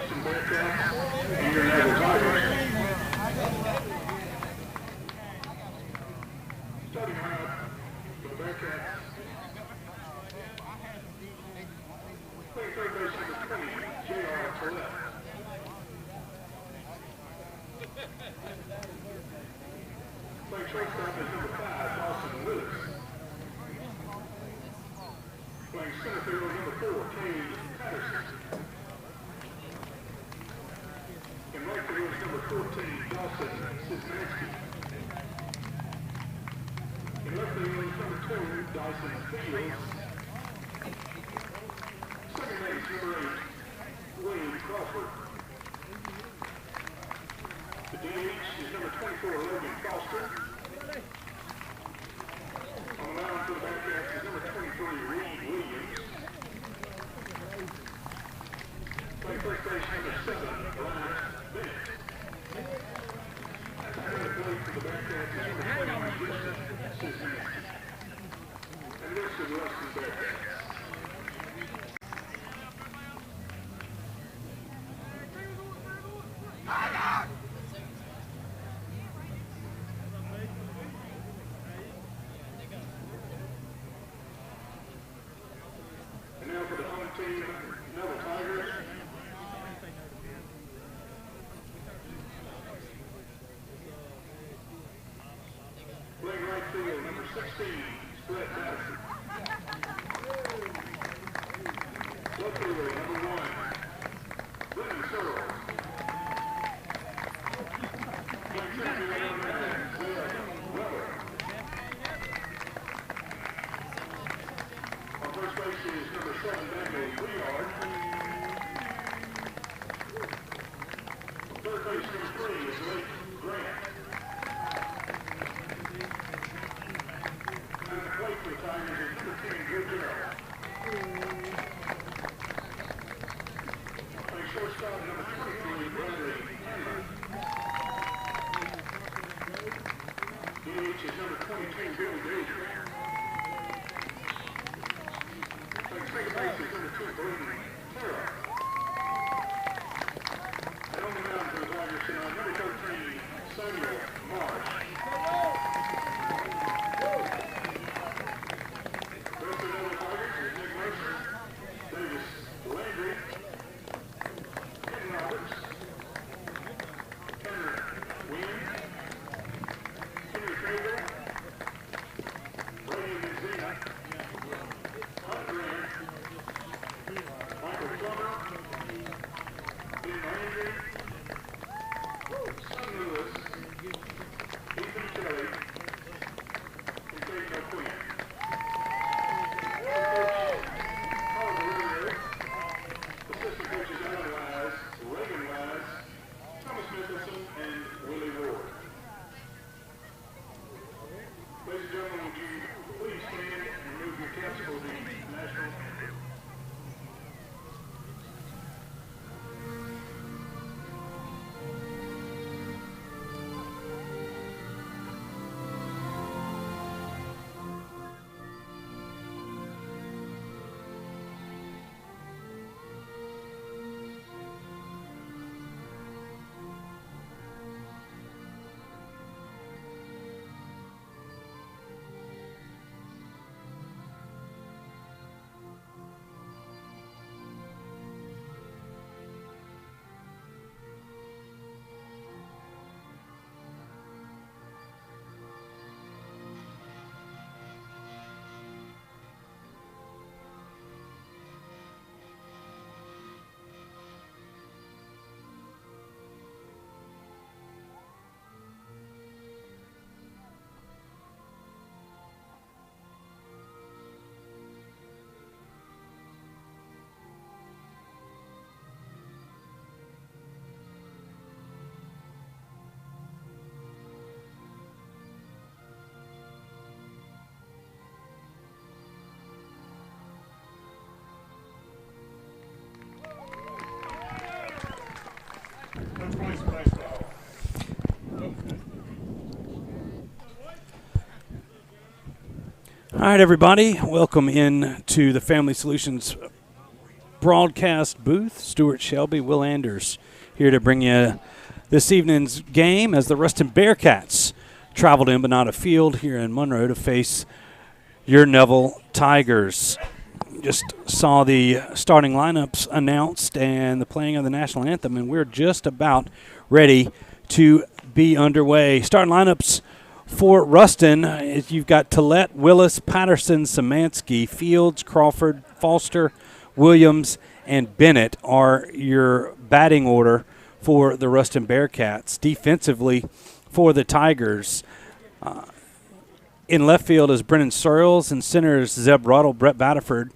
Ruston Bearcats and your Neville Tigers. Starting out for the Bearcats. Playing third base number 20, J.R. Collette. Playing shortstop is number 5, Dawson Willis. Playing center field number 4, Cade Patterson. And right field is number 14, Dawson Szymanski. And left field is number 2, Dyson Fields. Second base, number 8, William Crawford. The DH is number 24, Logan Foster. On the mound for the Bearcats is number 23, Reed Williams. Playing first base number 7, Bryant Bennett. At the plate for the Bearcats is number 21, Ruston Szymanski. And this is Ruston Bearcats. And now for the home team, Neville Tigers. Playing right field, number 16, Baderford. Left fielder, number 1, Brennan Searles. Playing center field, number 9, Neville. On first base is number 7, Daniel Briard. On third base, number 3 is Lake Grant. And the plate for the Tigers is number 10, Drew Carroll. Playing shortstop, number 23, Bradley Hammer. DH is number 22, Rudy Dozier. Playing second base is number 2, Bryant Bennett. And on the mound for the Tigers tonight, number 13, Samuel Marsh. Rest of the Neville Tigers is Nick Mercer, Davis Landry, Ken Roberts, Henry Wynn, Henry Cable, Brady Mizina, Hunt Grant, Michael Plummer, Ben Landry, Son Lewis, Ethan Kelly, and Cade Quinn. Assistant coaches Alan Wise, Reagan Wise, Thomas Mickelson, and Willie Ward. Ladies and gentlemen, would you please stand and remove your caps for the national anthem? All right, everybody, welcome in to the Family Solutions broadcast booth. Stuart Shelby, Will Anders here to bring you this evening's game as the Ruston Bearcats travel to Embanato Field here in Monroe to face your Neville Tigers. Just saw the starting lineups announced and the playing of the national anthem, and we're just about ready to be underway. Starting lineups for Ruston, you've got Tillett, Willis, Patterson, Szymanski, Fields, Crawford, Foster, Williams, and Bennett are your batting order for the Ruston Bearcats. Defensively for the Tigers, in left field is Brennan Searles, and center is Zeb Ruddle. Brett Baderford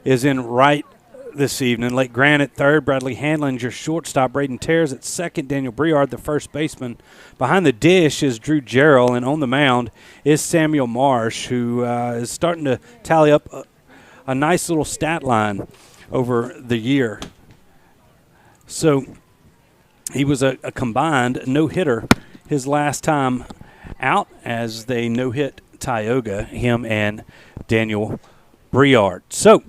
is in right this evening. Lake Grant at third, Bradley Hanlon's your shortstop, Braden Tears at second, Daniel Briard, the first baseman. Behind the dish is Drew Jarrell, and on the mound is Samuel Marsh, who is starting to tally up a nice little stat line over the year. So he was a combined no-hitter his last time out as they no-hit Tioga, him and Daniel Briard. So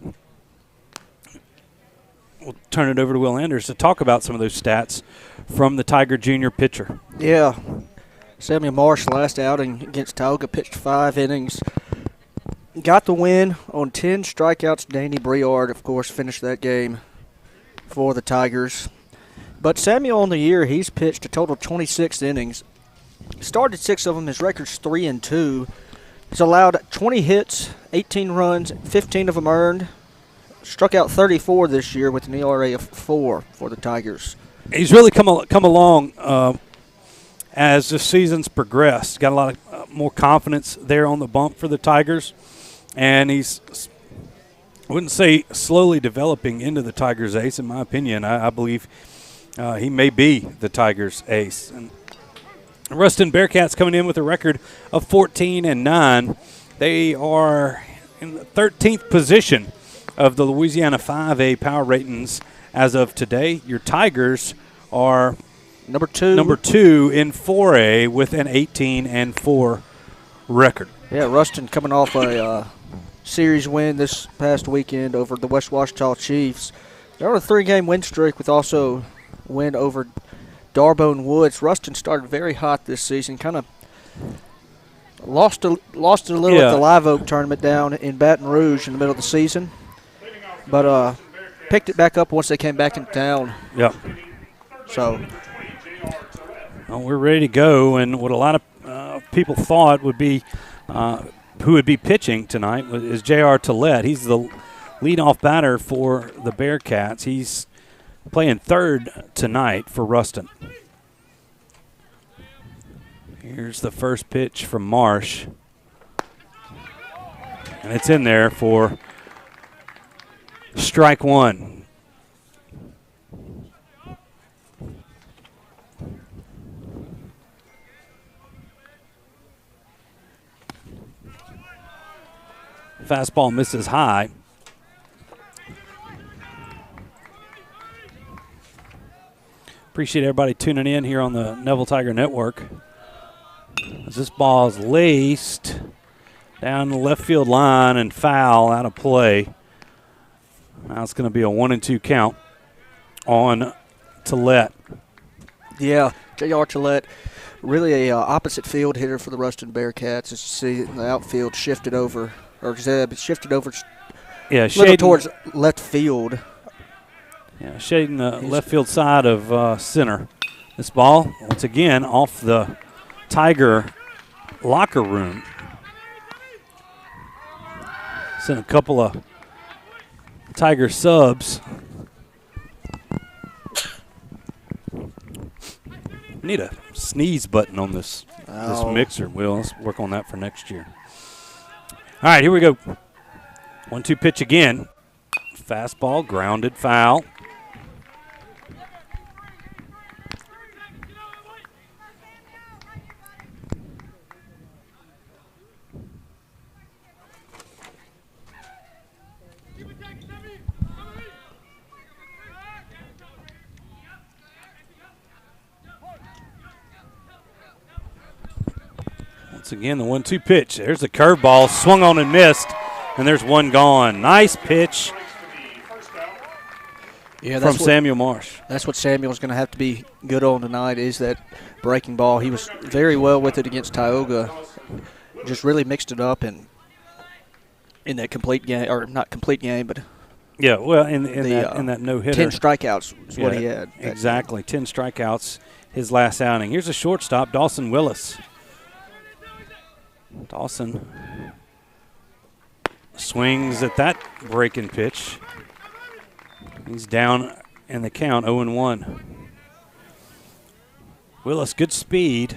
we'll turn it over to Will Anders to talk about some of those stats from the Tiger junior pitcher. Yeah. Samuel Marsh, last outing against Tioga, pitched 5 innings. Got the win on 10 strikeouts. Danny Briard, of course, finished that game for the Tigers. But Samuel on the year, he's pitched a total of 26 innings. Started 6 of them. His record's 3-2. He's allowed 20 hits, 18 runs, 15 of them earned. Struck out 34 this year with an ERA of 4 for the Tigers. He's really come along as the season's progressed. Got a lot of more confidence there on the bump for the Tigers. And he's, I wouldn't say slowly developing into the Tigers' ace, in my opinion. I believe he may be the Tigers' ace. And Ruston Bearcats coming in with a record of 14-9. They are in the 13th position of the Louisiana 5A power ratings as of today. Your Tigers are number two in 4A with an 18-4 record. Yeah, Ruston coming off a series win this past weekend over the West Ouachita Chiefs. They're on a 3-game win streak with also win over Darbone Woods. Ruston started very hot this season, kind of lost it a little at the Live Oak tournament down in Baton Rouge in the middle of the season, but picked it back up once they came back in town. Yep. So, well, we're ready to go, and what a lot of people thought would be who would be pitching tonight is J.R. Tillett. He's the leadoff batter for the Bearcats. He's playing third tonight for Ruston. Here's the first pitch from Marsh. And it's in there for strike one. Fastball misses high. Appreciate everybody tuning in here on the Neville Tiger Network. As this ball is laced down the left field line and foul out of play. Now it's going to be a 1-2 count on Tillett. Yeah, J.R. Tillett, really a opposite field hitter for the Ruston Bearcats. As you see, the outfield shifted over, or Zeb shifted over towards left field. Yeah, shading the left field side of center. This ball, once again, off the Tiger locker room. Sent a couple of Tiger subs. Need a sneeze button on this mixer, Will. Let's work on that for next year. All right, here we go. 1-2 pitch again. Fastball, grounded, foul. Once again, the 1-2 pitch. There's the curveball, swung on and missed, and there's one gone. Nice pitch Yeah, from Samuel Marsh. That's what Samuel's going to have to be good on tonight, is that breaking ball. He was very well with it against Tioga. Just really mixed it up in that complete game, or not complete game, but yeah, well, in that no-hitter. 10 strikeouts is what he had. Exactly, 10 strikeouts his last outing. Here's a shortstop, Dawson Willis. Dawson swings at that breaking pitch. He's down in the count, 0-1. Willis, good speed.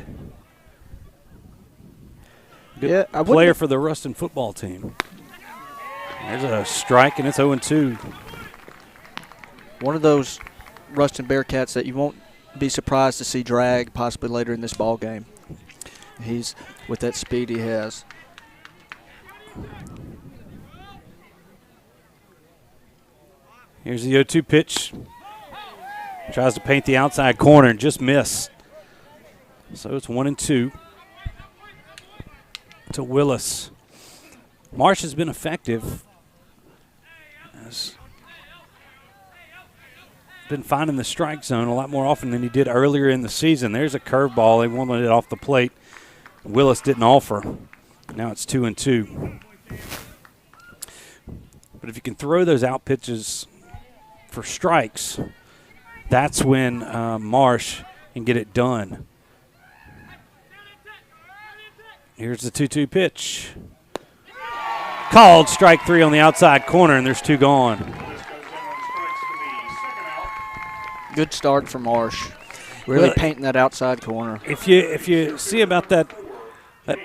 Good player for the Ruston football team. There's a strike, and it's 0-2. One of those Ruston Bearcats that you won't be surprised to see drag possibly later in this ball game. He's with that speed he has. Here's the 0-2 pitch. Tries to paint the outside corner and just miss. So it's 1-2 to Willis. Marsh has been effective. Has been finding the strike zone a lot more often than he did earlier in the season. There's a curveball. They wanted it off the plate. Willis didn't offer. Now it's 2-2. But if you can throw those out pitches for strikes, that's when Marsh can get it done. Here's the 2-2 pitch. Called strike 3 on the outside corner, and there's 2 gone. Good start for Marsh. Really painting that outside corner. If you see about that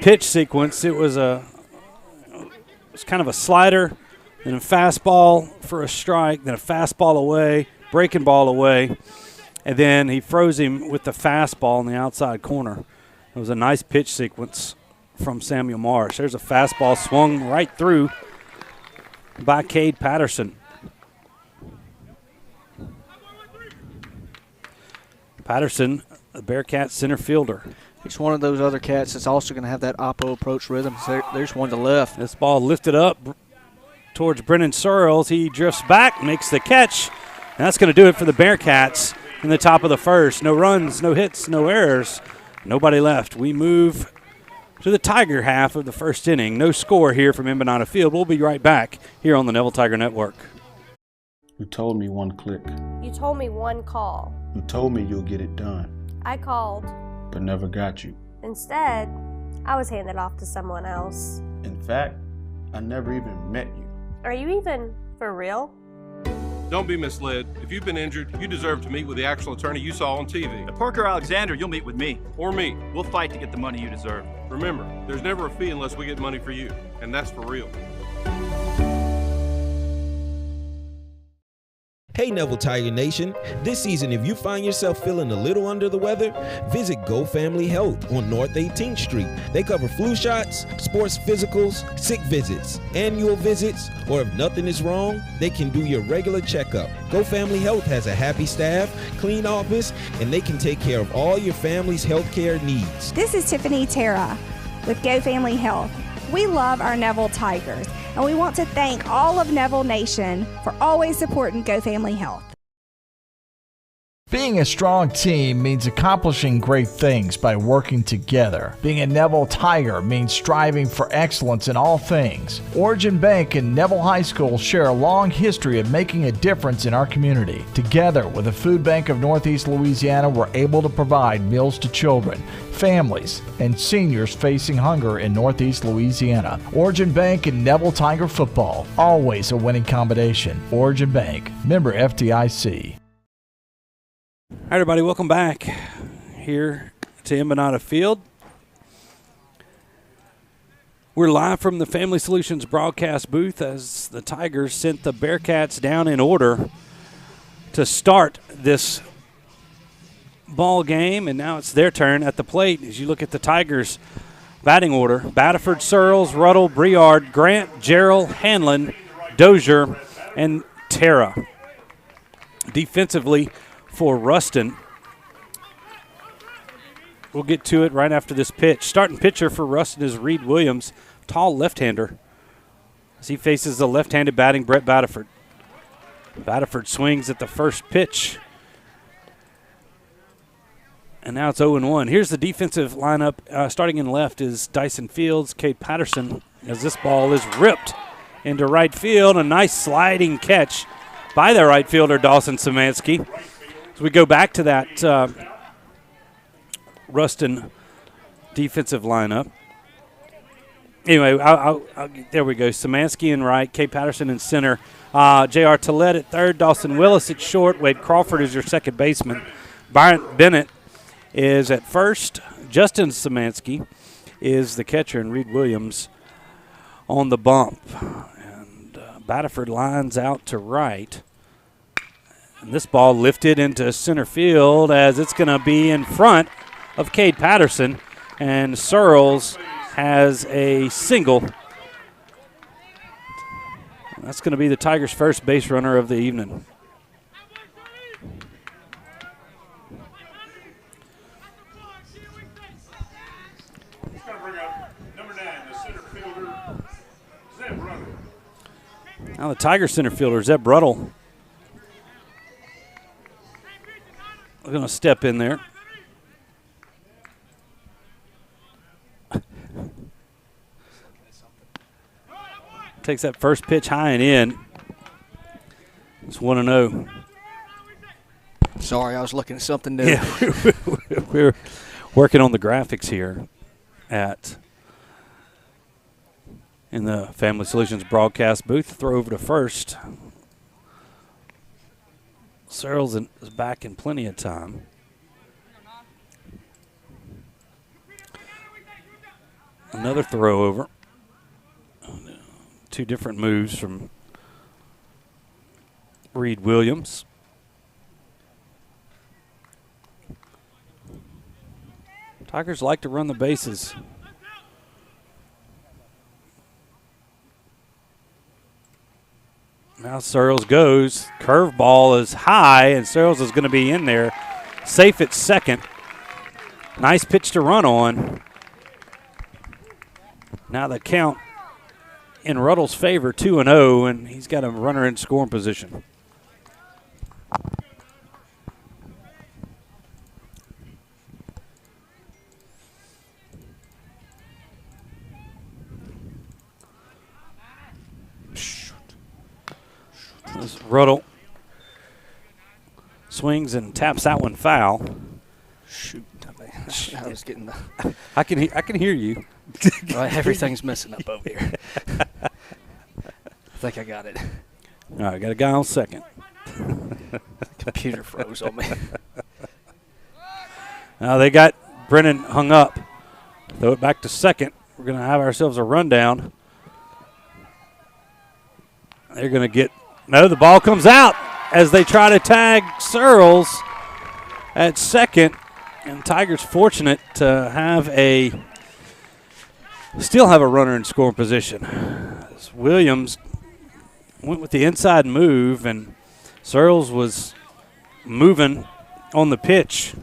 pitch sequence, it was kind of a slider, then a fastball for a strike, then a fastball away, breaking ball away, and then he froze him with the fastball in the outside corner. It was a nice pitch sequence from Samuel Marsh. There's a fastball swung right through by Cade Patterson. Patterson, the Bearcat center fielder. He's one of those other cats that's also going to have that oppo approach rhythm. There's one to left. This ball lifted up towards Brennan Searles. He drifts back, makes the catch. And that's going to do it for the Bearcats in the top of the first. No runs, no hits, no errors. Nobody left. We move to the Tiger half of the first inning. No score here from Embanato Field. We'll be right back here on the Neville Tiger Network. You told me one click. You told me one call. You told me you'll get it done, I called. but never got you. Instead, I was handed off to someone else. In fact, I never even met you. Are you even for real? Don't be misled. If you've been injured, you deserve to meet with the actual attorney you saw on TV. At Parker Alexander, you'll meet with me. Or me. We'll fight to get the money you deserve. Remember, there's never a fee unless we get money for you. And that's for real. Hey Neville Tiger Nation, this season if you find yourself feeling a little under the weather, visit Go Family Health on North 18th Street. They cover flu shots, sports physicals, sick visits, annual visits, or if nothing is wrong, they can do your regular checkup. Go Family Health has a happy staff, clean office, and they can take care of all your family's health care needs. This is Tiffany Terra with Go Family Health. We love our Neville Tigers, and we want to thank all of Neville Nation for always supporting Go Family Health. Being a strong team means accomplishing great things by working together. Being a Neville Tiger means striving for excellence in all things. Origin Bank and Neville High School share a long history of making a difference in our community. Together with the Food Bank of Northeast Louisiana, we're able to provide meals to children, families, and seniors facing hunger in Northeast Louisiana. Origin Bank and Neville Tiger football, always a winning combination. Origin Bank, member FDIC. All right, everybody, welcome back here to Embanato Field. We're live from the Family Solutions broadcast booth as the Tigers sent the Bearcats down in order to start this ball game, and now it's their turn at the plate. As you look at the Tigers' batting order, Baderford, Searles, Ruddle, Briard, Grant, Gerald, Hanlon, Dozier, and Terra. Defensively, for Ruston. We'll get to it right after this pitch. Starting pitcher for Ruston is Reed Williams, tall left-hander, as he faces the left-handed batting Brett Baderford. Baderford swings at the first pitch. And now it's 0-1. Here's the defensive lineup. Starting in left is Dyson Fields, Cade Patterson, as this ball is ripped into right field. A nice sliding catch by the right fielder, Dawson Szymanski. As we go back to that Ruston defensive lineup. Anyway, there we go. Szymanski in right, Cade Patterson in center. J.R. Tillett at third, Dawson Willis at short. Wade Crawford is your second baseman. Bryant Bennett is at first. Justin Szymanski is the catcher, and Reed Williams on the bump. And Baderford lines out to right. And this ball lifted into center field as it's going to be in front of Cade Patterson. And Searles has a single. That's going to be the Tigers' first base runner of the evening. Now the Tiger center fielder, Zeb Bruttle, is going to step in there. Takes that first pitch high and in. It's 1-0. Sorry, I was looking at something new. Yeah, we're working on the graphics here in the Family Solutions broadcast booth. Throw over to first. Searles is back in plenty of time. Another throw over. Two different moves from Reed Williams. Tigers like to run the bases. Now Searles goes. Curveball is high, and Searles is going to be in there. Safe at second. Nice pitch to run on. Now the count in Ruddle's favor, 2-0, and he's got a runner in scoring position. This Ruddle swings and taps that one foul. Shoot, I was getting the. I can hear you. Well, everything's messing up over here. I think I got it. All right, got a guy on second. Computer froze on me. Now they got Brennan hung up. Throw it back to second. We're going to have ourselves a rundown. They're going to get. No, the ball comes out as they try to tag Searles at second. And Tigers fortunate to still have a runner in scoring position. As Williams went with the inside move, and Searles was moving on the pitch.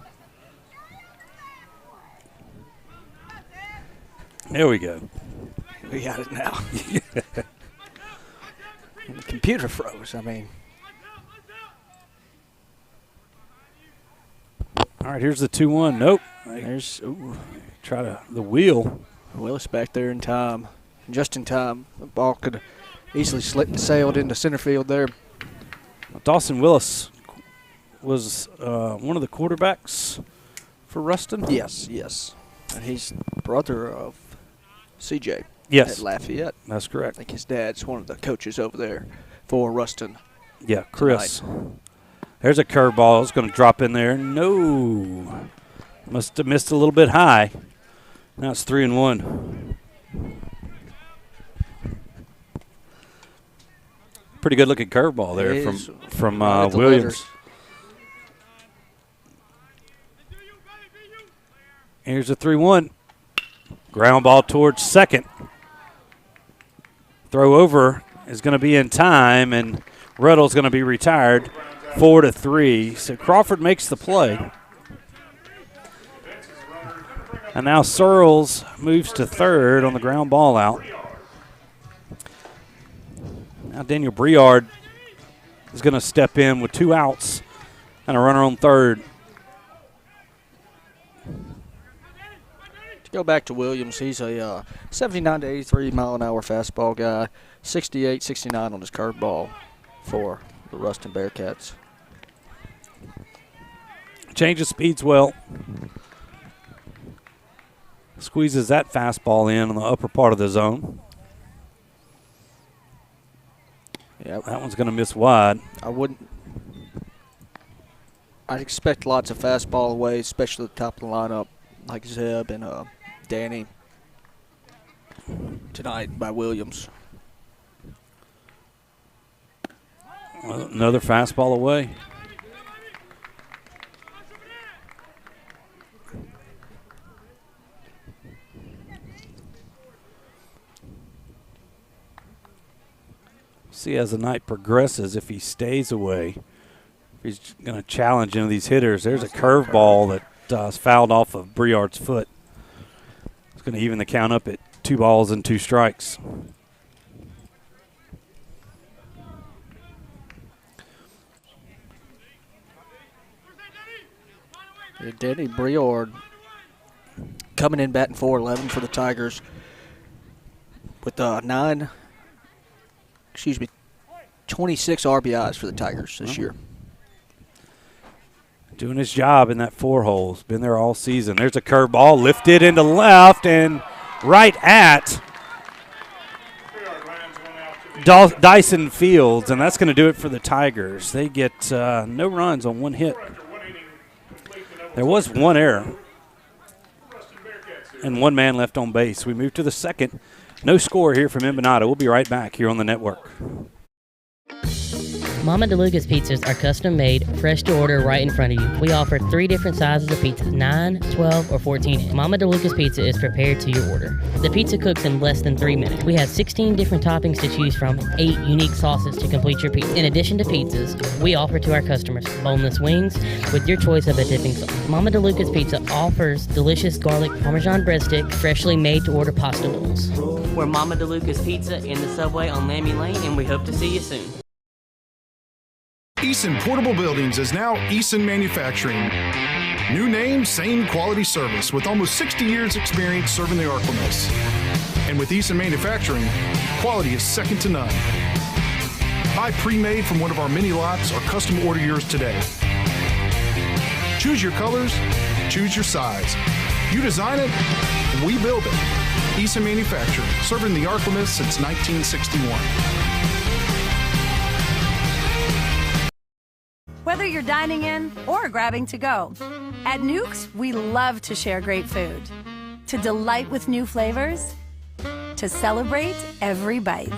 There we go. We got it now. And the computer froze. I mean. All right, here's the 2-1. Nope. There's the wheel. Willis back there in time. Just in time. The ball could have easily sailed into center field there. Dawson Willis was one of the quarterbacks for Ruston? Yes. And he's brother of CJ. Yes. At Lafayette. That's correct. I think his dad's one of the coaches over there for Ruston. Yeah, Chris. Tonight. There's a curveball. It's going to drop in there. No. Must have missed a little bit high. Now it's 3-1. Pretty good looking curveball there from Williams. Here's a 3-1. Ground ball towards second. Throw over is going to be in time, and Ruddle's going to be retired. 4-3. So Crawford makes the play. And now Searles moves to third on the ground ball out. Now Daniel Briard is going to step in with 2 outs and a runner on third. To go back to Williams, he's a 79 to 83 mile-an-hour fastball guy, 68, 69 on his curveball for the Ruston Bearcats. Changes speeds well. Squeezes that fastball in on the upper part of the zone. Yep. That one's going to miss wide. I'd expect lots of fastball away, especially at the top of the lineup, like Zeb and Danny tonight by Williams. Another fastball away. See as the night progresses if he stays away. If he's going to challenge any of these hitters. There's a curveball that is fouled off of Briard's foot. It's going to even the count up at 2 balls and 2 strikes. Danny Briard coming in batting .411 for the Tigers with 26 RBIs for the Tigers this year. Doing his job in that 4 hole. Been there all season. There's a curveball lifted into left and right at Dyson Fields, and that's going to do it for the Tigers. They get no runs on 1 hit. There was 1 error and 1 man left on base. We move to the second. No score here from Embanato. We'll be right back here on the network. Mama DeLuca's pizzas are custom made, fresh to order right in front of you. We offer 3 different sizes of pizzas, 9, 12, or 14 inch. Mama DeLuca's pizza is prepared to your order. The pizza cooks in less than 3 minutes. We have 16 different toppings to choose from, 8 unique sauces to complete your pizza. In addition to pizzas, we offer to our customers boneless wings with your choice of a dipping sauce. Mama DeLuca's Pizza offers delicious garlic Parmesan breadstick, freshly made to order pasta rolls. We're Mama DeLuca's Pizza in the subway on Lammy Lane, and we hope to see you soon. Eason Portable Buildings is now Eason Manufacturing. New name, same quality service with almost 60 years experience serving the Arklamas. And with Eason Manufacturing, quality is second to none. Buy pre-made from one of our mini lots or custom order yours today. Choose your colors, choose your size. You design it, we build it. Eason Manufacturing, serving the Arklamas since 1961. Whether you're dining in or grabbing to go, at Nuke's, we love to share great food, to delight with new flavors, to celebrate every bite.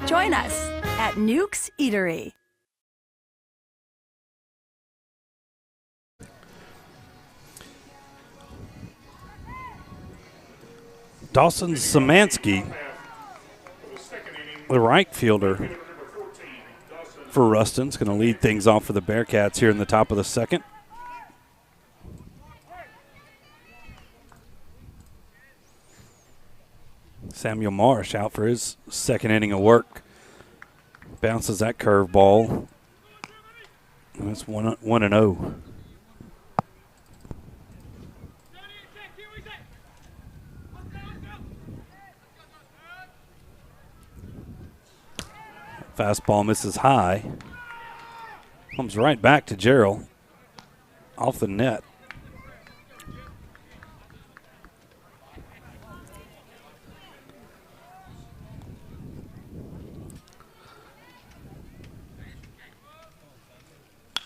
Join us at Nuke's Eatery. Dawson Szymanski, the right fielder for Ruston, is going to lead things off for the Bearcats here in the top of the second. Samuel Marsh out for his second inning of work. Bounces that curveball. That's 1-0. Fastball misses high. Comes right back to Gerald. Off the net.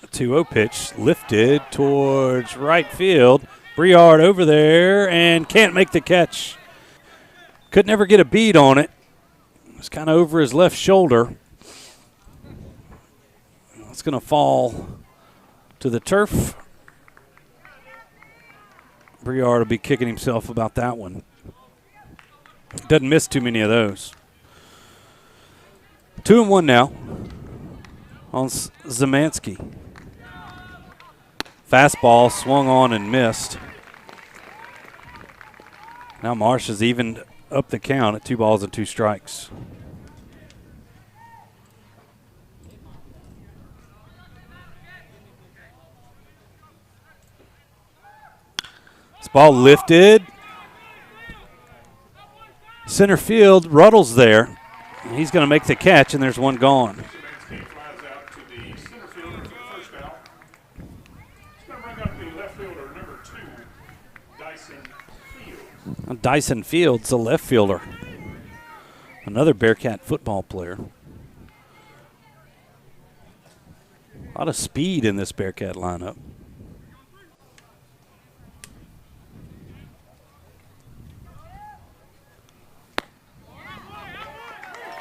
A 2-0 pitch lifted towards right field. Briard over there and can't make the catch. Could never get a bead on it. It's kind of over his left shoulder. It's going to fall to the turf. Briard will be kicking himself about that one. Doesn't miss too many of those. 2-1 now on Szymanski. Fastball swung on and missed. Now Marsh has evened up the count at 2 balls and 2 strikes. Fastball lifted. Center field, Ruddle's there. He's going to make the catch, and there's one gone. Dyson Fields, the left fielder. Another Bearcat football player. A lot of speed in this Bearcat lineup.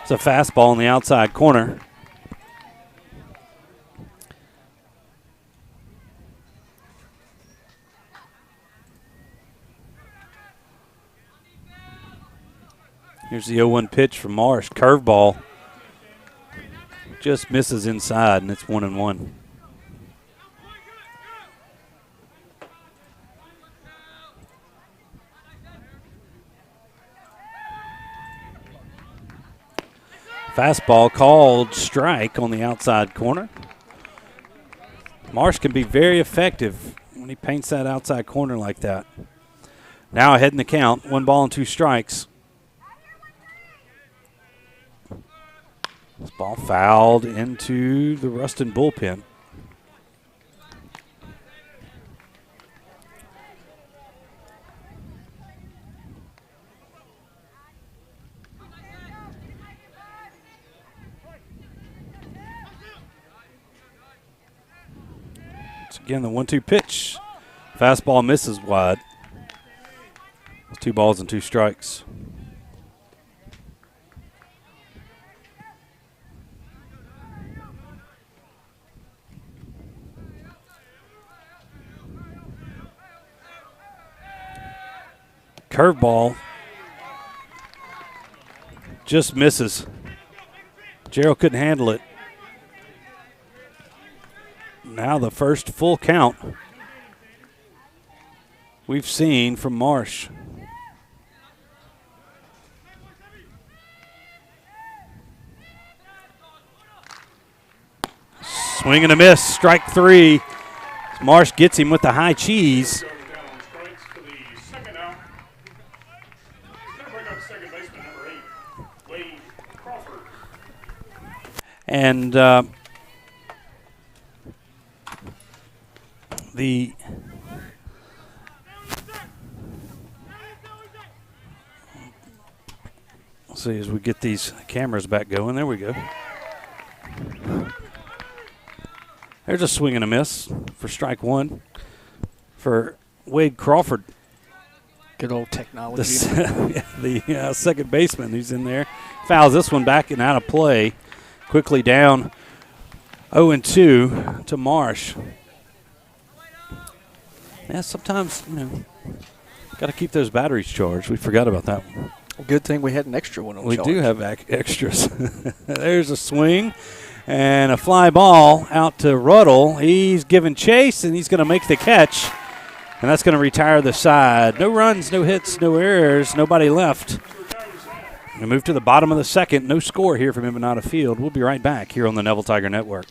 It's a fastball in the outside corner. Here's the 0-1 pitch from Marsh. Curveball. Just misses inside, and it's 1-1. Fastball called strike on the outside corner. Marsh can be very effective when he paints that outside corner like that. Now ahead in the count, 1 ball and 2 strikes. This ball fouled into the Ruston bullpen. It's again the 1-2 pitch. Fastball misses wide. 2 balls and 2 strikes. Curveball just misses. Gerald couldn't handle it. Now the first full count we've seen from Marsh. Swing and a miss, strike 3. Marsh gets him with the high cheese. And let's see as we get these cameras back going. There we go. There's a swing and a miss for strike 1 for Wade Crawford. Good old technology. The second baseman who's in there fouls this one back and out of play. Quickly down 0-2 to Marsh. Yeah, sometimes, got to keep those batteries charged. We forgot about that one. Good thing we had an extra one on We charge. do have extras. There's a swing and a fly ball out to Ruddle. He's giving chase, and he's going to make the catch. And that's going to retire the side. No runs, no hits, no errors, nobody left. We move to the bottom of the second. No score here from Embanato Field. We'll be right back here on the Neville Tiger Network.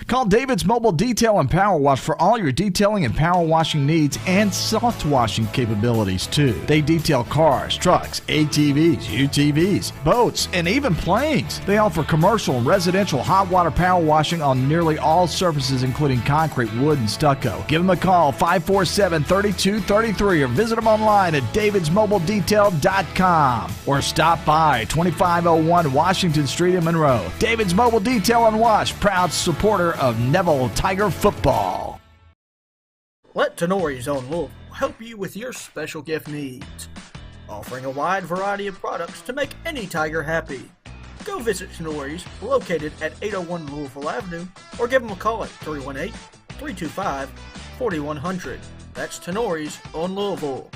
Call David's Mobile Detail and Power Wash for all your detailing and power washing needs and soft washing capabilities, too. They detail cars, trucks, ATVs, UTVs, boats, and even planes. They offer commercial and residential hot water power washing on nearly all surfaces, including concrete, wood, and stucco. Give them a call, 547-3233, or visit them online at davidsmobiledetail.com or stop by 2501 Washington Street in Monroe. David's Mobile Detail and Wash, proud supporter of Neville Tiger football. Let Tenori's own Louisville help you with your special gift needs, offering a wide variety of products to make any Tiger happy. Go visit Tenori's, located at 801 Louisville Avenue, or give them a call at 318-325-4100. That's Tenori's on Louisville.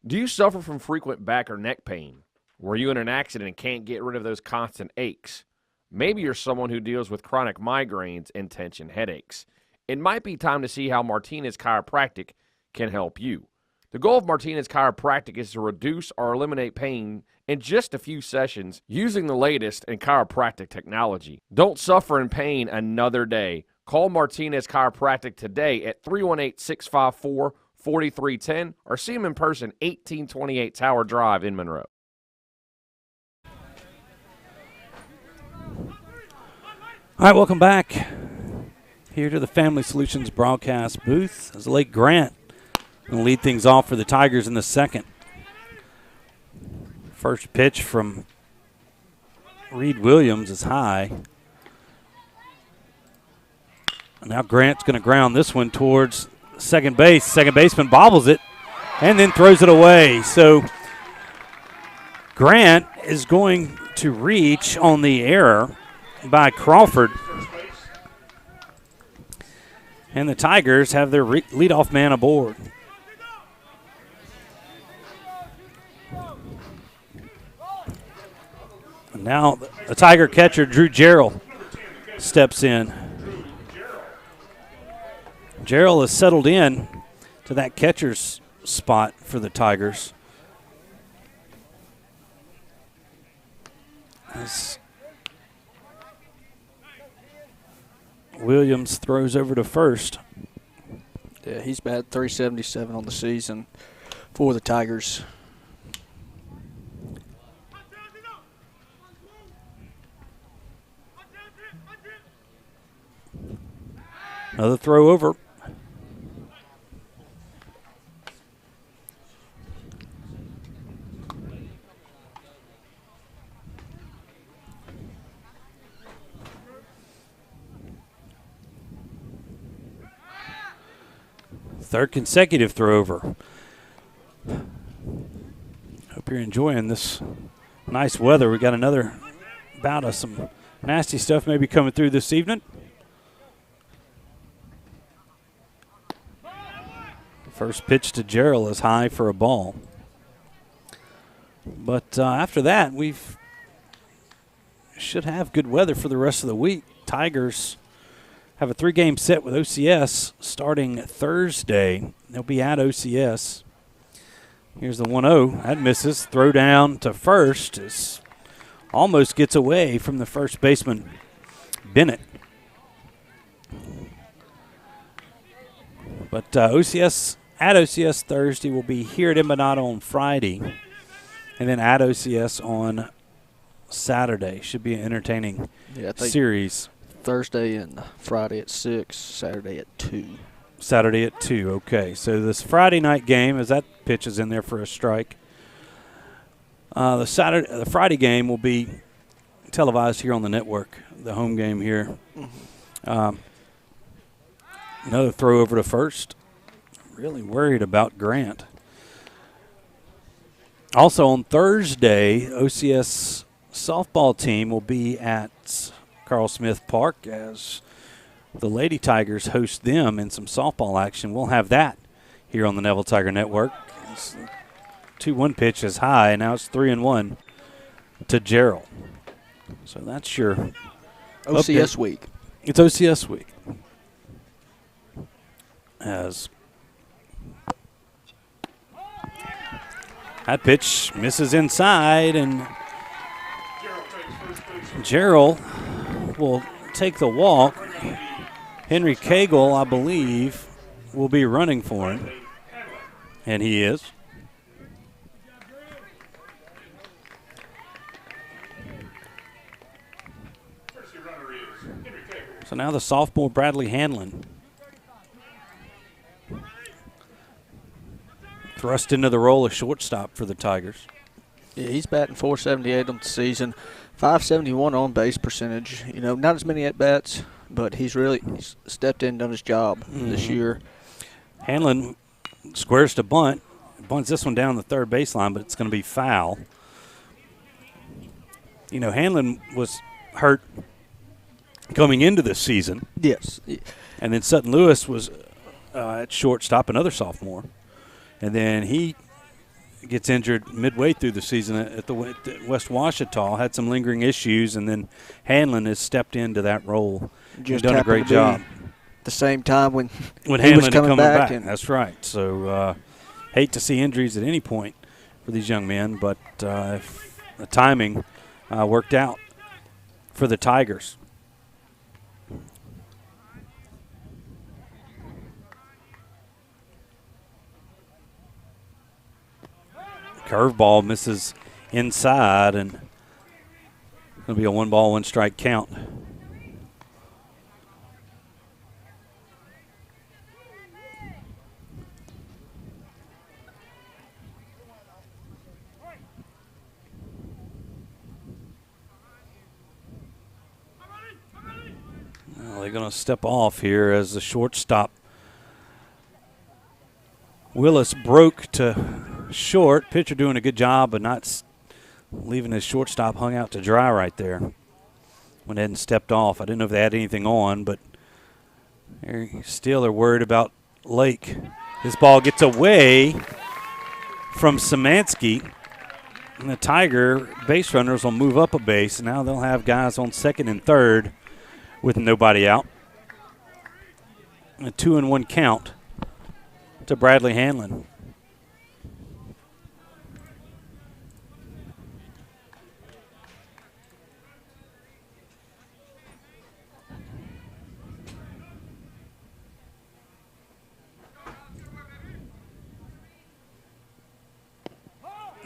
Do you suffer from frequent back or neck pain? Were you in an accident and can't get rid of those constant aches? Maybe you're someone who deals with chronic migraines and tension headaches. It might be time to see how Martinez Chiropractic can help you. The goal of Martinez Chiropractic is to reduce or eliminate pain in just a few sessions using the latest in chiropractic technology. Don't suffer in pain another day. Call Martinez Chiropractic today at 318-654 4310, or see them in person, 1828 Tower Drive in Monroe. All right, welcome back here to the Family Solutions broadcast booth as Lake Grant will lead things off for the Tigers in the second. First pitch from Reed Williams is high. Now Grant's going to ground this one towards second base. Second baseman bobbles it and then throws it away. So Grant is going to reach on the error by Crawford. And the Tigers have their leadoff man aboard. And now the Tiger catcher, Drew Jarrell, steps in. Jarrell has settled in to that catcher's spot for the Tigers. As Williams throws over to first. Yeah, he's batted .377 on the season for the Tigers. Another throw over. Third consecutive throw over. Hope you're enjoying this nice weather. We got another bout of some nasty stuff maybe coming through this evening. First pitch to Jarrell is high for a ball. But after that, we should have good weather for the rest of the week. Tigers have a 3-game set with OCS starting Thursday. They'll be at OCS. Here's the 1-0. That misses. Throw down to first. Almost gets away from the first baseman, Bennett. But OCS at OCS Thursday will be here at Embanato on Friday, and then at OCS on Saturday. Should be an entertaining series. Thursday and Friday at 6, Saturday at 2. Saturday at 2, okay. So this Friday night game, as that pitch is in there for a strike, the Friday game will be televised here on the network, the home game here. Another throw over to first. Really worried about Grant. Also on Thursday, OCS softball team will be at Carl Smith Park as the Lady Tigers host them in some softball action. We'll have that here on the Neville Tiger Network. 2-1 pitch is high, and now it's 3-1 to Jarrell. So that's your OCS update. week. It's OCS week. As that pitch misses inside, and Jarrell will take the walk. Henry Cagle, I believe, will be running for him, and he is. So now the sophomore Bradley Hanlon thrust into the role of shortstop for the Tigers. Yeah, he's batting .478 on the season, .571 on base percentage. You know, not as many at bats, but he's stepped in and done his job this year. Hanlon squares to bunt, bunts this one down the third baseline, but it's going to be foul. You know, Hanlon was hurt coming into this season. Yes. And then Sutton Lewis was at shortstop, another sophomore. And then he gets injured midway through the season at the West Washita, had some lingering issues, and then Hanlon has stepped into that role. Just done a great job. The same time when Hanlon was coming back. That's right. So hate to see injuries at any point for these young men, but the timing worked out for the Tigers. Curveball misses inside, and it's going to be a 1-ball, 1-strike count. Well, they're going to step off here as the shortstop Willis broke to short. Pitcher doing a good job, but not leaving his shortstop hung out to dry right there. Went ahead and stepped off. I didn't know if they had anything on, but they still are worried about Lake. This ball gets away from Szymanski, and the Tiger base runners will move up a base. Now they'll have guys on second and third with nobody out. A 2-1 count to Bradley Hanlon.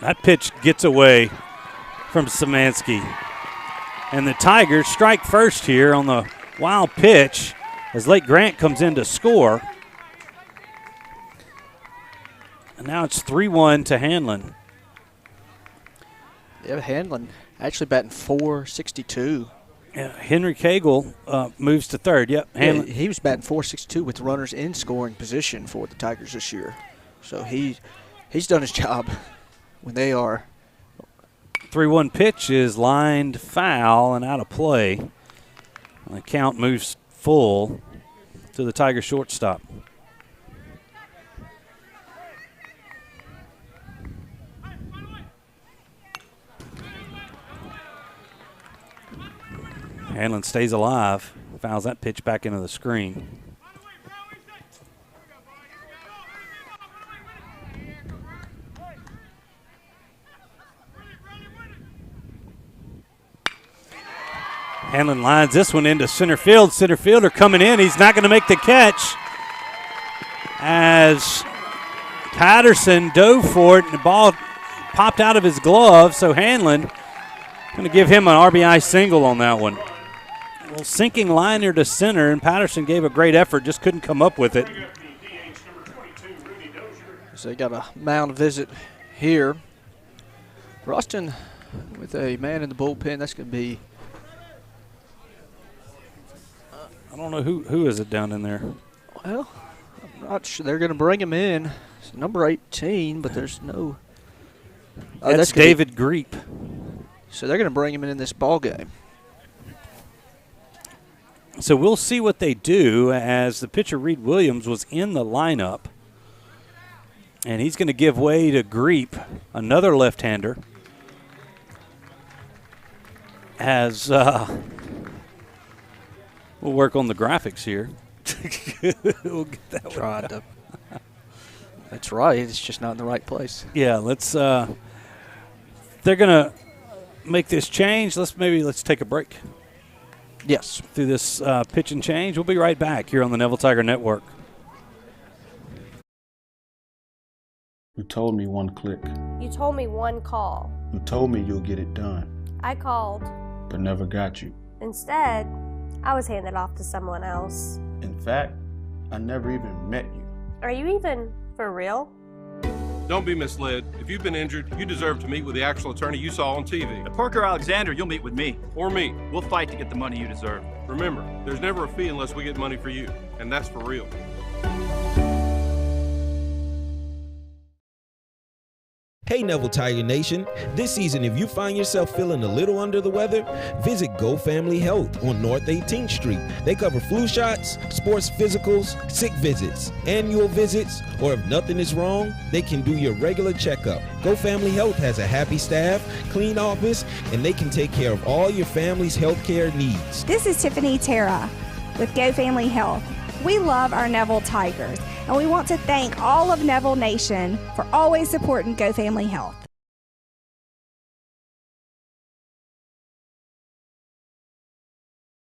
That pitch gets away from Szymanski. And the Tigers strike first here on the wild pitch as Lake Grant comes in to score. And now it's 3-1 to Hanlon. Yeah, Hanlon actually batting .462. Yeah, Henry Cagle moves to third. Yep, Hanlon. Yeah, he was batting .462 with runners in scoring position for the Tigers this year. So he's done his job when they are. 3-1 pitch is lined foul and out of play. The count moves full to the Tiger shortstop. Hanlon stays alive, fouls that pitch back into the screen. Hanlon lines this one into center field. Center fielder coming in. He's not going to make the catch as Patterson dove for it, and the ball popped out of his glove. So Hanlon going to give him an RBI single on that one. A little sinking liner to center, and Patterson gave a great effort, just couldn't come up with it. So they got a mound visit here. Ruston with a man in the bullpen. That's going to be. I don't know who is it down in there. Well, I'm not sure. They're going to bring him in. It's number 18, but there's no. That's David Greep. So they're going to bring him in this ball game. So we'll see what they do, as the pitcher Reed Williams was in the lineup. And he's going to give way to Greep, another left-hander. As we'll work on the graphics here. We'll get that Tried to. That's right. It's just not in the right place. Yeah, let's. They're going to make this change. Let's take a break. Yes. Through this pitch and change. We'll be right back here on the Neville Tiger Network. You told me one click. You told me one call. You told me you'll get it done, I called. but never got you. Instead, I was handed off to someone else. In fact, I never even met you. Are you even for real? Don't be misled. If you've been injured, you deserve to meet with the actual attorney you saw on TV. At Parker Alexander, you'll meet with me. Or me. We'll fight to get the money you deserve. Remember, there's never a fee unless we get money for you. And that's for real. Hey Neville Tiger Nation, this season if you find yourself feeling a little under the weather, visit Go Family Health on North 18th Street. They cover flu shots, sports physicals, sick visits, annual visits, or if nothing is wrong, they can do your regular checkup. Go Family Health has a happy staff, clean office, and they can take care of all your family's healthcare needs. This is Tiffany Terra with Go Family Health. We love our Neville Tigers, and we want to thank all of Neville Nation for always supporting Go Family Health.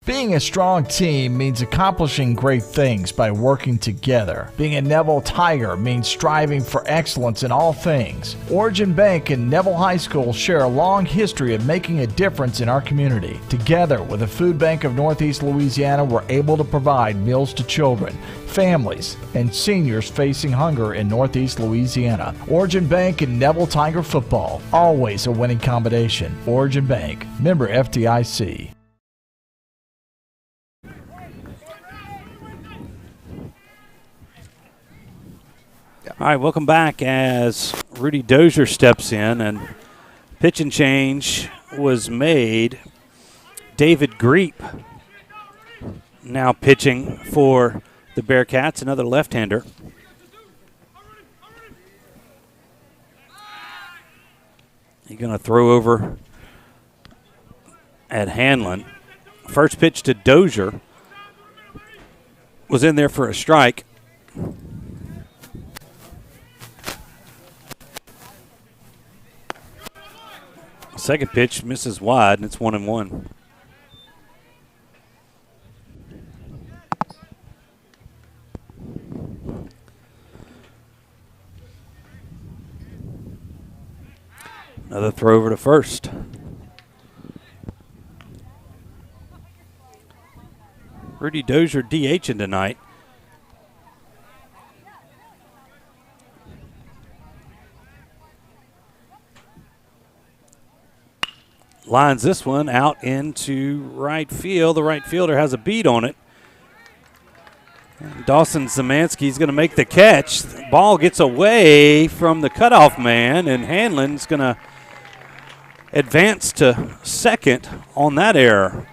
Being a strong team means accomplishing great things by working together. Being a Neville Tiger means striving for excellence in all things. Origin Bank and Neville High School share a long history of making a difference in our community. Together with the Food Bank of Northeast Louisiana, we're able to provide meals to children, families, and seniors facing hunger in Northeast Louisiana. Origin Bank and Neville Tiger football, always a winning combination. Origin Bank, member FDIC. All right, welcome back as Rudy Dozier steps in, and pitch and change was made. David Greep now pitching for the Bearcats, another left-hander. He's going to throw over at Hanlon. First pitch to Dozier was in there for a strike. Second pitch misses wide, and it's 1-1. Another throw over to first. Rudy Dozier DHing tonight. Lines this one out into right field. The right fielder has a beat on it. And Dawson Zemansky's going to make the catch. The ball gets away from the cutoff man, and Hanlon's going to advance to second on that error.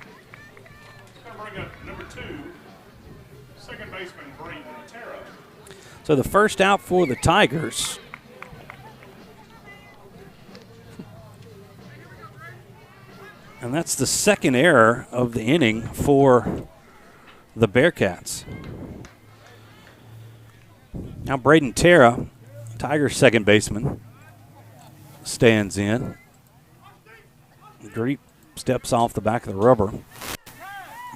Second baseman Bryant Bennett. So the first out for the Tigers. And that's the second error of the inning for the Bearcats. Now Braden Terra, Tigers' second baseman, stands in. Greep steps off the back of the rubber.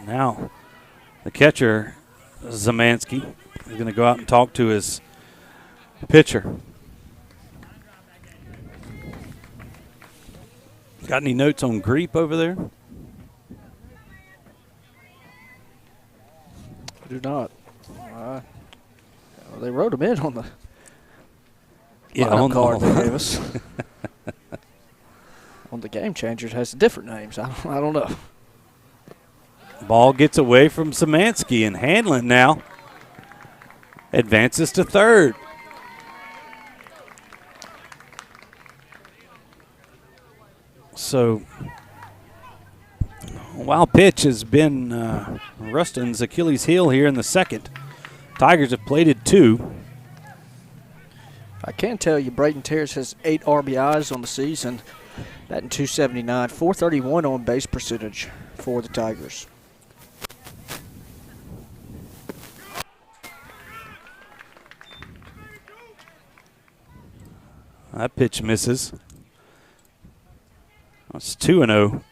Now the catcher, Zemansky, is going to go out and talk to his pitcher. Got any notes on Greep over there? I do not. They wrote him in on the lineup card they gave us. On the Game Changer, it has different names. I don't know. Ball gets away from Zemansky, and Hanlon now advances to third. So, wild pitch has been Ruston's Achilles heel here in the second. Tigers have plated 2. I can tell you Braden Terrace has 8 RBIs on the season, batting .279, .431 on base percentage for the Tigers. That pitch misses. That's 2-0.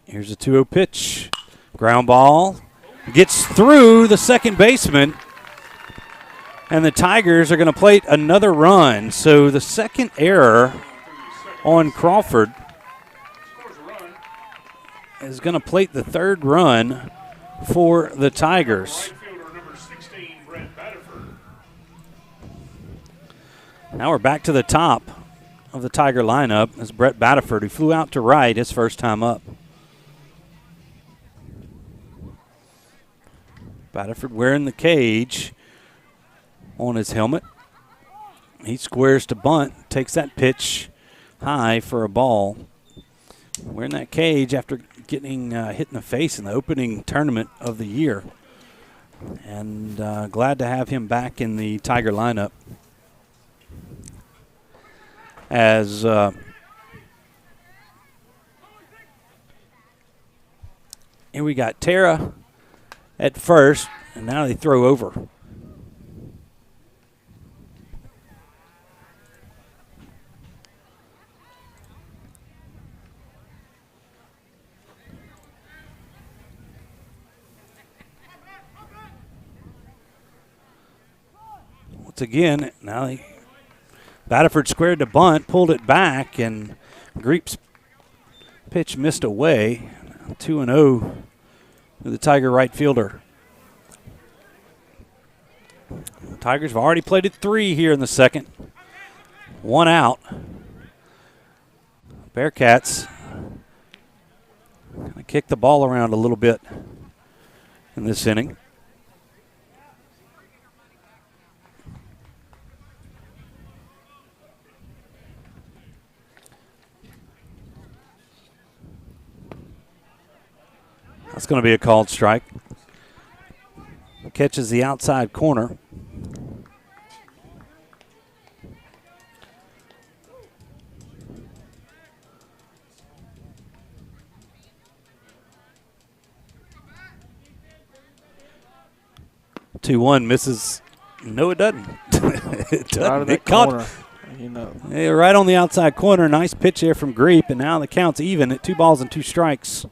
Here's a 2-0 pitch. Ground ball. Gets through the second baseman. And the Tigers are going to plate another run. So the second error on Crawford is going to plate the third run for the Tigers. Now we're back to the top of the Tiger lineup as Brett Baderford, who flew out to right his first time up. Baderford wearing the cage on his helmet. He squares to bunt, takes that pitch high for a ball. Wearing that cage after getting hit in the face in the opening tournament of the year. And glad to have him back in the Tiger lineup. As here we got Terra at first, and now they throw over. once again. Now Baderford squared the bunt, pulled it back, and Greep's pitch missed away. 2-0 to the Tiger right fielder. Tigers have already played it 3 here in the second. 1 out. Bearcats gonna kick the ball around a little bit in this inning. That's going to be a called strike. Catches the outside corner. Two-one misses. No, it doesn't. It doesn't. Out of that corner, you know. Yeah, right on the outside corner. Nice pitch there from Greep, and now the count's even at 2 balls and 2 strikes.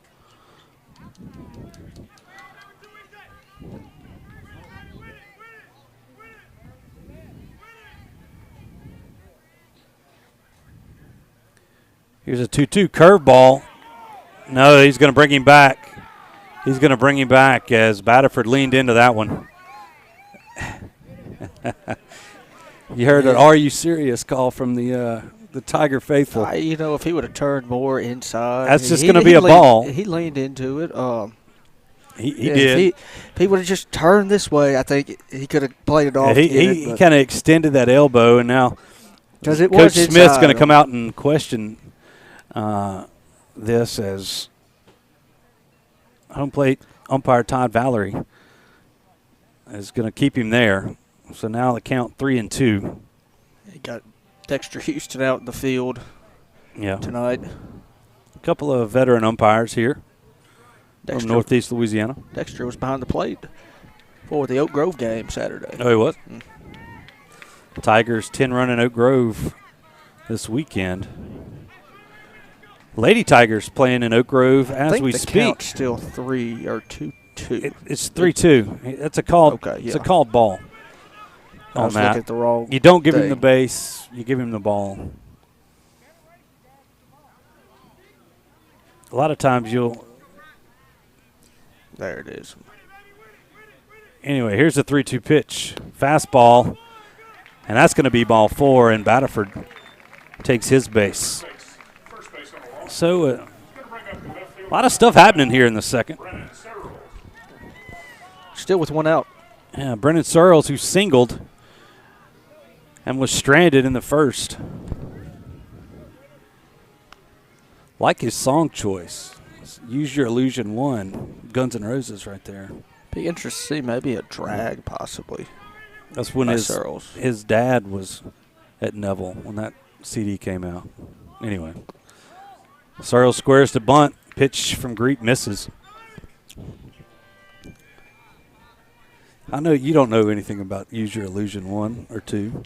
Here's a 2-2 curveball. No, he's going to bring him back. He's going to bring him back as Baderford leaned into that one. You heard an "Are you serious?" call from the Tiger faithful. You know, if he would have turned more inside, that's just going to be a ball. He leaned into it. He did. If he would have just turned this way, I think he could have played it off. He kind of extended that elbow, and now Coach Smith's going to come out and question this as home plate umpire Todd Valerie is going to keep him there. So now the count 3-2. He got Dexter Houston out in the field tonight. A couple of veteran umpires here from Northeast Louisiana. Dexter was behind the plate for the Oak Grove game Saturday. Oh, he was? Tigers 10-run in Oak Grove this weekend. Lady Tigers playing in Oak Grove as we speak. Count's still 3 or 2-2. It's 3-2. It's a called. Okay, It's a called ball. I was looking at the wrong You don't give him thing. the base. You give him the ball. A lot of times you'll. There it is. Anyway, here's the 3-2 pitch. Fastball. And that's going to be ball 4, and Baderford takes his base. So a lot of stuff happening here in the second. Still with 1 out. Yeah, Brennan Searles, who singled and was stranded in the first. Like his song choice. Use Your Illusion 1. Guns N' Roses right there. Be interesting to see maybe a drag possibly. That's when his dad was at Neville when that CD came out. Anyway. Searles squares to bunt. Pitch from Greep misses. I know you don't know anything about Use Your Illusion 1 or 2.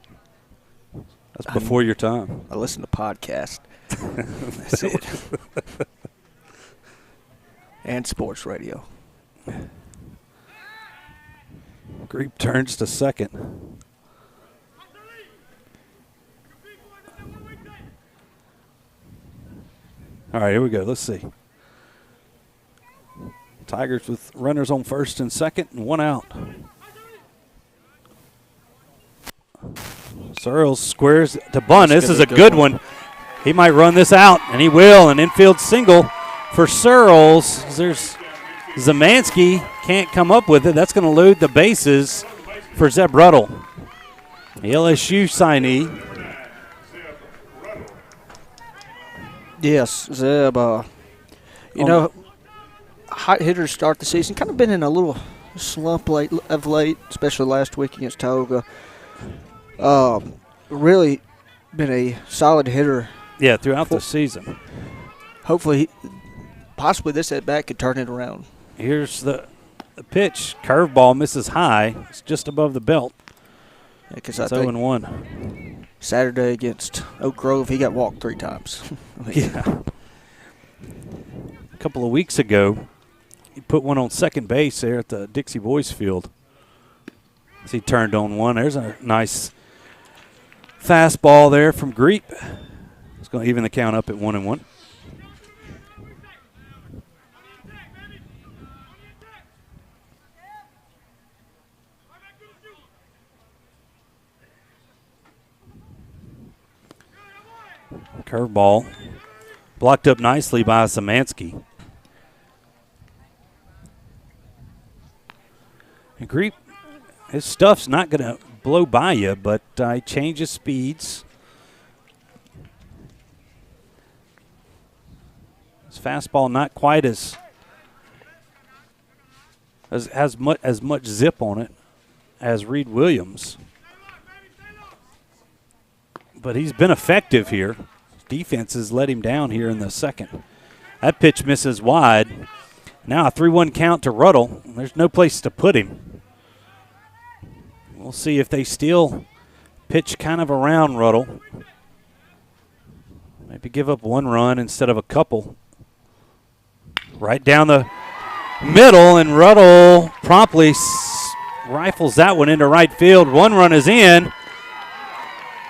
That's before your time. I listen to podcasts. That's it. And sports radio. Greep turns to second. All right, here we go. Let's see. Tigers with runners on first and second and 1 out. Searles squares to bunt. This is a good one. He might run this out, and he will. An infield single for Searles. There's Zemansky. Can't come up with it. That's going to load the bases for Zeb Ruddle. The LSU signee. Yes, Zeb. You know, hot hitters start the season. Kind of been in a little slump of late, especially last week against Toga. Really been a solid hitter. Yeah, throughout the season. Hopefully, possibly this at-bat could turn it around. Here's the pitch. Curveball misses high. It's just above the belt. Yeah, it's 0-1. Saturday against Oak Grove, he got walked 3 times. Yeah. A couple of weeks ago, he put one on second base there at the Dixie Boys field. As he turned on one. There's a nice fastball there from Greep. It's going to even the count up at 1-1. Curveball blocked up nicely by Szymanski. And Greep, his stuff's not going to blow by you, but he changes speeds. His fastball not quite as much zip on it as Reed Williams. But he's been effective here. Defense has let him down here in the second. That pitch misses wide. Now a 3-1 count to Ruddle. There's no place to put him. We'll see if they still pitch kind of around Ruddle. Maybe give up one run instead of a couple. Right down the middle, and Ruddle promptly rifles that one into right field. One run is in,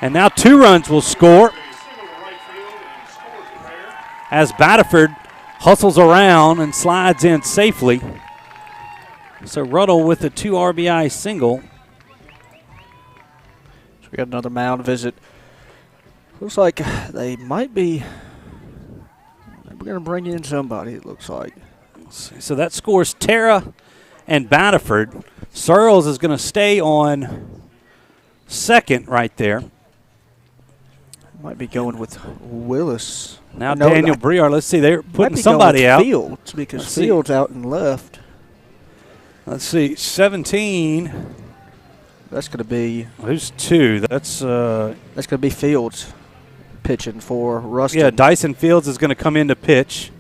and now 2 runs will score as Baderford hustles around and slides in safely. So Ruddle with a 2 RBI single. So we got another mound visit. Looks like they might be. We're going to bring in somebody, it looks like. So that scores Terra and Baderford. Searles is going to stay on second right there. Might be going with Willis. Now Daniel Briard, let's see, they're putting somebody out. Fields, because Fields out and left. Let's see, 17. That's going to be. Who's 2? That's going to be Fields pitching for Ruston. Yeah, Dyson Fields is going to come in to pitch.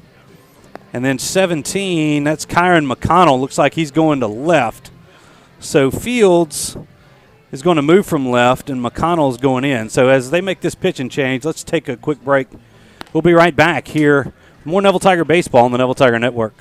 And then 17, that's Kyron McConnell. Looks like he's going to left. So Fields is going to move from left, and McConnell's going in. So as they make this pitching change, let's take a quick break. We'll be right back here. More Neville Tiger baseball on the Neville Tiger Network.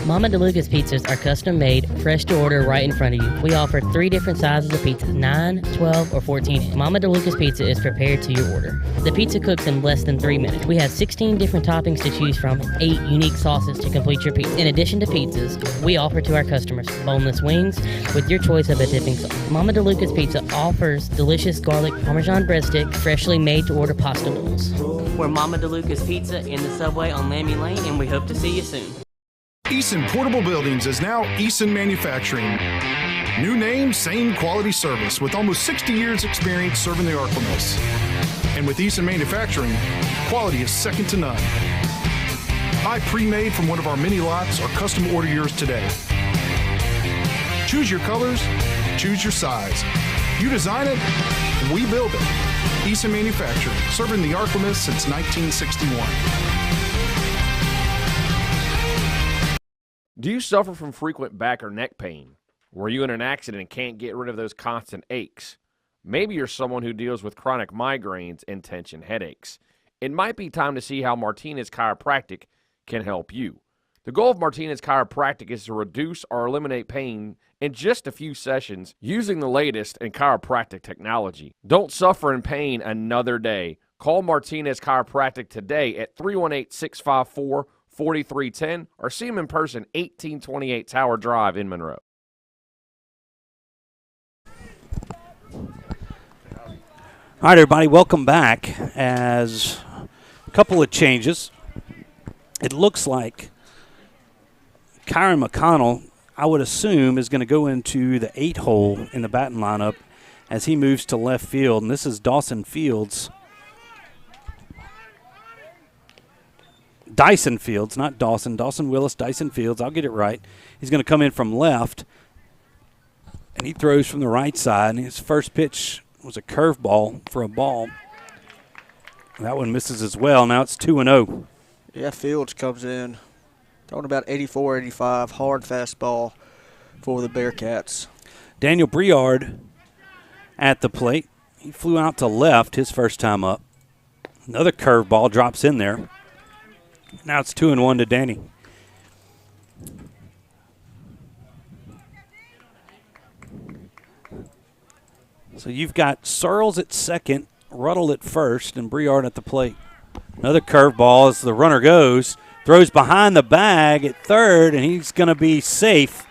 Mama DeLuca's pizzas are custom made, fresh to order right in front of you. We offer 3 different sizes of pizza, 9, 12, or 14. Mama DeLuca's pizza is prepared to your order. The pizza cooks in less than 3 minutes. We have 16 different toppings to choose from, 8 unique sauces to complete your pizza. In addition to pizzas, we offer to our customers boneless wings with your choice of a dipping sauce. Mama DeLuca's pizza offers delicious garlic Parmesan breadstick, freshly made to order pasta noodles. We're Mama DeLuca's Pizza in the subway on Lammy Lane, and we hope to see you soon. Eason Portable Buildings is now Eason Manufacturing. New name, same quality service with almost 60 years experience serving the Arklamas. And with Eason Manufacturing, quality is second to none. Buy pre-made from one of our mini lots or custom order yours today. Choose your colors, choose your size. You design it, we build it. Eason Manufacturing, serving the Arklamas since 1961. Do you suffer from frequent back or neck pain? Were you in an accident and can't get rid of those constant aches? Maybe you're someone who deals with chronic migraines and tension headaches. It might be time to see how Martinez Chiropractic can help you. The goal of Martinez Chiropractic is to reduce or eliminate pain in just a few sessions using the latest in chiropractic technology. Don't suffer in pain another day. Call Martinez Chiropractic today at 318-654-4310 or see him in person, 1828 Tower Drive in Monroe. All right, everybody, welcome back. As a couple of changes, it looks like Kyron McConnell, I would assume, is going to go into the 8 hole in the batting lineup as he moves to left field. And this is Dyson Fields, not Dawson. Dawson Willis, Dyson Fields. I'll get it right. He's going to come in from left, and he throws from the right side. And his first pitch was a curveball for a ball. That one misses as well. Now it's 2-0. Yeah, Fields comes in. Throwing about 84, 85, hard fastball for the Bearcats. Daniel Briard at the plate. He flew out to left his first time up. Another curveball drops in there. Now it's 2-1 to Danny. So you've got Searles at second, Ruddle at first, and Briard at the plate. Another curveball as the runner goes. Throws behind the bag at third, and he's going to be safe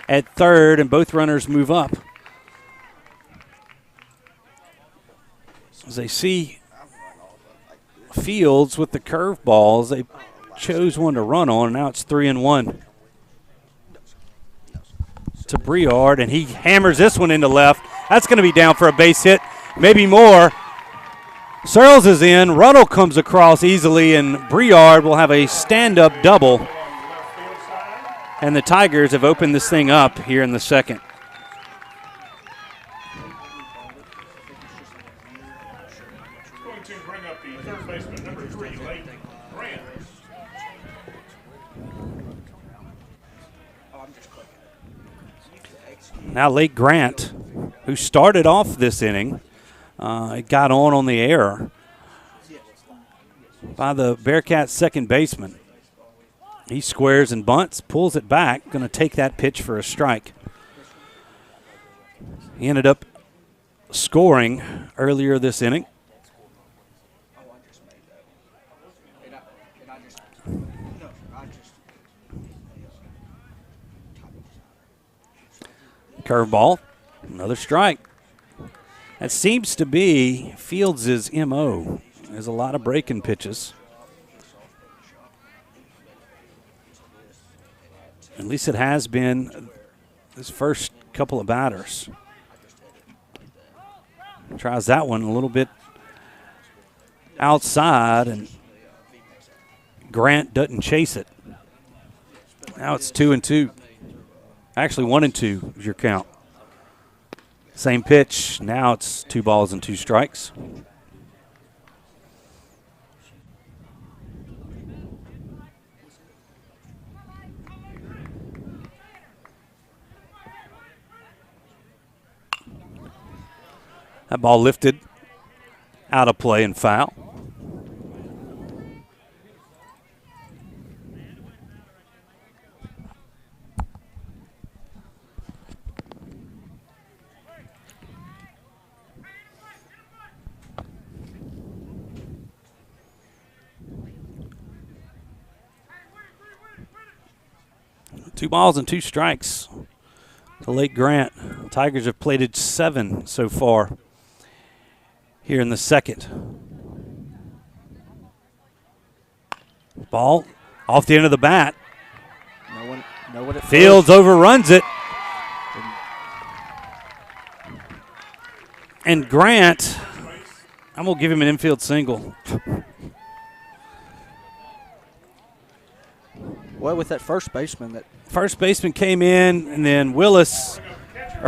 at third, and both runners move up. As they see Fields with the curveballs, they chose one to run on, and now it's 3-1 to Briard, and he hammers this one into left. That's going to be down for a base hit, maybe more. Searles is in, Ruddle comes across easily, and Briard will have a stand-up double. And the Tigers have opened this thing up here in the second. Going to bring up the third baseman, number 3, Lake Grant. Now Lake Grant, who started off this inning, got on the error by the Bearcats' second baseman. He squares and bunts, pulls it back, going to take that pitch for a strike. He ended up scoring earlier this inning. Curveball, another strike. That seems to be Fields' MO. There's a lot of breaking pitches. At least it has been his first couple of batters. Tries that one a little bit outside, and Grant doesn't chase it. Now it's 2-2. Actually, 1-2 is your count. Same pitch. Now it's 2 balls and 2 strikes. That ball lifted out of play and foul. Two balls and 2 strikes to Lake Grant. The Tigers have plated 7 so far here in the second. Ball off the end of the bat. No one at Fields first. overruns it. And Grant, I'm going to give him an infield single. Well, with that first baseman came in, and then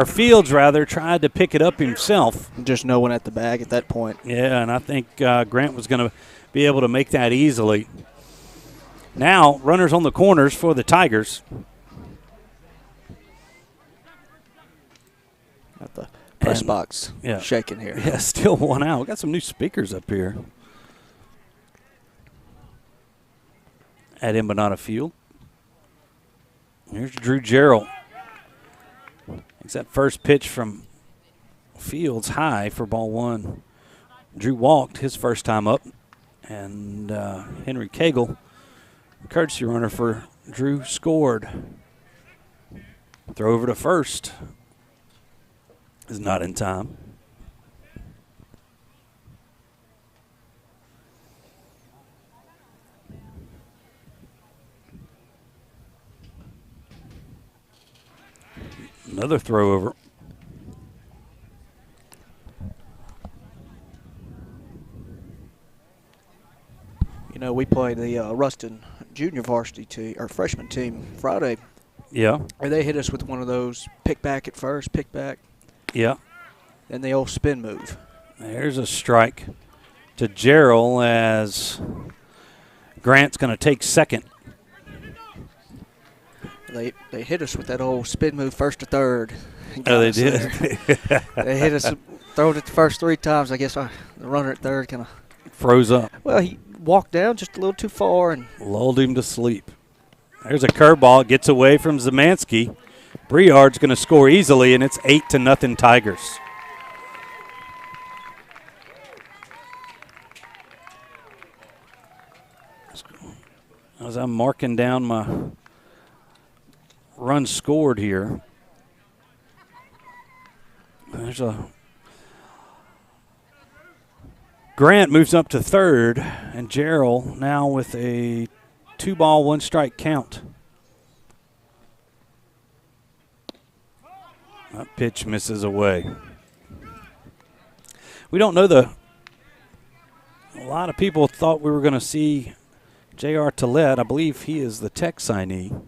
Fields tried to pick it up himself. Just no one at the bag at that point. Yeah, and I think Grant was going to be able to make that easily. Now, runners on the corners for the Tigers. At the press box, yeah, shaking here. Yeah, still 1 out. We got some new speakers up here at Embanato Field. Here's Drew Jarrell. It's that first pitch from Fields high for ball 1. Drew walked his first time up, and Henry Cagle, courtesy runner for Drew, scored. Throw over to first is not in time. Another throw over. You know, we played the Ruston junior varsity team, or freshman team, Friday. Yeah. And they hit us with one of those pick back at first, pick back. Yeah. And the old spin move. There's a strike to Jarrell as Grant's going to take second. They hit us with that old spin move first to third. Oh, they did? They hit us, throwed it the first 3 times. I guess the runner at third kind of froze up. Well, he walked down just a little too far and lulled him to sleep. There's a curveball. Gets away from Zemansky. Briard's going to score easily, and it's 8-0 Tigers. As I'm marking down my runs scored here, there's a Grant moves up to third, and Gerald now with a 2-ball, 1-strike count. That pitch misses away. We don't know a lot of people thought we were going to see J.R. Tillett. I believe he is the Tech signee.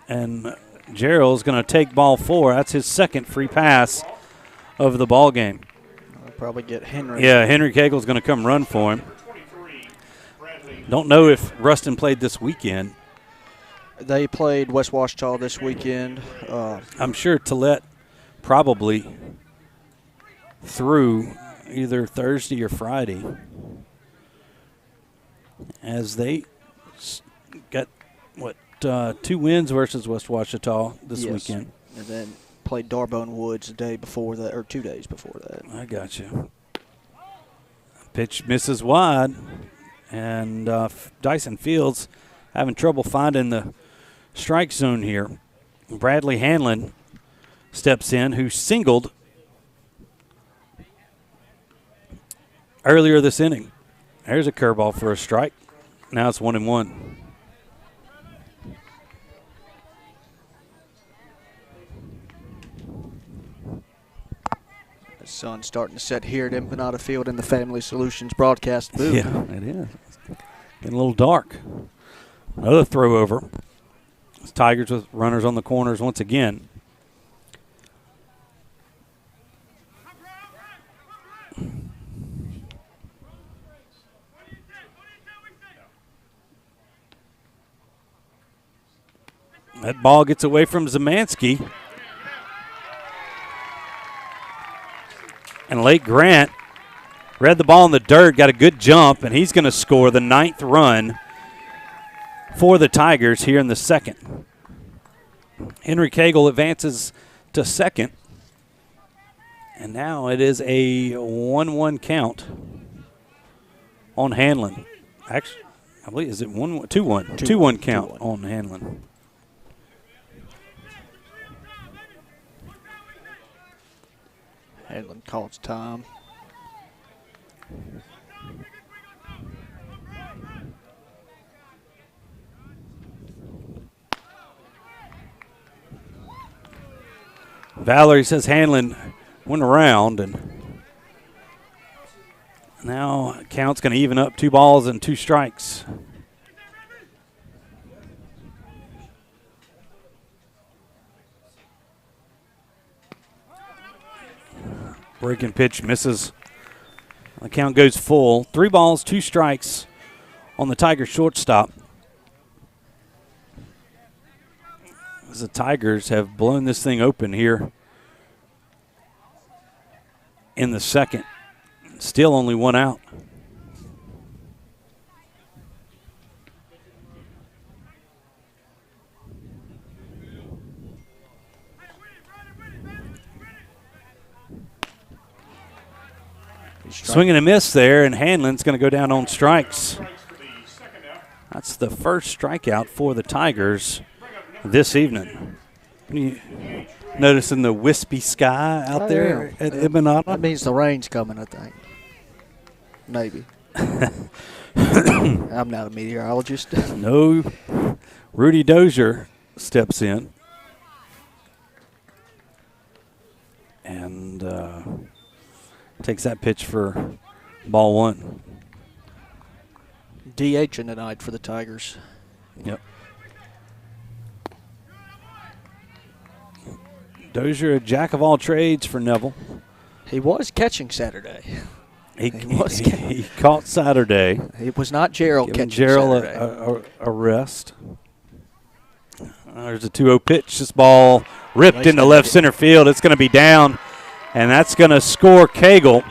And Gerald's going to take ball 4. That's his second free pass of the ball game. I'll probably get Henry. Yeah, Henry Cagle's going to come run for him. Don't know if Ruston played this weekend. They played West Washita this weekend. I'm sure Tillett probably threw either Thursday or Friday, as they got, 2 wins versus West Washita this weekend. And then played Darbone Woods the day before that, or 2 days before that. I got you. Pitch misses wide, and Dyson Fields having trouble finding the strike zone here. Bradley Hanlon steps in, who singled earlier this inning. There's a curveball for a strike. Now it's 1-1. The sun's starting to set here at Embanato Field in the Family Solutions broadcast booth. Yeah, it is. Getting a little dark. Another throw over. It's Tigers with runners on the corners once again. That ball gets away from Zemansky. And Lake Grant read the ball in the dirt, got a good jump, and he's going to score the 9th run for the Tigers here in the second. Henry Cagle advances to second. And now it is a 1-1 count on Hanlon. Actually, I believe, is it 1-1? 2-1. 2-1 count on Hanlon. Hanlon calls time. Valerie says Hanlon went around, and now count's going to even up. 2 balls and 2 strikes. Breaking pitch misses. The count goes full. 3 balls, 2 strikes on the Tigers shortstop. As the Tigers have blown this thing open here in the second. Still only 1 out. Swing and a miss there, and Hanlon's going to go down on strikes. That's the first strikeout for the Tigers this evening. You noticing the wispy sky out there at Embanato? That means the rain's coming, I think. Maybe. I'm not a meteorologist. No. Rudy Dozier steps in. And takes that pitch for ball 1. DH-ing tonight for the Tigers. Yep. Dozier, a jack of all trades for Neville. He was catching Saturday. He caught Saturday. It was not Gerald catching Gerald Saturday. a rest. There's a 2-0 pitch. This ball ripped into left center field. It's going to be down, and that's going to score Cagle.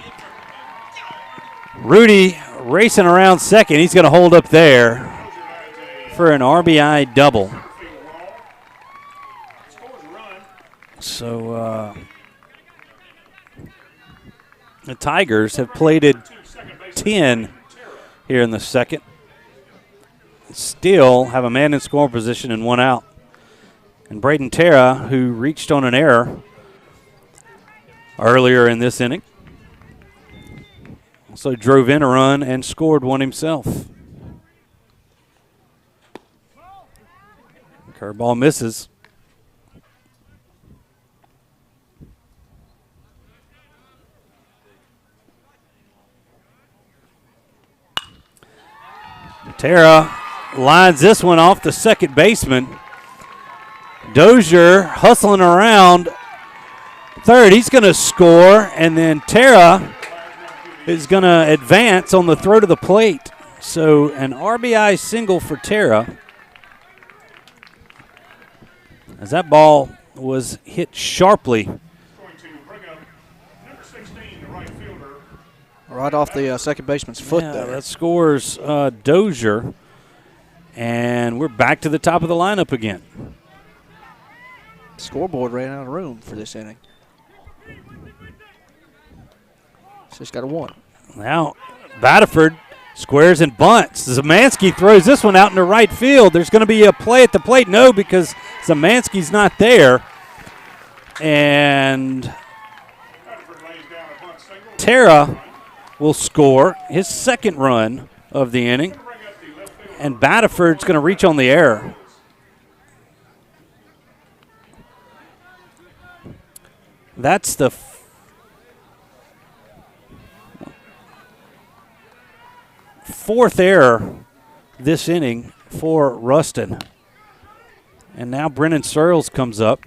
Rudy racing around second. He's going to hold up there for an RBI double. So The Tigers have plated 10 here in the second. Still have a man in scoring position and one out. And Braden Terra, who reached on an error earlier in this inning, also drove in a run and scored one himself. Curveball misses. Terra lines this one off the second baseman. Dozier hustling around third. He's going to score, and then Terra is going to advance on the throw to the plate. So an RBI single for Terra, as that ball was hit sharply. Right off the second baseman's foot Yeah, there. that scores Dozier, and we're back to the top of the lineup again. Scoreboard ran out of room for this inning. So it's got a 1. Now, Baderford squares and bunts. Zemansky throws this one out into right field. There's going to be a play at the plate. No, because Zemansky's not there. And Terra will score his second run of the inning. And Baderford's going to reach on the error. That's the fourth error this inning for Ruston. And now Brennan Searles comes up.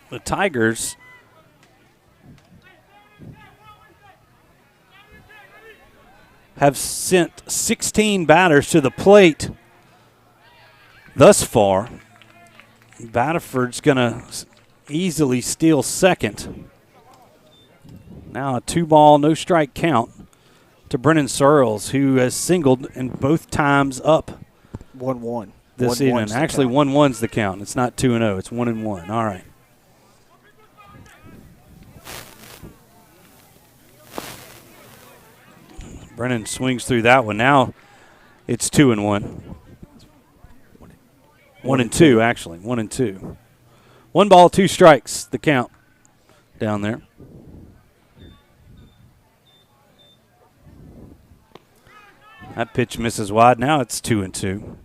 The Tigers have sent 16 batters to the plate thus far. Baderford's going to easily steal second. Now a 2-ball, no strike count to Brennan Searles, who has singled in both times up 1-1 this evening. Actually, 1-1's the count. It's not 2-0. It's 1-1. All right. Brennan swings through that one. Now it's 2-1. 1-2, actually. 1-2. 1 ball, 2 strikes, the count down there. That pitch misses wide. Now it's 2-2.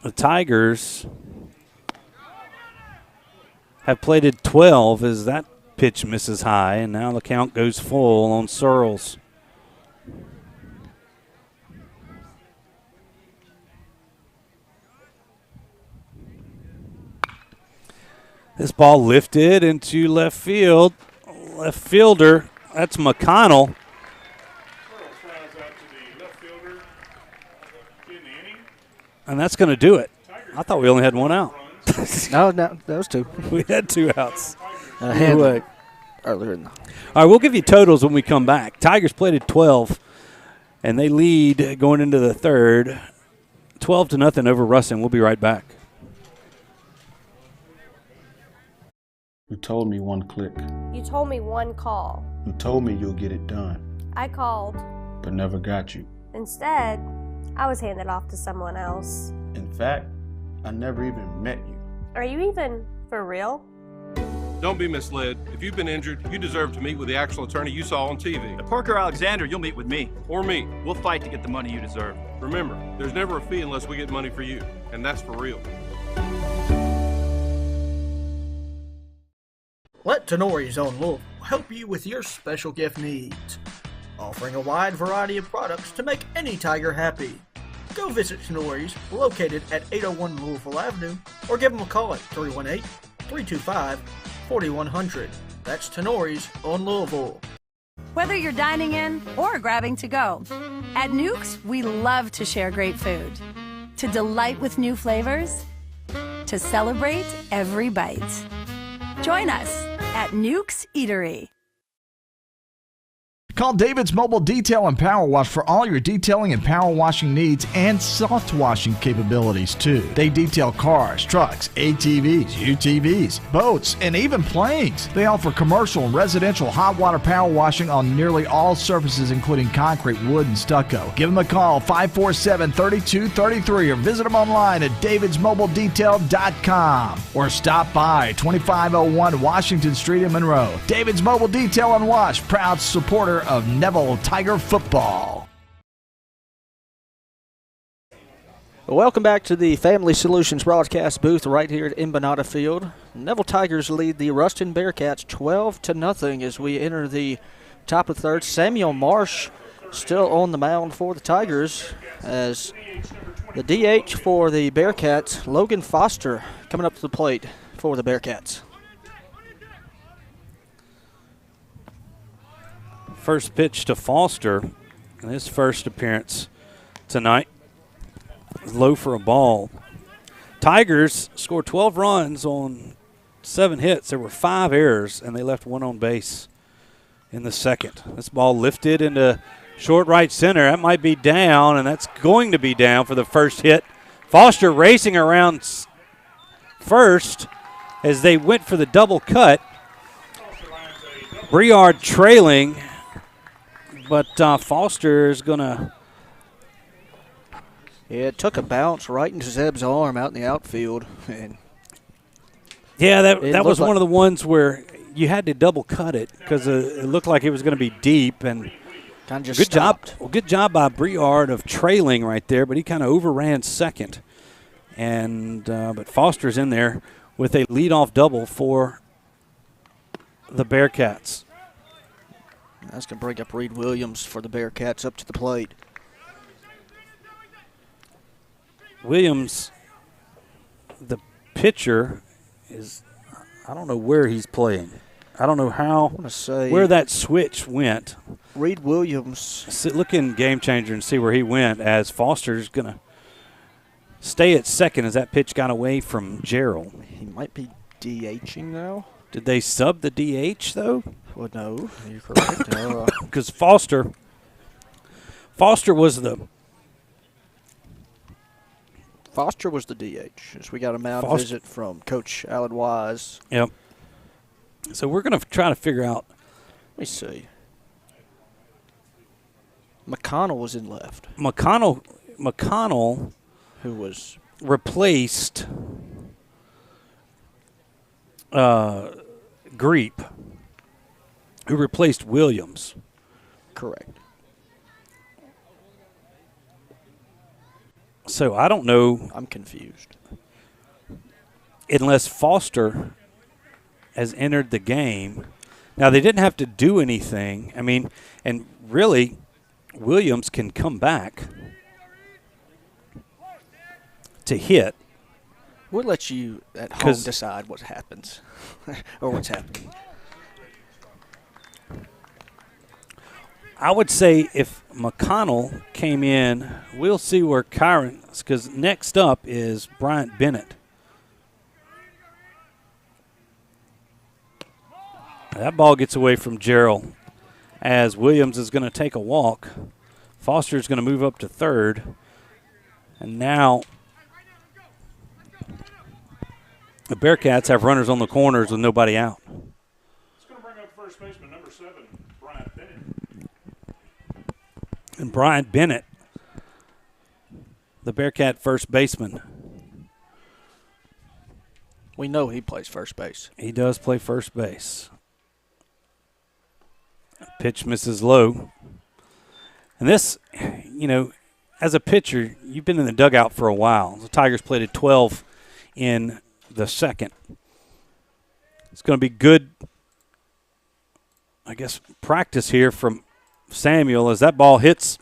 The Tigers have plated 12 as that pitch misses high, and now the count goes full on Searles. This ball lifted into left field. Left fielder, that's McConnell. And that's going to do it. I thought we only had 1 out. No, that was 2. We had 2 outs. Earlier in the. All right, we'll give you totals when we come back. Tigers plated 12, and they lead going into the third, 12-0 over Ruston. We'll be right back. You told me 1 click. You told me 1 call. You told me you'll get it done, I called. but never got you. Instead, I was handed off to someone else. In fact, I never even met you. Are you even for real? Don't be misled. If you've been injured, you deserve to meet with the actual attorney you saw on TV. At Parker Alexander, you'll meet with me. Or me. We'll fight to get the money you deserve. Remember, there's never a fee unless we get money for you. And that's for real. Let Tenori's own Louisville help you with your special gift needs, offering a wide variety of products to make any Tiger happy. Go visit Tenori's, located at 801 Louisville Avenue, or give them a call at 318-325-4100. That's Tenori's on Louisville. Whether you're dining in or grabbing to go, at Nukes, we love to share great food, to delight with new flavors, to celebrate every bite. Join us at Nukes Eatery. Call David's Mobile Detail and Power Wash for all your detailing and power washing needs and soft washing capabilities too. They detail cars, trucks, ATVs, UTVs, boats, and even planes. They offer commercial and residential hot water power washing on nearly all surfaces including concrete, wood, and stucco. Give them a call 547-3233 or visit them online at davidsmobiledetail.com or stop by 2501 Washington Street in Monroe. David's Mobile Detail and Wash, proud supporter of Neville Tiger football. Welcome back to the Family Solutions broadcast booth right here at Embanato Field. Neville Tigers lead the Ruston Bearcats 12-0 as we enter the top of the third. Samuel Marsh still on the mound for the Tigers as the DH for the Bearcats, Logan Foster, coming up to the plate for the Bearcats. First pitch to Foster in his first appearance tonight. Low for a ball. Tigers scored 12 runs on 7 hits. There were 5 errors, and they left 1 on base in the second. This ball lifted into short right center. That might be down, and that's going to be down for the first hit. Foster racing around first as they went for the double cut. Briard trailing, but Foster is going to. Yeah, it took a bounce right into Zeb's arm out in the outfield. And yeah, that was one of the ones where you had to double cut it because it looked like it was going to be deep. And kind of just stopped. Good job by Briard of trailing right there, but he kind of overran second. And but Foster's in there with a leadoff double for the Bearcats. That's going to bring up Reed Williams for the Bearcats up to the plate. Williams, the pitcher, I don't know where he's playing. I don't know where that switch went. Reed Williams. Look in Game Changer and see where he went as Foster's going to stay at second as that pitch got away from Gerald. He might be DHing now. Did they sub the DH, though? Well, no, you're correct. Because Foster was the DH. So we got a mound visit from Coach Alan Wise. Yep. So we're going to try to figure out. Let me see. McConnell was in left. McConnell, who was replaced Greep, who replaced Williams. Correct. So I don't know. I'm confused. Unless Foster has entered the game. Now, they didn't have to do anything. I mean, and really, Williams can come back to hit. We'll let you at home decide what happens or what's happening. I would say if McConnell came in, we'll see where Kyron is, because next up is Bryant Bennett. That ball gets away from Gerald as Williams is going to take a walk. Foster is going to move up to third. And now the Bearcats have runners on the corners with nobody out. It's going to bring up first baseman number 7, Bryant Bennett. And Bryant Bennett, the Bearcat first baseman. We know he plays first base. He does play first base. Pitch misses low. And this, you know, as a pitcher, you've been in the dugout for a while. The Tigers played at 12 in the second. It's going to be good, I guess, practice here from Samuel as that ball hits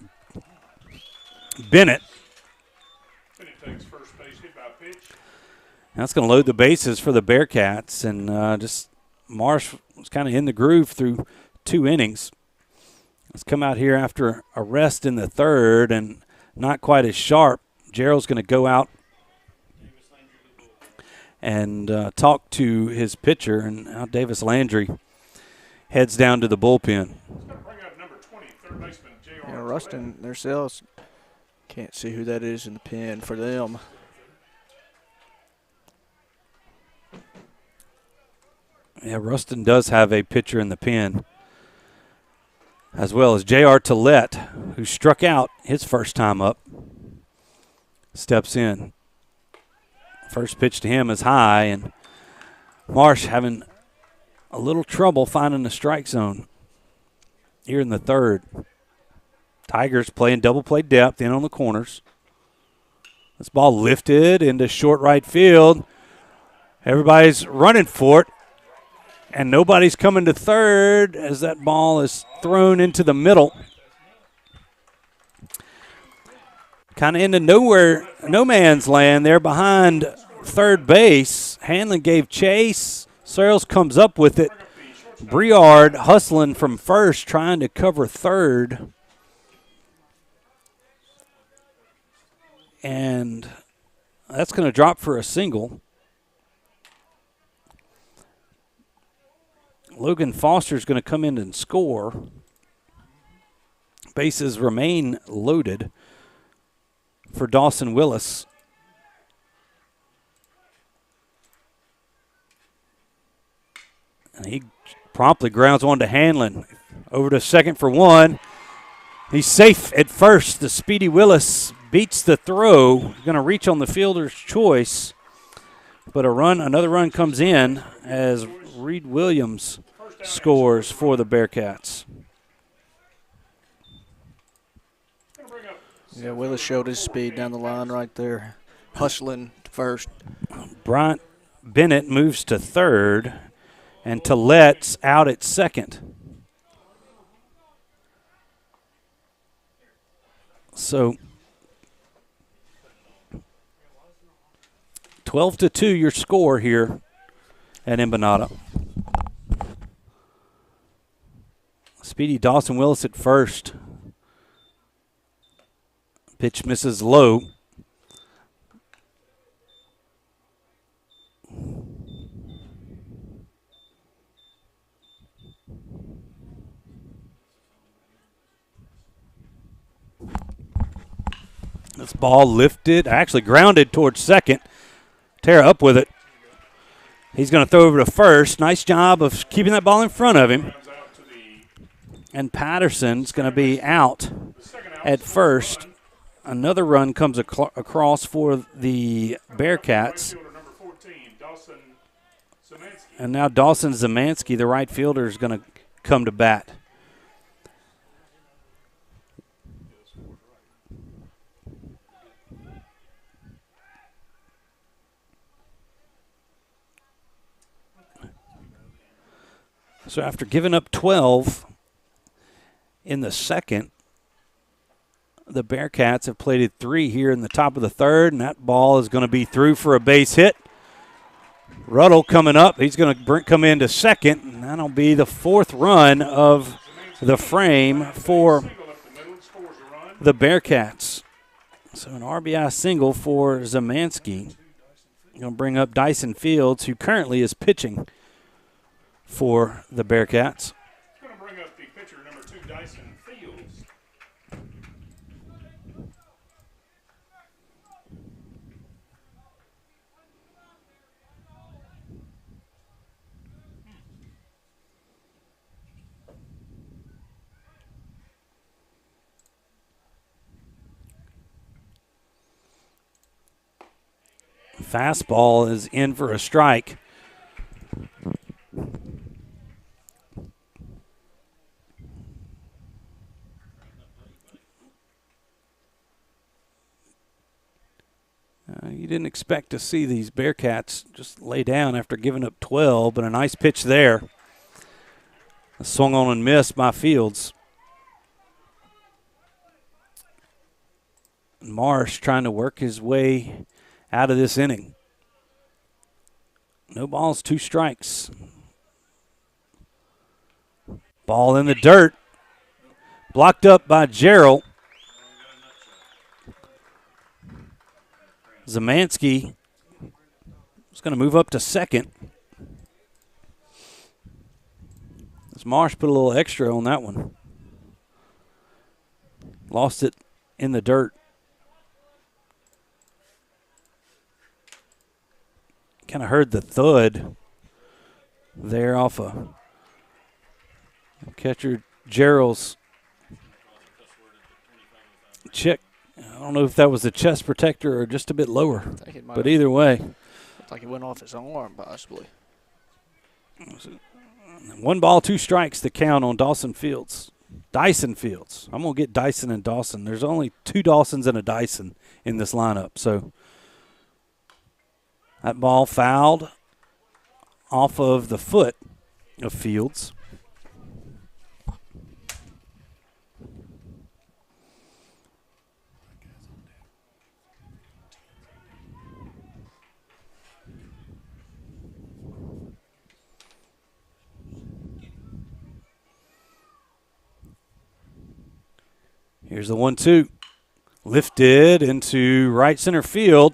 Bennett. Bennett takes first base, hit by pitch. That's going to load the bases for the Bearcats. And just Marsh was kind of in the groove through 2 innings. Let's come out here after a rest in the third and not quite as sharp. Gerald's going to go out and talk to his pitcher, and now Davis Landry heads down to the bullpen. It's going to bring up number Yeah, Ruston themselves can't see who that is in the pen for them. Yeah, Ruston does have a pitcher in the pen, as well as J.R. Tillett, who struck out his first time up. Steps in. First pitch to him is high, and Marsh having a little trouble finding the strike zone here in the third. Tigers playing double play depth in on the corners. This ball lifted into short right field. Everybody's running for it, and nobody's coming to third as that ball is thrown into the middle. Kind of into nowhere, no man's land there behind third base. Hanlon gave chase. Searles comes up with it. Briard hustling from first, trying to cover third. And that's going to drop for a single. Logan Foster's going to come in and score. Bases remain loaded for Dawson Willis. And he promptly grounds one to Hanlon. Over to second for one. He's safe at first. The speedy Willis beats the throw. Going to reach on the fielder's choice. But another run comes in as Reed Williams scores for the Bearcats. Yeah, Willis showed his speed down the line right there, hustling to first. Bryant Bennett moves to third, and Tillett's out at second. So 12-2 your score here at Embanato. Speedy Dawson Willis at first. Pitch misses low. This ball lifted, actually grounded towards second. Tara up with it. He's going to throw over to first. Nice job of keeping that ball in front of him. And Patterson's going to be out at first. Another run comes across for the Bearcats. And now Dawson Zemansky, the right fielder, is going to come to bat. So after giving up 12 in the second, the Bearcats have plated 3 here in the top of the third, and that ball is going to be through for a base hit. Ruddle coming up. He's going to come into second, and that'll be the 4th run of the frame for the Bearcats. So an RBI single for Zemansky. Going to bring up Dyson Fields, who currently is pitching for the Bearcats. Going to bring up the pitcher number 2, Dyson Fields. Fastball is in for a strike. You didn't expect to see these Bearcats just lay down after giving up 12, but a nice pitch there. Swung on and missed by Fields. Marsh trying to work his way out of this inning. No balls, 2 strikes. Ball in the dirt. Blocked up by Gerald. Zemansky is going to move up to second. As Marsh put a little extra on that one. Lost it in the dirt. Kind of heard the thud there off of catcher Gerald's check. I don't know if that was a chest protector or just a bit lower, but either way. Looked like it went off his arm, possibly. 1 ball, 2 strikes to count on Dyson Fields. I'm going to get Dyson and Dawson. There's only 2 Dawsons and a Dyson in this lineup. So that ball fouled off of the foot of Fields. Here's the 1-2. Lifted into right center field.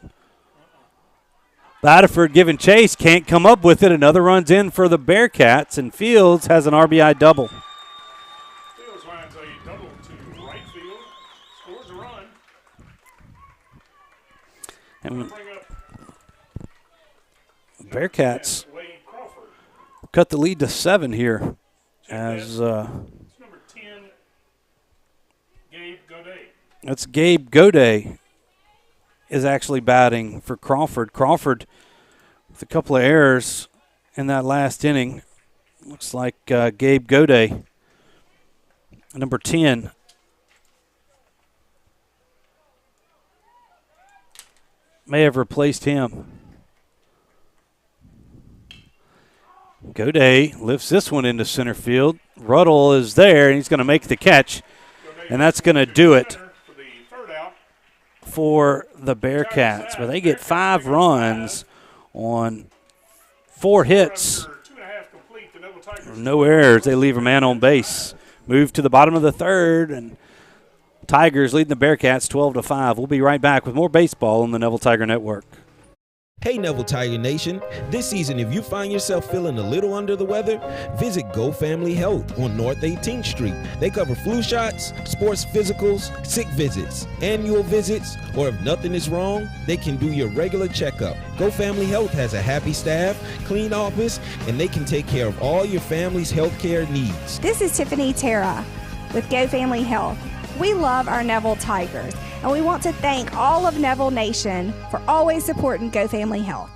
Baderford giving chase. Can't come up with it. Another run's in for the Bearcats, and Fields has an RBI double. Fields lines a double to right field. Scores a run. And Bearcats cut the lead to 7 here as that's Gabe Goday is actually batting for Crawford. Crawford with a couple of errors in that last inning. Looks like Gabe Goday, number 10. May have replaced him. Goday lifts this one into center field. Ruddle is there, and he's going to make the catch, and that's going to do it for the Bearcats. But they get 5 runs on 4 hits. No errors. They leave a man on base. Move to the bottom of the 3rd, and Tigers leading the Bearcats 12-5. We'll be right back with more baseball on the Neville Tiger Network. Hey Neville Tiger Nation, this season if you find yourself feeling a little under the weather, visit Go Family Health on North 18th Street. They cover flu shots, sports physicals, sick visits, annual visits, or if nothing is wrong, they can do your regular checkup. Go Family Health has a happy staff, clean office, and they can take care of all your family's health care needs. This is Tiffany Terra with Go Family Health. We love our Neville Tigers, and we want to thank all of Neville Nation for always supporting Go Family Health.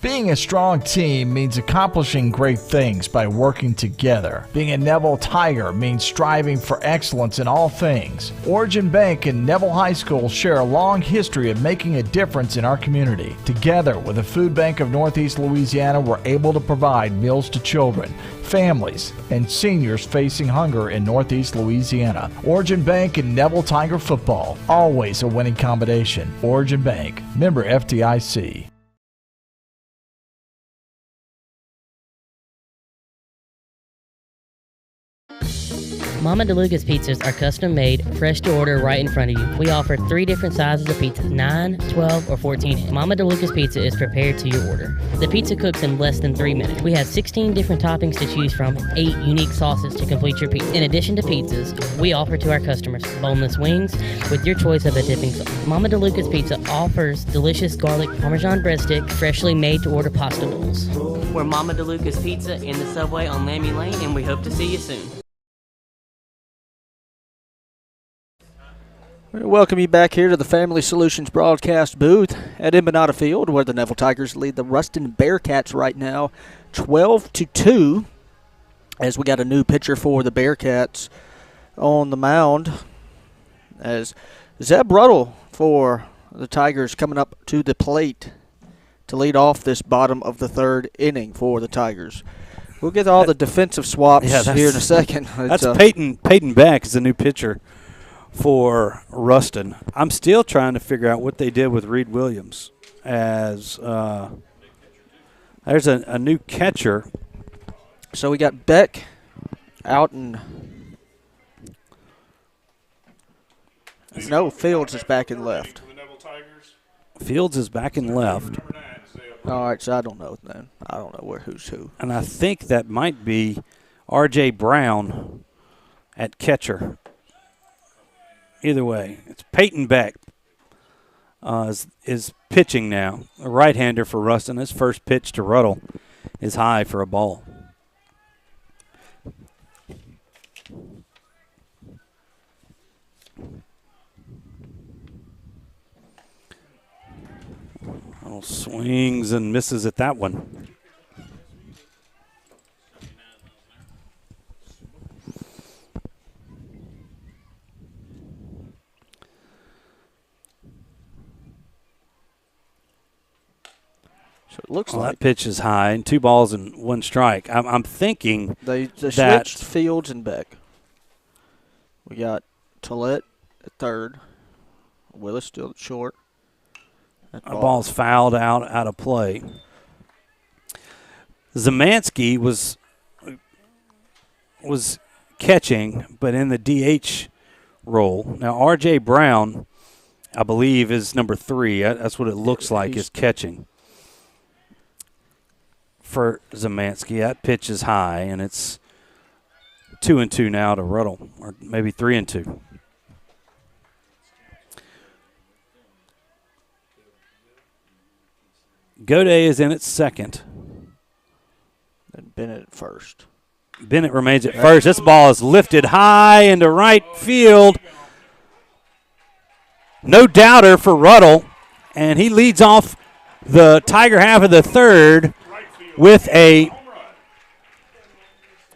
Being a strong team means accomplishing great things by working together. Being a Neville Tiger means striving for excellence in all things. Origin Bank and Neville High School share a long history of making a difference in our community. Together with the Food Bank of Northeast Louisiana, we're able to provide meals to children, families, and seniors facing hunger in Northeast Louisiana. Origin Bank and Neville Tiger football, always a winning combination. Origin Bank, member FDIC. Mama DeLuca's pizzas are custom made, fresh to order right in front of you. We offer 3 different sizes of pizzas, 9, 12, or 14. Mama DeLuca's pizza is prepared to your order. The pizza cooks in less than 3 minutes. We have 16 different toppings to choose from, 8 unique sauces to complete your pizza. In addition to pizzas, we offer to our customers boneless wings with your choice of a dipping sauce. Mama DeLuca's Pizza offers delicious garlic Parmesan breadstick, freshly made to order pasta bowls. We're Mama DeLuca's Pizza in the Subway on Lammy Lane, and we hope to see you soon. We welcome you back here to the Family Solutions broadcast booth at Embanato Field, where the Neville Tigers lead the Ruston Bearcats right now 12-2, as we got a new pitcher for the Bearcats on the mound, as Zeb Ruddle for the Tigers coming up to the plate to lead off this bottom of the 3rd inning for the Tigers. We'll get all the defensive swaps here in a second. That's Peyton Beck is the new pitcher for Ruston. I'm still trying to figure out what they did with Reed Williams, as there's a new catcher. So we got Beck out, and no, Fields is back in left. Fields is back in left. All right, so I don't know then. I don't know who's who. And I think that might be R.J. Brown at catcher. either way. It's Peyton Beck is pitching now. A right-hander for Ruston. His first pitch to Ruddle is high for a ball. Ruddle swings and misses at that one. So it looks Well, like that pitch is high, and 2 balls and 1 strike. I'm thinking they that switched Fields and Beck. We got Tillett at third. Willis still at short. a ball's fouled out of play. Zemansky was catching, but in the DH role. Now, R.J. Brown, I believe, is number 3. That's what it looks like is catching for Zemansky. That pitch is high, and it's 2-2 now to Ruddle, or maybe 3-2. Goday is in at second. And Bennett at first. Bennett remains at first. This ball is lifted high into right field. No doubter for Ruddle, and he leads off the Tiger half of the third with a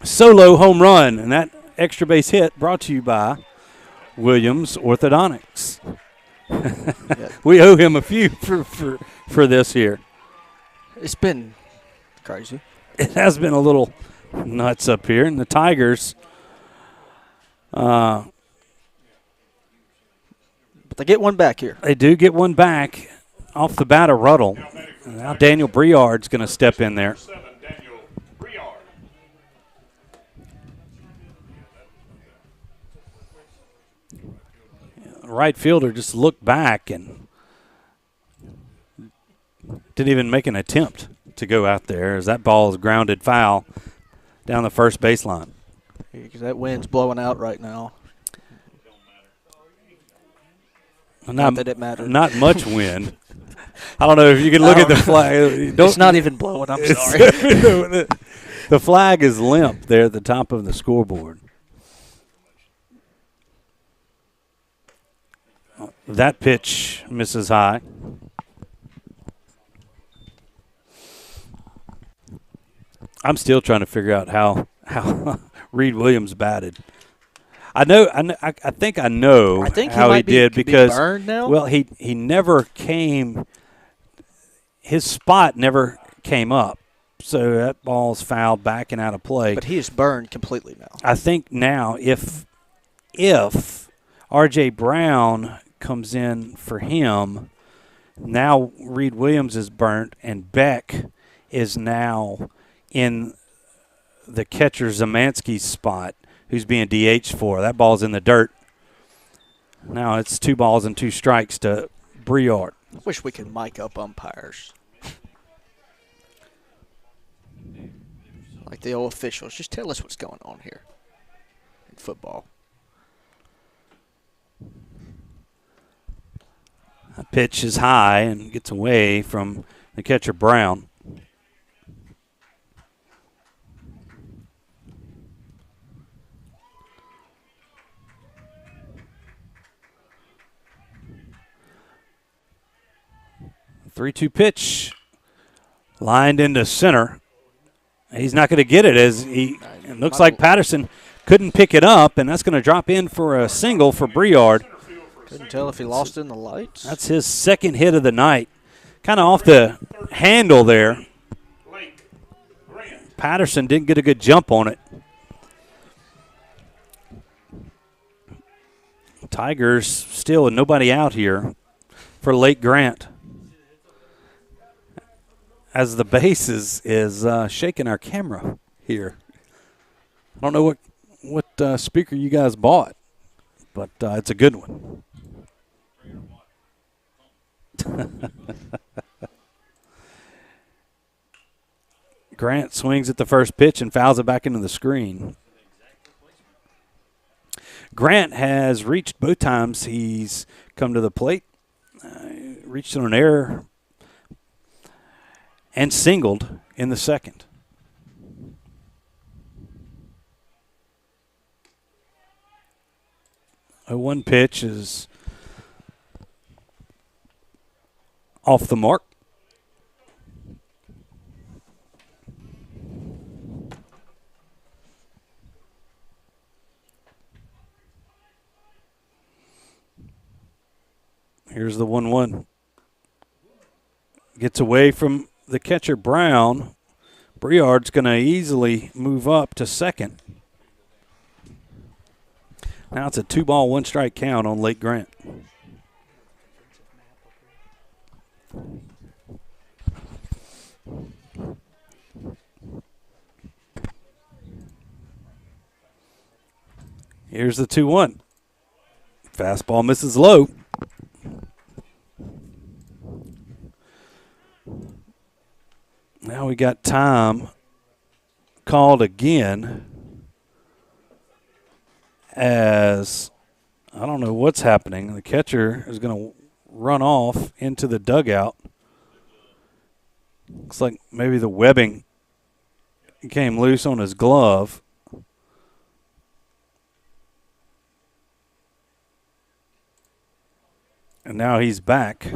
solo home run. And that extra base hit brought to you by Williams Orthodontics. We owe him a few for this here. It's been crazy. It has been a little nuts up here, and the Tigers. But they get one back here. They do get one back off the bat of Ruddle. Now Daniel Briard's going to step in there. Right fielder just looked back and didn't even make an attempt to go out there as that ball is grounded foul down the first baseline. Because that wind's blowing out right now. Not that it matters. Not much wind. I don't know if you can look at the flag. It's not even blowing. I'm sorry. The flag is limp there at the top of the scoreboard. That pitch misses high. I'm still trying to figure out how Reed Williams batted. I think I know how he did because burned now? Well, he never came. His spot never came up, so that ball's fouled back and out of play. But he is burned completely now. I think now if R.J. Brown comes in for him, now Reed Williams is burnt and Beck is now in the catcher Zemansky's spot, who's being DH'd for. That ball's in the dirt. Now it's 2 balls and 2 strikes to Briard. I wish we could mic up umpires. Like the old officials. Just tell us what's going on here in football. That pitch is high and gets away from the catcher Brown. The 3-2 pitch lined into center. He's not going to get it as it looks like Patterson couldn't pick it up, and that's going to drop in for a single for Briard. Couldn't tell if he lost in the lights. That's his second hit of the night. Kind of off the handle there. Patterson didn't get a good jump on it. Tigers still with nobody out here for Lake Grant. As the base is shaking our camera here. I don't know what speaker you guys bought, but it's a good one. Grant swings at the first pitch and fouls it back into the screen. Grant has reached both times he's come to the plate, reached on an error, and singled in the second. A 1 pitch is off the mark. Here's the 1-1. Gets away from the catcher, Brown. Briard's going to easily move up to second. Now it's a 2-ball, 1-strike count on Lake Grant. Here's the 2-1. Fastball misses low. Now we got time called again, as I don't know what's happening. The catcher is going to run off into the dugout. Looks like maybe the webbing came loose on his glove. And now he's back.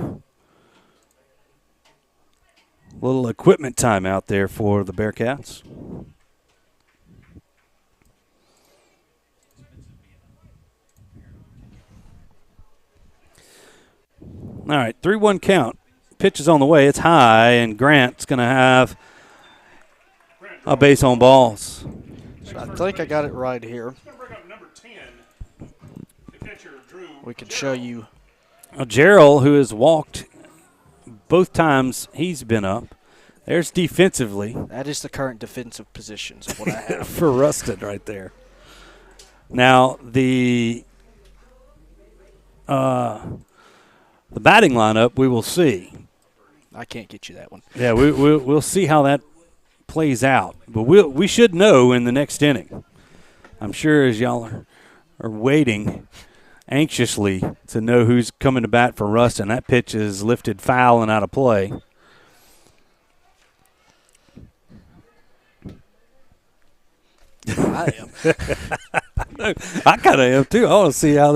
Little equipment time out there for the Bearcats. All right, 3-1 count. Pitch is on the way. It's high, and Grant's going to have a base on balls. So I think I got it right here. We can show you. Gerald, who has walked both times he's been up. There's defensively. That is the current defensive positions of what I have. For Ruston right there. Now, the batting lineup, we will see. I can't get you that one. Yeah, we'll see how that plays out. But we should know in the next inning. I'm sure as y'all are waiting anxiously to know who's coming to bat for Ruston. That pitch is lifted foul and out of play. I am. I kind of am too. I want to see how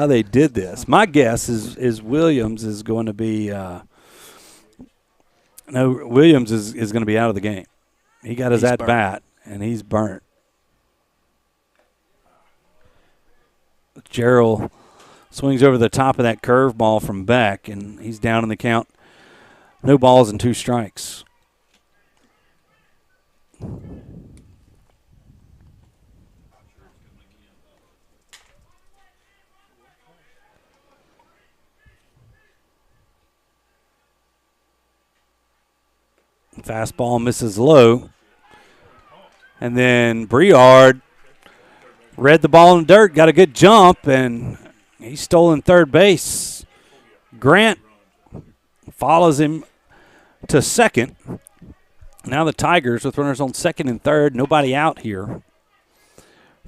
they did this. My guess is Williams is going to be Williams is going to be out of the game. He got his at bat and he's burnt. Gerald swings over the top of that curveball from Beck, and he's down in the count. No balls and 2 strikes. Fastball misses low. And then Briard read the ball in the dirt, got a good jump, and he's stolen third base. Grant follows him to second. Now the Tigers with runners on second and third. Nobody out here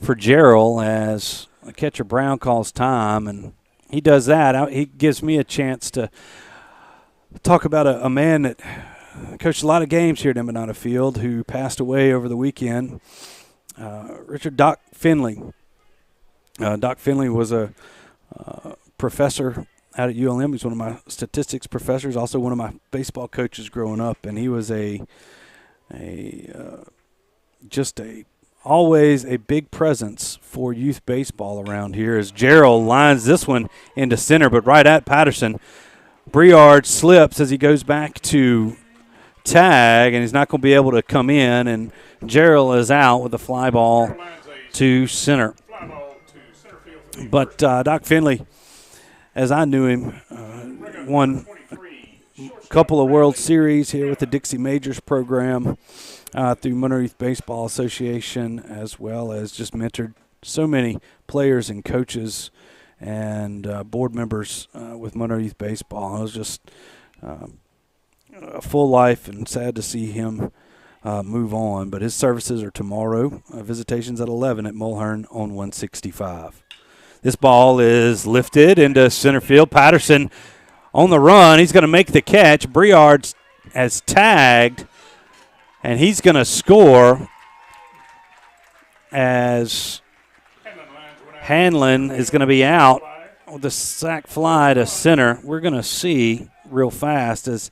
for Gerald as the catcher Brown calls time, and he does that. He gives me a chance to talk about a man that coached a lot of games here at Embanato Field who passed away over the weekend. Richard Doc Finley. Doc Finley was a professor out at ULM. He's one of my statistics professors, also one of my baseball coaches growing up, and he was always a big presence for youth baseball around here as Gerald lines this one into center, but right at Patterson. Briard slips as he goes back to tag, and he's not going to be able to come in, and Gerald is out with a fly ball to center. But Doc Finley, as I knew him, won a couple of World Series here with the Dixie Majors program through Monroe Youth Baseball Association, as well as just mentored so many players and coaches and board members with Monroe Youth Baseball. It was just a full life, and sad to see him move on. But his services are tomorrow. Visitations at 11 at Mulhern on 165. This ball is lifted into center field. Patterson on the run. He's going to make the catch. Briard has tagged, and he's going to score as Hanlon is going to be out with the sac fly to center. We're going to see real fast as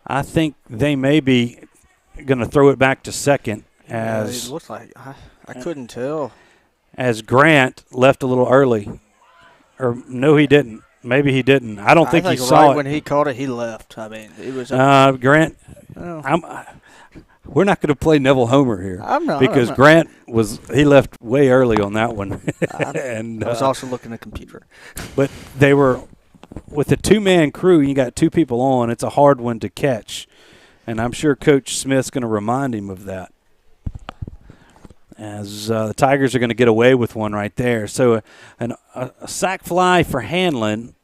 I think they may be going to throw it back to second. As it looks like I couldn't tell. As Grant left a little early. Or no, he didn't. Maybe he didn't. I don't think he saw it. When he caught it, he left. I mean, it was Grant. We're not going to play Neville Homer here. I'm not. Because Grant he left way early on that one. And I was also looking at the computer. But they were with a two-man crew. You got two people on. It's a hard one to catch, and I'm sure Coach Smith's going to remind him of that. As the Tigers are going to get away with one right there. So a sac fly for Hanlon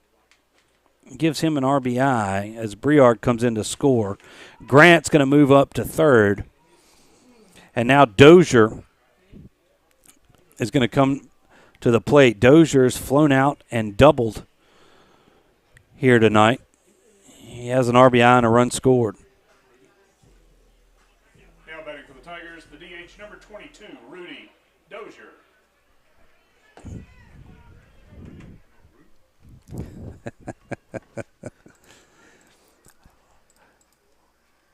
gives him an RBI as Briard comes in to score. Grant's going to move up to third. And now Dozier is going to come to the plate. Dozier's flown out and doubled here tonight. He has an RBI and a run scored. Now batting for the Tigers, the DH number 22, Rudy Dozier.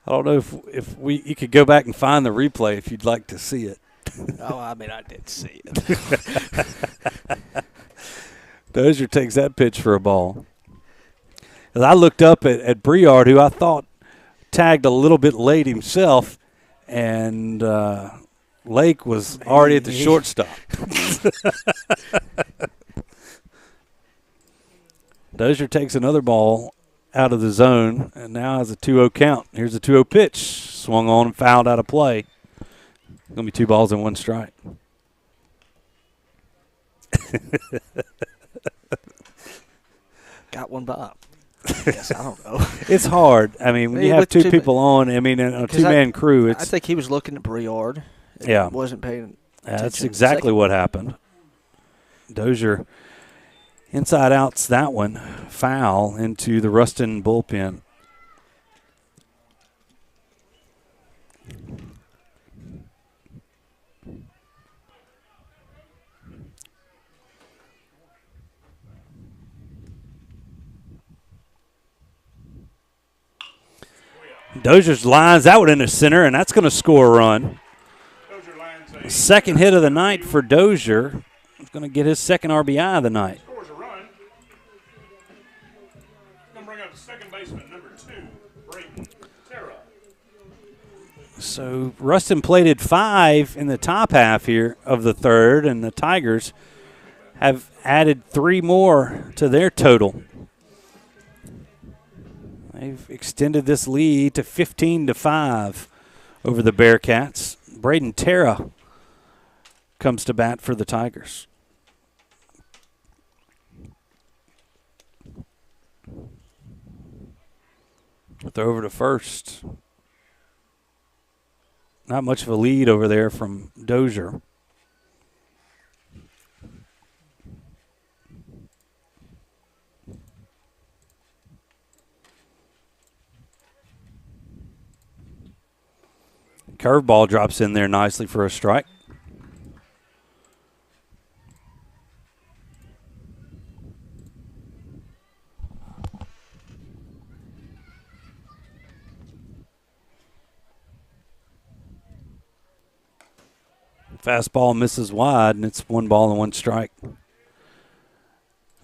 I don't know if you could go back and find the replay if you'd like to see it. Oh, I mean, I did see it. Dozier takes that pitch for a ball. As I looked up at Briard, who I thought tagged a little bit late himself, and Lake was already at the shortstop. Dozier takes another ball out of the zone and now has a 2-0 count. Here's a 2-0 pitch. Swung on and fouled out of play. Going to be 2 balls and 1 strike. Got one by. Yes, I don't know. It's hard. I mean, when you have two people on, I mean, in a two-man crew, I think he was looking at Briard. Yeah. Wasn't paying attention. That's exactly what happened. Dozier inside outs that one. Foul into the Ruston bullpen. Dozier's lines that one into center, and that's going to score a run. Second hit of the night for Dozier. He's going to get his second RBI of the night. Scores a run. Going to bring up second baseman number 2, Bryant Bennett. So Ruston plated 5 in the top half here of the third, and the Tigers have added 3 more to their total. They've extended this lead to 15-5 over the Bearcats. Braden Terra comes to bat for the Tigers. Throw over to first. Not much of a lead over there from Dozier. Curveball drops in there nicely for a strike. Fastball misses wide, and it's 1 ball and 1 strike.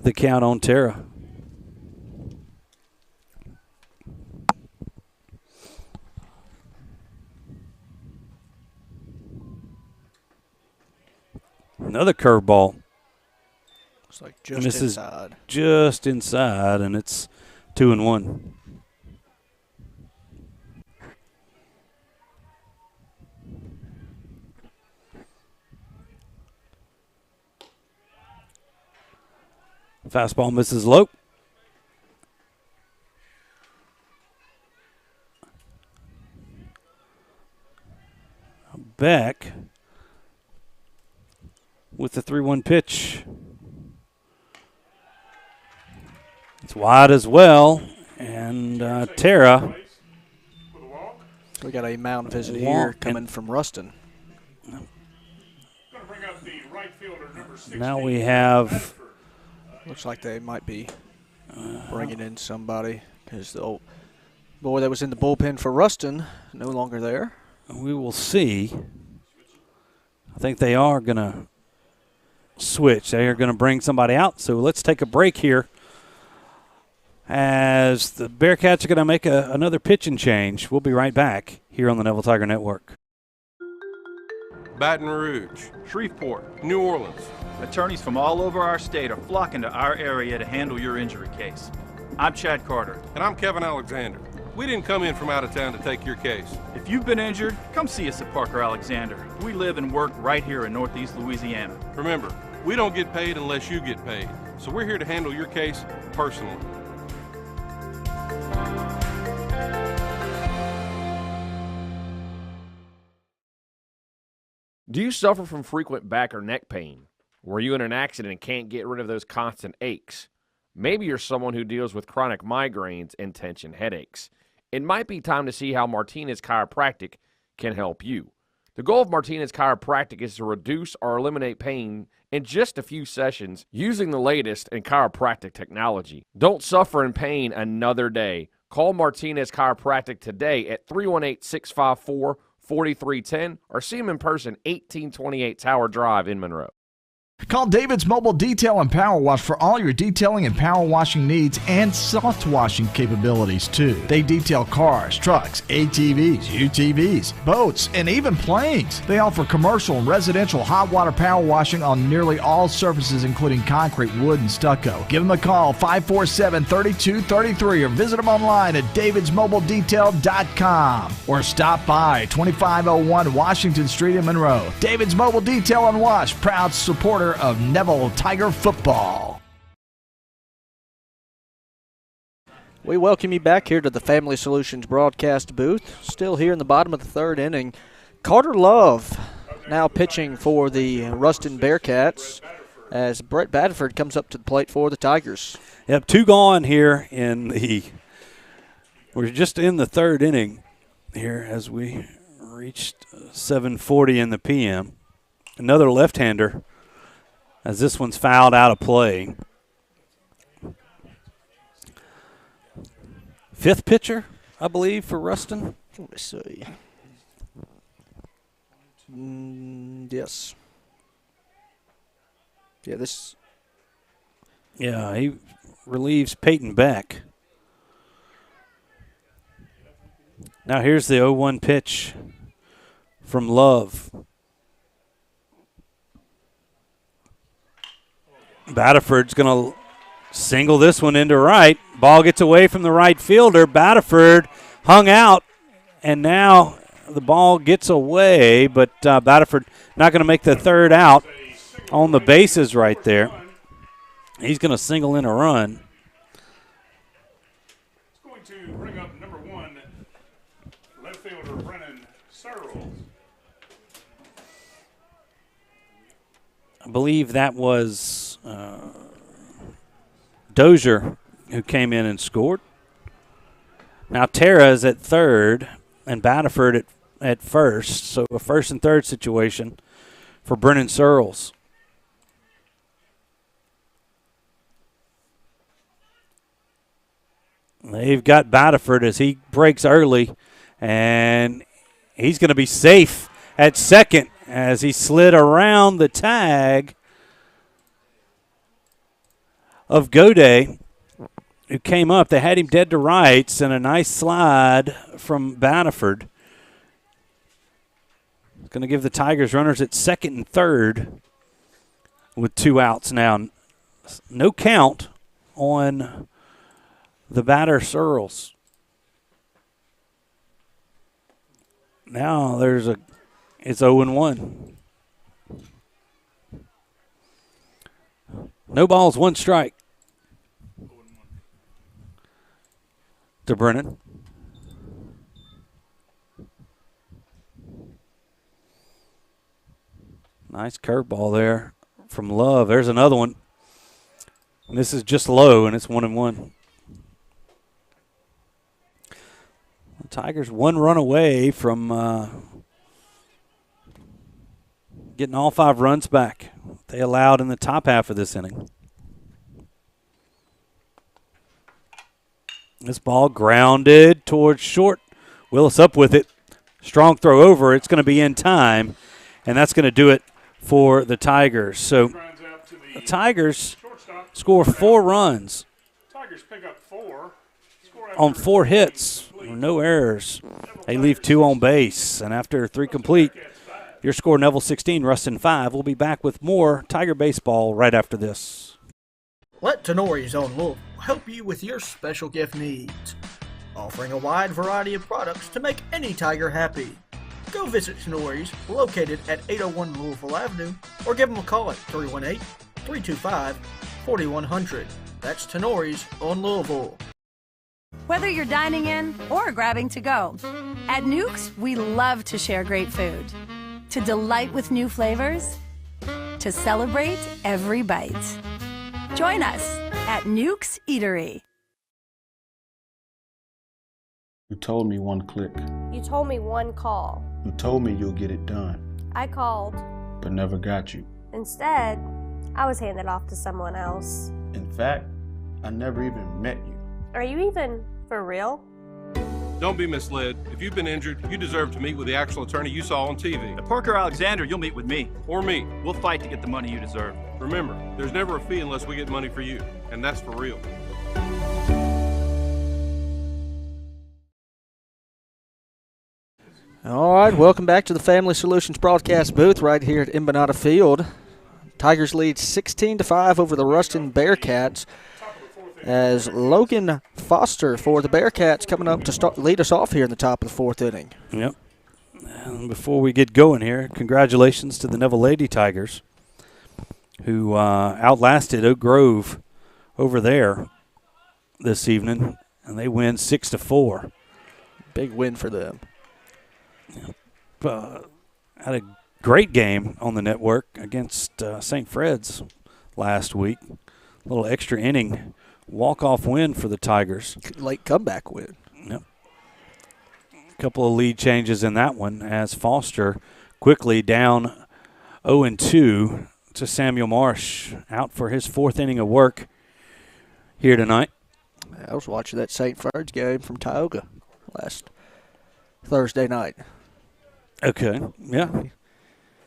The count on Terra. Another curveball. It's like just misses inside. Just inside, and it's 2-1. Fastball misses low. Beck with the 3-1 pitch. It's wide as well. And Tara. We got a mound visit here coming from Ruston. Now we have. Looks like they might be bringing in somebody because the old boy that was in the bullpen for Ruston no longer there. We will see. I think they are going to switch. They are going to bring somebody out. So let's take a break here as the Bearcats are going to make another pitching change. We'll be right back here on the Neville Tiger Network. Baton Rouge, Shreveport, New Orleans. attorneys from all over our state are flocking to our area to handle your injury case. I'm Chad Carter. And I'm Kevin Alexander. We didn't come in from out of town to take your case. If you've been injured, come see us at Parker Alexander. We live and work right here in Northeast Louisiana. Remember, we don't get paid unless you get paid. So we're here to handle your case personally. Do you suffer from frequent back or neck pain? Were you in an accident and can't get rid of those constant aches? Maybe you're someone who deals with chronic migraines and tension headaches. It might be time to see how Martinez Chiropractic can help you. The goal of Martinez Chiropractic is to reduce or eliminate pain in just a few sessions using the latest in chiropractic technology. Don't suffer in pain another day. Call Martinez Chiropractic today at 318-654-4310 or see them in person, 1828 Tower Drive in Monroe. Call David's Mobile Detail and Power Wash for all your detailing and power washing needs and soft washing capabilities too. They detail cars, trucks, ATVs, UTVs, boats, and even planes. They offer commercial and residential hot water power washing on nearly all surfaces including concrete, wood, and stucco. Give them a call, 547-3233, or visit them online at davidsmobiledetail.com or stop by 2501 Washington Street in Monroe. David's Mobile Detail and Wash, proud supporter of Neville Tiger football. We welcome you back here to the Family Solutions broadcast booth. Still here in the bottom of the third inning. Carter Love now pitching for the Ruston Bearcats as Brett Baderford comes up to the plate for the Tigers. Yep, two gone here we're just in the third inning here as we reached 7:40 in the PM. Another left-hander as this one's fouled out of play. Fifth pitcher, I believe, for Ruston. Let me see. Yes. Yeah, he relieves Peyton Beck. Now here's the 0-1 pitch from Love. Baderford's going to single this one into right. Ball gets away from the right fielder. Baderford hung out, and now the ball gets away, but Baderford not going to make the third out on the bases right there. He's going to single in a run. It's going to bring up number 1, left fielder Brennan Searles. I believe that was Dozier who came in and scored. Now Tara is at third and Baderford at first, so a first and third situation for Brennan Searles. They've got Baderford as he breaks early, and he's going to be safe at second as he slid around the tag of Goday, who came up. They had him dead to rights, and a nice slide from Baderford. Going to give the Tigers runners at second and third with 2 outs now. No count on the batter Searles. Now it's 0-1. No balls, 1 strike to Brennan. Nice curveball there from Love. There's another one. This is just low, and it's 1-1. The Tigers 1 run away from getting all 5 runs back they allowed in the top half of this inning. This ball grounded towards short. Willis up with it. Strong throw over. It's going to be in time, and that's going to do it for the Tigers. So the Tigers score 4 runs Tigers pick up 4. on 4 hits. No errors. They leave 2 on base, and after 3 complete, your score, Neville 16, Ruston 5. We'll be back with more Tiger baseball right after this. Let Tenori's own Louisville help you with your special gift needs, offering a wide variety of products to make any Tiger happy. Go visit Tenori's, located at 801 Louisville Avenue, or give them a call at 318-325-4100. That's Tenori's on Louisville. Whether you're dining in or grabbing to go, at Nukes, we love to share great food. To delight with new flavors, to celebrate every bite. Join us at Nukes Eatery. You told me one click. You told me one call. You told me you'll get it done, I called. but never got you. Instead, I was handed off to someone else. In fact, I never even met you. Are you even for real? Don't be misled. If you've been injured, you deserve to meet with the actual attorney you saw on TV. At Parker Alexander, you'll meet with me. Or me. We'll fight to get the money you deserve. Remember, there's never a fee unless we get money for you. And that's for real. All right, welcome back to the Family Solutions broadcast booth right here at Embanato Field. Tigers lead 16-5 over the Ruston Bearcats as Logan Foster for the Bearcats coming up to lead us off here in the top of the 4th inning. Yep. And before we get going here, congratulations to the Neville Lady Tigers who outlasted Oak Grove over there this evening, and they win 6-4. Big win for them. Had a great game on the network against St. Fred's last week. A little extra inning walk-off win for the Tigers. Late comeback win. Yep. A couple of lead changes in that one as Foster quickly down 0-2 to Samuel Marsh, out for his 4th inning of work here tonight. I was watching that St. Fred's game from Tioga last Thursday night. Okay, yeah.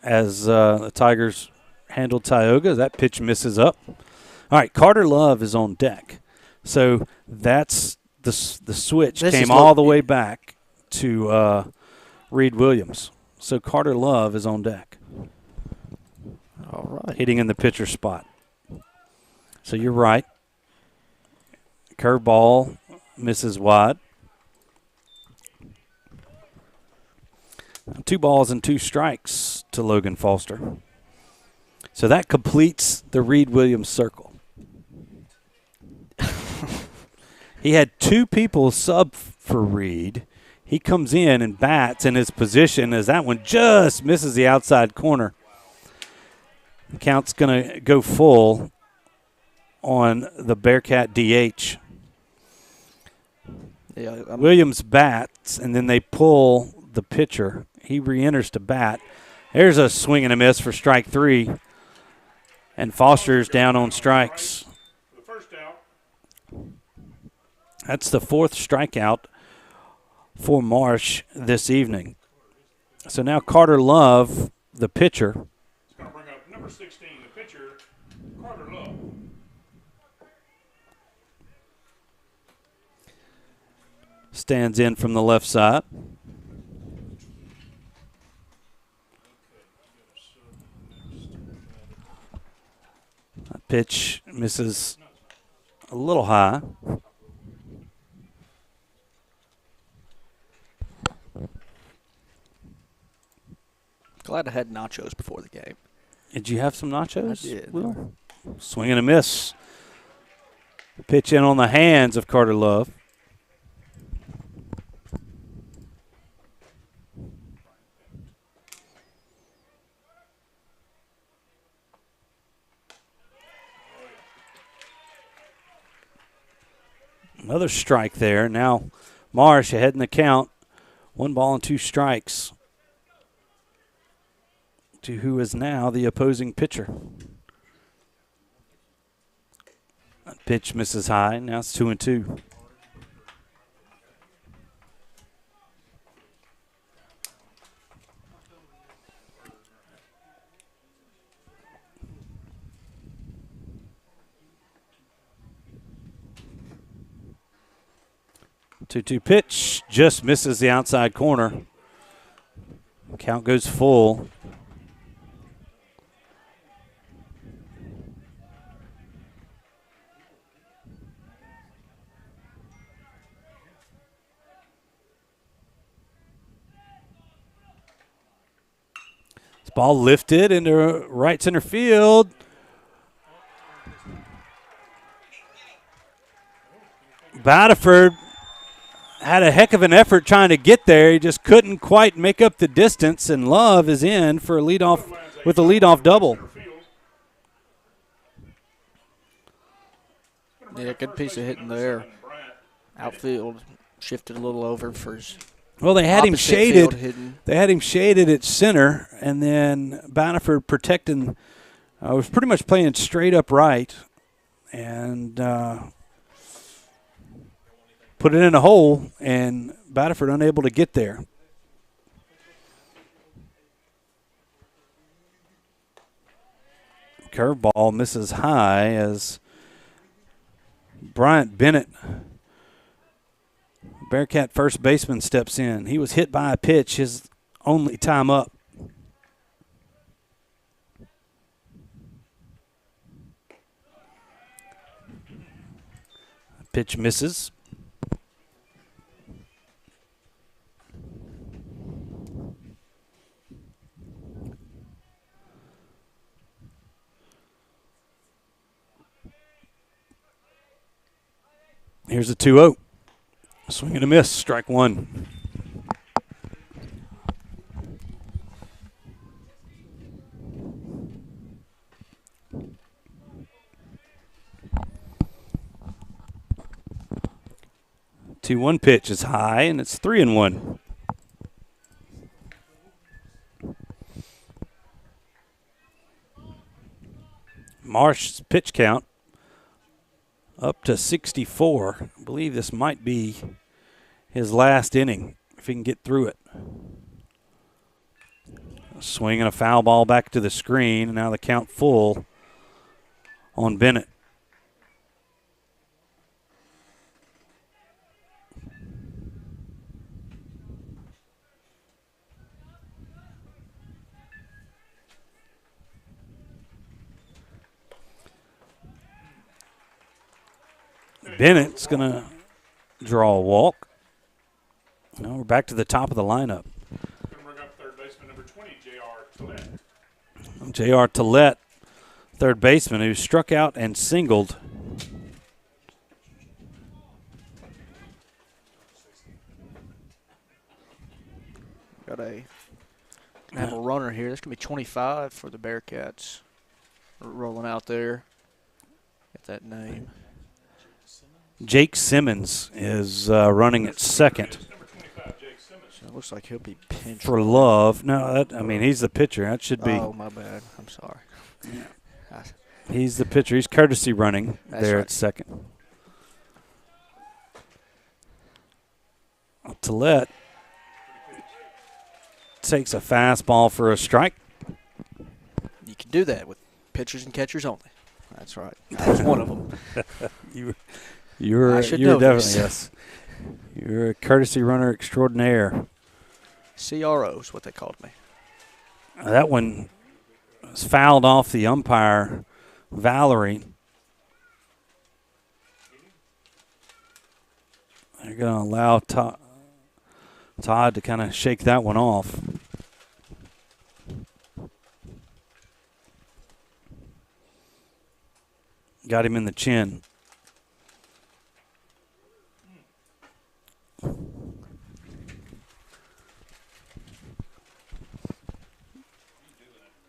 As the Tigers handled Tioga, that pitch misses up. All right, Carter Love is on deck. So that's the switch came all the way back to Reed Williams. So Carter Love is on deck. All right. Hitting in the pitcher spot. So you're right. Curveball misses wide. 2 balls and 2 strikes to Logan Foster. So that completes the Reed Williams circle. He had 2 people sub for Reed. He comes in and bats in his position as that one just misses the outside corner. The count's going to go full on the Bearcat DH. Yeah, Williams bats, and then they pull the pitcher. He re-enters to bat. There's a swing and a miss for strike 3. And Foster's down on strikes. The first out. That's the 4th strikeout for Marsh this evening. So now Carter Love, the pitcher. It's going to bring up number 16, the pitcher, Carter Love. Stands in from the left side. That pitch misses a little high. Glad I had nachos before the game. Did you have some nachos? I did. Will? Swing and a miss. Pitch in on the hands of Carter Love. Another strike there. Now Marsh ahead in the count. 1 ball and 2 strikes to who is now the opposing pitcher. That pitch misses high. Now it's 2-2. Two pitch just misses the outside corner. Count goes full. This ball lifted into right center field. Baderford had a heck of an effort trying to get there. He just couldn't quite make up the distance, and Love is in for a leadoff with a leadoff double. Yeah, good piece of hitting there. Outfield shifted a little over for his. Well, they had him shaded. Hidden. They had him shaded at center, and then Baderford protecting. Was pretty much playing straight up right, and put it in a hole, and Baderford unable to get there. Curveball misses high as Bryant Bennett, Bearcat first baseman, steps in. He was hit by a pitch, his only time up. Pitch misses. Here's a 2-0. Swing and a miss, strike one. Two-one pitch is high, and it's 3-1. Marsh's pitch count up to 64. I believe this might be his last inning if he can get through it. A swing and a foul ball back to the screen, and now the count full on Bennett. Bennett's going to draw a walk. Now we're back to the top of the lineup. Going to bring up third baseman number 20, J.R. Tillett. J.R. Tillett, third baseman, who struck out and singled. Have a runner here. This can be 25 for the Bearcats. Rolling out there. Get that name. Jake Simmons is running at second. So it looks like he'll be pinched. For Love. No, he's the pitcher. That should be. Oh, my bad. I'm sorry. He's the pitcher. He's courtesy running there at second. Tillett takes a fastball for a strike. You can do that with pitchers and catchers only. That's right. I was one of them. You're definitely, yes. You're a courtesy runner extraordinaire. CRO is what they called me. That one was fouled off the umpire, Valerie. They're going to allow Todd to kind of shake that one off. Got him in the chin.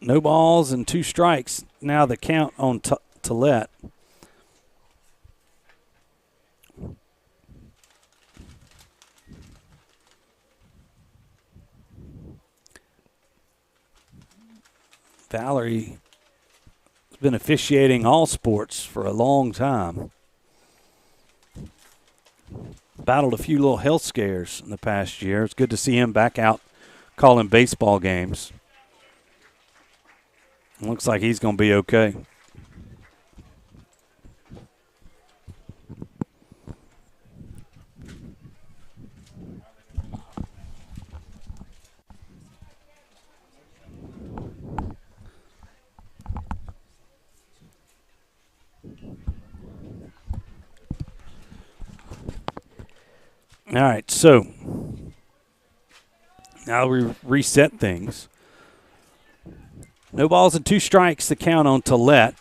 No balls and 2 strikes. Now the count on Tillett. Valerie has been officiating all sports for a long time. Battled a few little health scares in the past year. It's good to see him back out calling baseball games. Looks like he's going to be okay. All right, so now we reset things. No balls and 2 strikes to count on Tillette.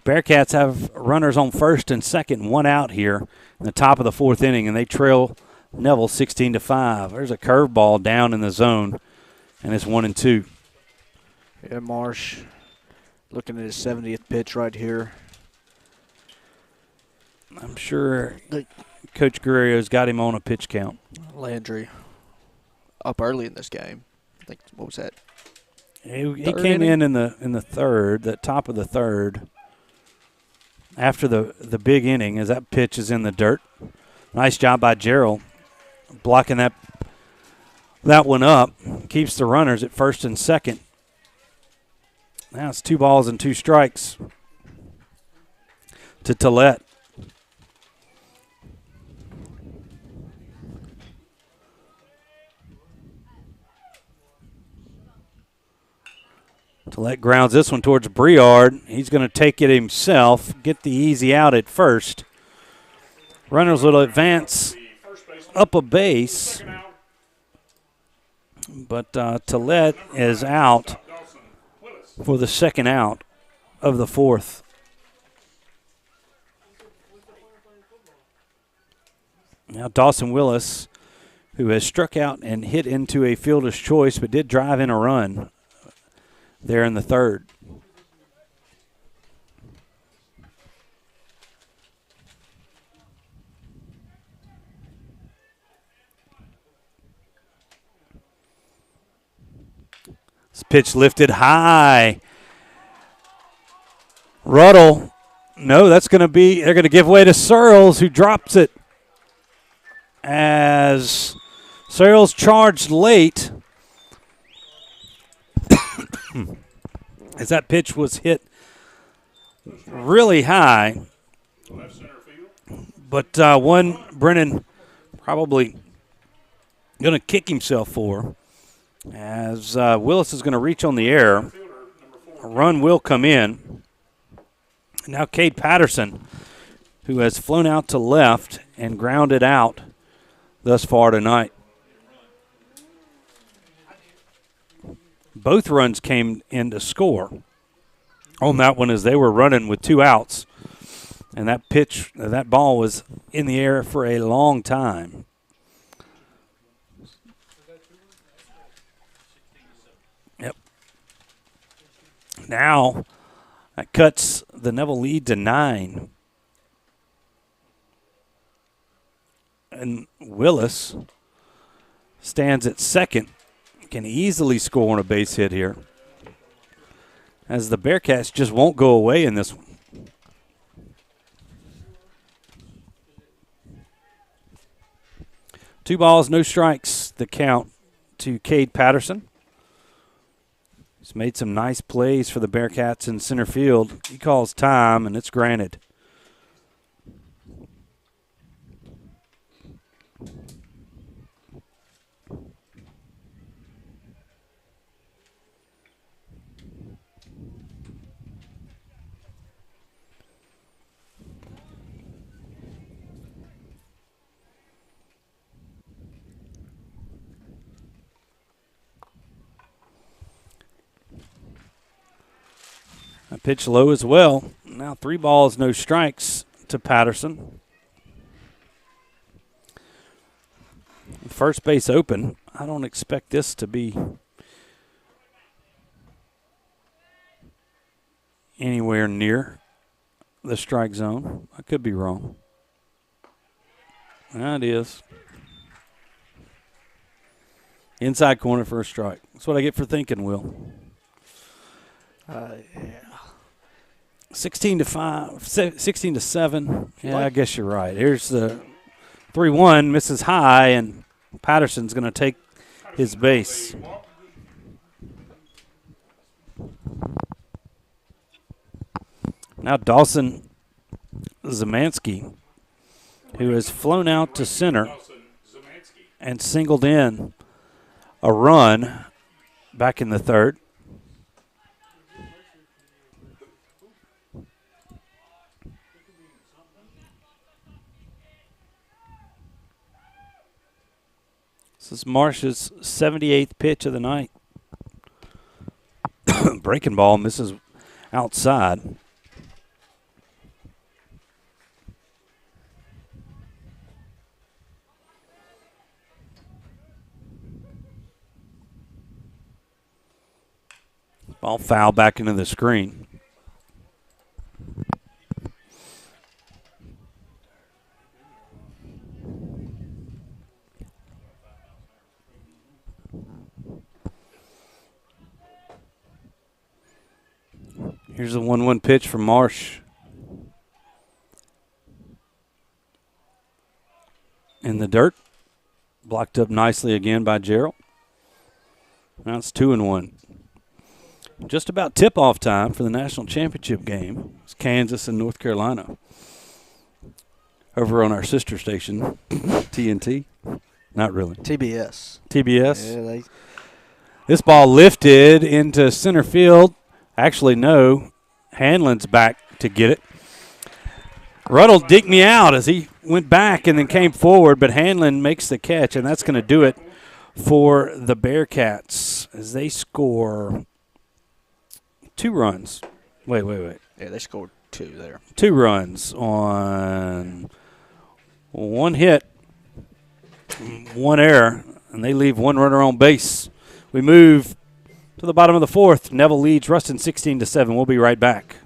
Bearcats have runners on first and second, 1 out here in the top of the 4th inning, and they trail Neville 16-5. There's a curveball down in the zone, and it's 1-2. Yeah, Marsh looking at his 70th pitch right here. I'm sure Coach Guerrero's got him on a pitch count. Landry up early in this game. I think, what was that? He came in the third, the top of the third, after the big inning, as that pitch is in the dirt. Nice job by Gerald blocking that one up. Keeps the runners at first and second. Now it's 2 balls and 2 strikes to Tillette. Tillette grounds this one towards Briard. He's going to take it himself, get the easy out at first. Runners will advance up a base, but Tillette is out for the second out of the 4th. Now Dawson Willis, who has struck out and hit into a fielder's choice but did drive in a run there in the 3rd. This pitch lifted high. Ruddle. No, that's going to be, they're going to give way to Searles, who drops it as Searles charged late. As that pitch was hit really high. But one Brennan probably going to kick himself for, as Willis is going to reach on the air. A run will come in. Now Cade Patterson, who has flown out to left and grounded out thus far tonight. Both runs came in to score on that one as they were running with 2 outs. And that pitch, that ball was in the air for a long time. Yep. Now that cuts the Neville lead to 9. And Willis stands at second. Can easily score on a base hit here, as the Bearcats just won't go away in this one. Two balls, no strikes, the count to Cade Patterson. He's made some nice plays for the Bearcats in center field. He calls time, and it's granted. A pitch low as well. Now 3 balls, no strikes to Patterson. First base open. I don't expect this to be anywhere near the strike zone. I could be wrong. That is. Inside corner for a strike. That's what I get for thinking, Will. Yeah. 16-7. Yeah, I guess you're right. Here's the 3-1, misses high, and Patterson's going to take his base. Now Dawson Zemansky, who has flown out to center and singled in a run back in the third. This is Marsh's 78th pitch of the night. Breaking ball misses outside. Ball foul back into the screen. Here's a 1-1 pitch from Marsh. In the dirt. Blocked up nicely again by Gerald. Now it's 2-1. Just about tip-off time for the national championship game. It's Kansas and North Carolina. Over on our sister station, TNT. Not really. TBS. TBS. Yeah, This ball lifted into center field. Actually, no. Hanlon's back to get it. Ruddle digged me out as he went back and then came forward, but Hanlon makes the catch, and that's going to do it for the Bearcats as they score 2 runs. Wait. Yeah, they scored 2 there. 2 runs on 1 hit, 1 error, and they leave 1 runner on base. We move to the bottom of the 4th. Neville leads Ruston 16-7. We'll be right back.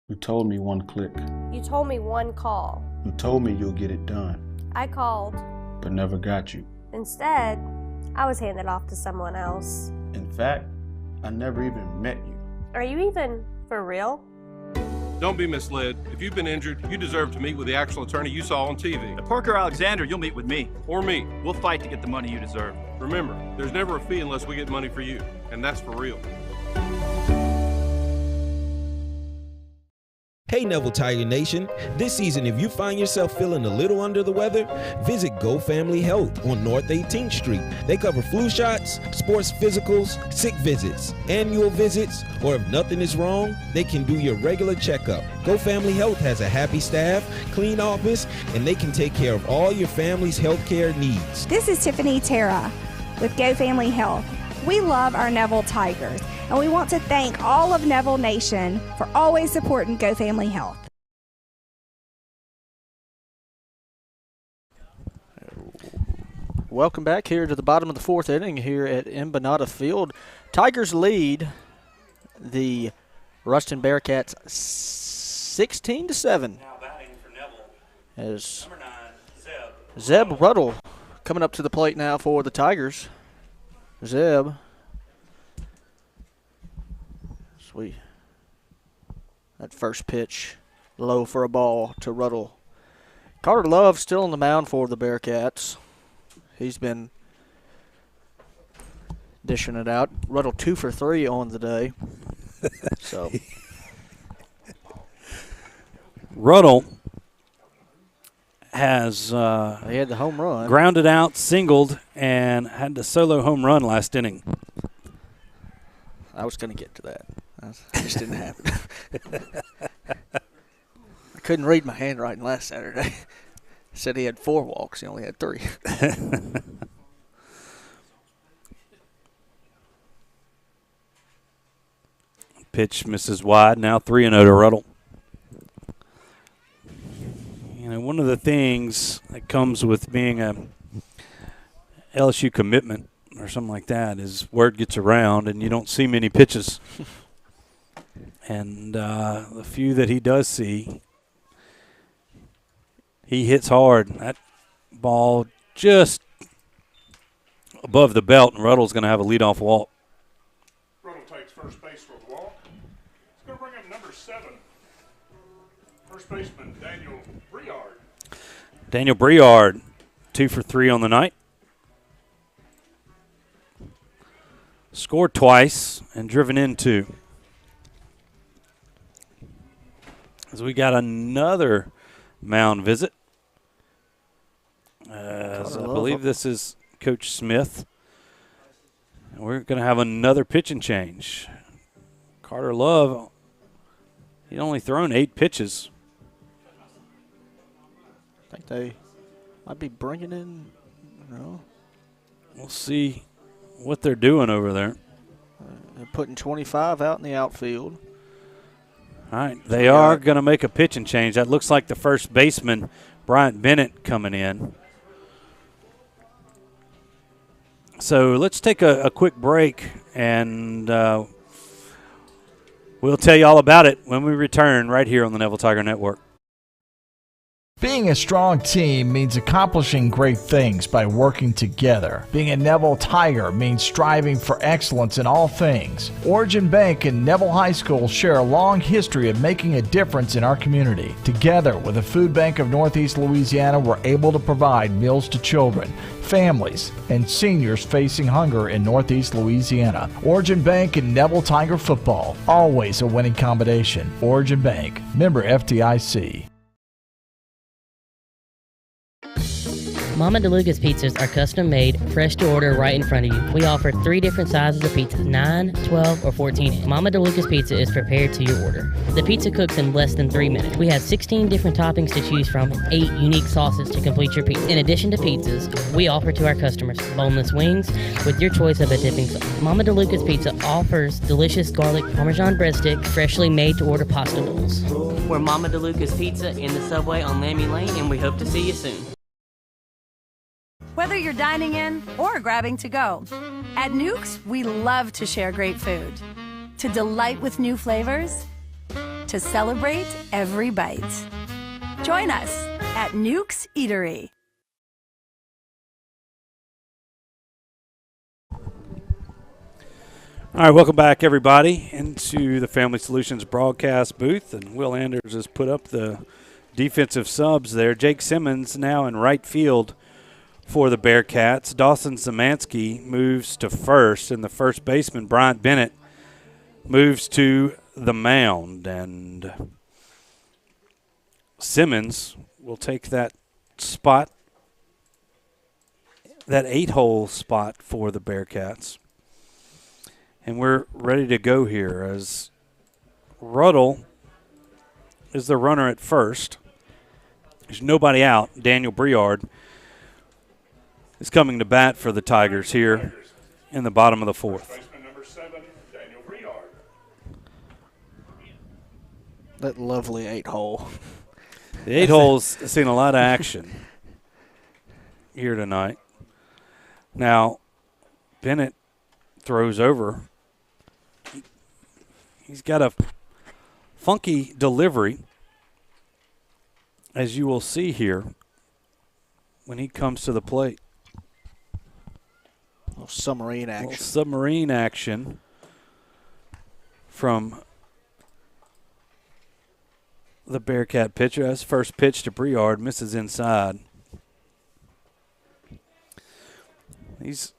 You told me 1 click. You told me 1 call. You told me you'll get it done, I called. but never got you. Instead, I was handed off to someone else. In fact, I never even met you. Are you even for real? Don't be misled. If you've been injured, you deserve to meet with the actual attorney you saw on TV. At Parker Alexander, you'll meet with me. Or me. We'll fight to get the money you deserve. Remember, there's never a fee unless we get money for you. And that's for real. Hey Neville Tiger Nation, this season if you find yourself feeling a little under the weather, visit Go Family Health on North 18th Street. They cover flu shots, sports physicals, sick visits, annual visits, or if nothing is wrong, they can do your regular checkup. Go Family Health has a happy staff, clean office, and they can take care of all your family's healthcare needs. This is Tiffany Terra with Go Family Health. We love our Neville Tigers, and we want to thank all of Neville Nation for always supporting Go Family Health. Welcome back here to the bottom of the 4th inning here at Embanato Field. Tigers lead the Ruston Bearcats 16-7. Now batting for Neville. As Number 9, Zeb Ruddle coming up to the plate now for the Tigers. Zeb. Sweet. That first pitch low for a ball to Ruddle. Carter Love still on the mound for the Bearcats. He's been dishing it out. Ruddle 2 for 3 on the day. So Ruddle has he had the home run. Grounded out, singled, and had the solo home run last inning. I was going to get to that. It just didn't happen. I couldn't read my handwriting last Saturday. Said he had 4 walks. He only had 3. Pitch misses wide. Now 3-0 to Ruddle. You know, one of the things that comes with being a LSU commitment or something like that is word gets around and you don't see many pitches. And the few that he does see, he hits hard. That ball just above the belt, and Ruddle's going to have a leadoff walk. Ruddle takes first base for the walk. It's going to bring up number 7, first baseman Daniel Briard. Daniel Briard, 2 for 3 on the night. Scored twice and driven in 2. As we got another mound visit. As I believe this is Coach Smith. And we're going to have another pitching change. Carter Love, he'd only thrown 8 pitches. I think they might be bringing in, no. We'll see what they're doing over there. They're putting 25 out in the outfield. All right, they are going to make a pitching change. That looks like the first baseman, Bryant Bennett, coming in. So let's take a quick break, and we'll tell you all about it when we return right here on the Neville Tiger Network. Being a strong team means accomplishing great things by working together. Being a Neville Tiger means striving for excellence in all things. Origin Bank and Neville High School share a long history of making a difference in our community. Together with the Food Bank of Northeast Louisiana, we're able to provide meals to children, families, and seniors facing hunger in Northeast Louisiana. Origin Bank and Neville Tiger football, always a winning combination. Origin Bank, member FDIC. Mama DeLuca's pizzas are custom made, fresh to order right in front of you. We offer 3 different sizes of pizzas, 9, 12, or 14. Mama DeLuca's pizza is prepared to your order. The pizza cooks in less than 3 minutes. We have 16 different toppings to choose from, 8 unique sauces to complete your pizza. In addition to pizzas, we offer to our customers boneless wings with your choice of a dipping sauce. Mama DeLuca's Pizza offers delicious garlic Parmesan breadstick, freshly made to order pasta bowls. We're Mama DeLuca's Pizza in the Subway on Lammy Lane, and we hope to see you soon. Whether you're dining in or grabbing to go, at Nukes, we love to share great food, to delight with new flavors, to celebrate every bite. Join us at Nukes Eatery. All right, welcome back, everybody, into the Family Solutions broadcast booth. And Will Anders has put up the defensive subs there. Jake Simmons now in right field for the Bearcats. Dawson Zemansky moves to first, and the first baseman, Bryant Bennett, moves to the mound. And Simmons will take that spot, that 8-hole spot for the Bearcats. And we're ready to go here as Ruddle is the runner at first. There's nobody out. Daniel Briard is coming to bat for the Tigers here in the bottom of the 4th. Number 7, Daniel Briard. That lovely 8-hole. The 8-hole's seen a lot of action here tonight. Now, Bennett throws over. He's got a funky delivery, as you will see here when he comes to the plate. Little submarine action. Little submarine action from the Bearcat pitcher. That's first pitch to Briard, misses inside. These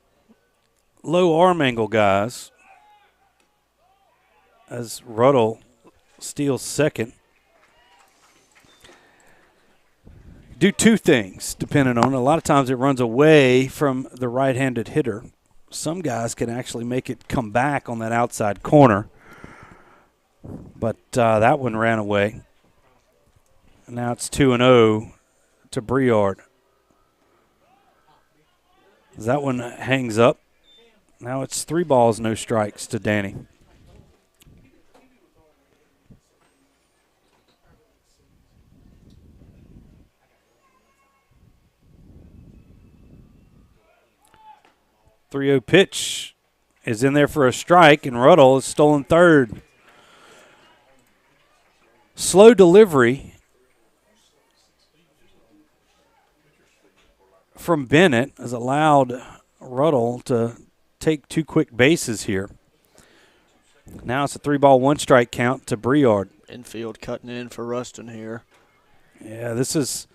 low arm angle guys, as Ruddle steals second, do 2 things depending on it. A lot of times it runs away from the right-handed hitter. Some guys can actually make it come back on that outside corner, but that one ran away. Now it's 2-0 to Briard. That one hangs up. Now it's 3 balls, no strikes to Danny. .30 pitch is in there for a strike, and Ruddle is stolen third. Slow delivery from Bennett has allowed Ruddle to take 2 quick bases here. Now it's a 3-ball, 1-strike count to Briard. Infield cutting in for Ruston here. Yeah, this is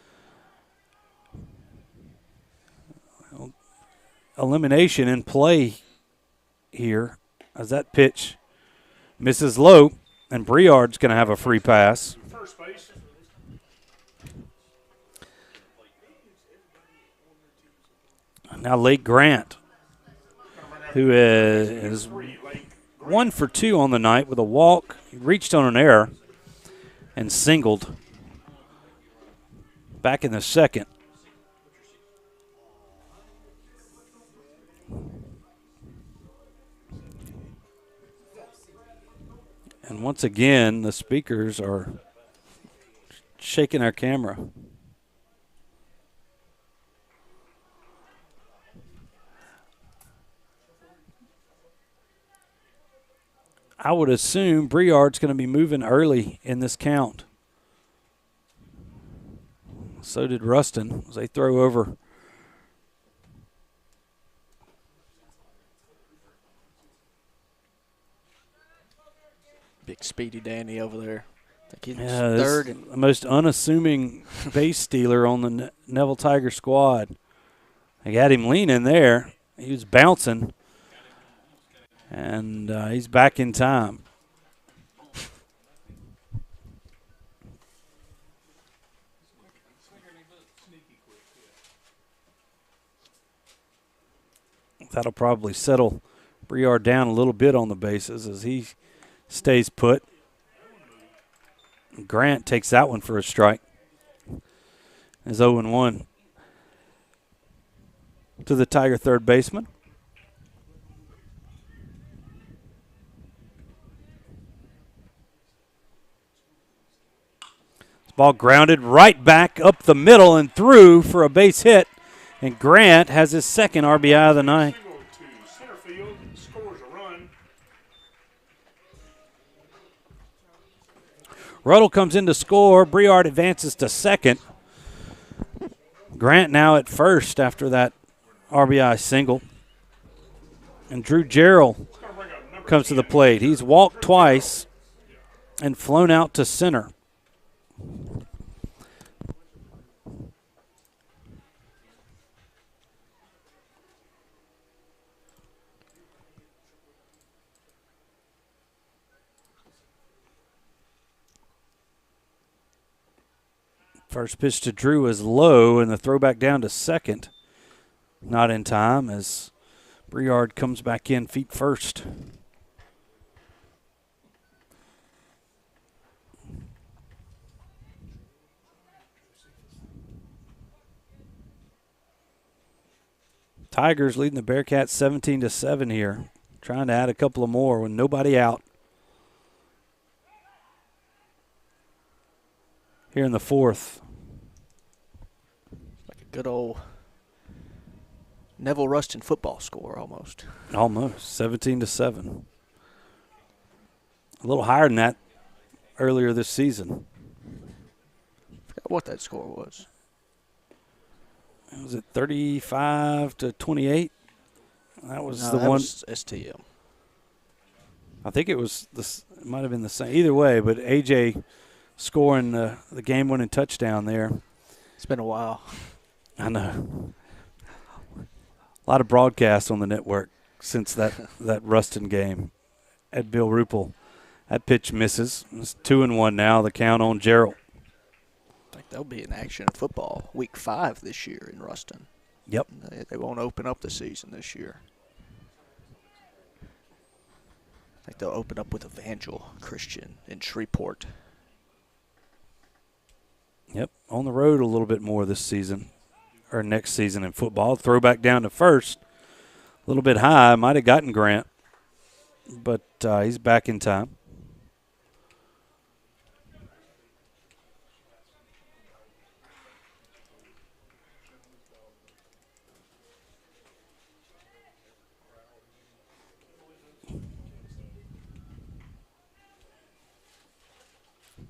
elimination in play here as that pitch misses low, and Briard's going to have a free pass. First base. Now Lake Grant, who is 1 for 2 on the night with a walk. He reached on an error and singled back in the second. And once again, the speakers are shaking our camera. I would assume Briard's going to be moving early in this count. So did Ruston as they throw over. Big speedy Danny over there. I think he's Yeah, third. The most unassuming base stealer on the Neville Tiger squad. They had him leaning there. He was bouncing. And he's back in time. That'll probably settle Briard down a little bit on the bases as he stays put. Grant takes that one for a strike. Is 0-1 to the Tiger third baseman. Ball grounded right back up the middle and through for a base hit. And Grant has his second RBI of the night. Center field scores a run. Ruddle comes in to score. Briard advances to second. Grant now at first after that RBI single. And Drew Jarrell comes to the plate. He's walked twice and flown out to center. First pitch to Drew is low, and the throwback down to second. Not in time as Briard comes back in feet first. Tigers leading the Bearcats 17-7 here. Trying to add a couple of more with nobody out. Here in the fourth. Like a good old Neville Ruston football score almost. Almost, 17-7. A little higher than that earlier this season. Forgot what that score was. Was it 35-28? That was No, the that one. was STM. I think it was this. It might have been the same. Either way, but AJ scoring the game-winning touchdown there. It's been a while. I know. A lot of broadcasts on the network since that Ruston game at Bill Ruppel. That pitch misses. It's 2-1 now. The count on Gerald. I think they'll be in action in football week 5 this year in Ruston. Yep. They won't open up the season this year. I think they'll open up with Evangel Christian in Shreveport. Yep, on the road a little bit more this season, or next season in football. Throwback down to first. A little bit high. Might have gotten Grant, but he's back in time.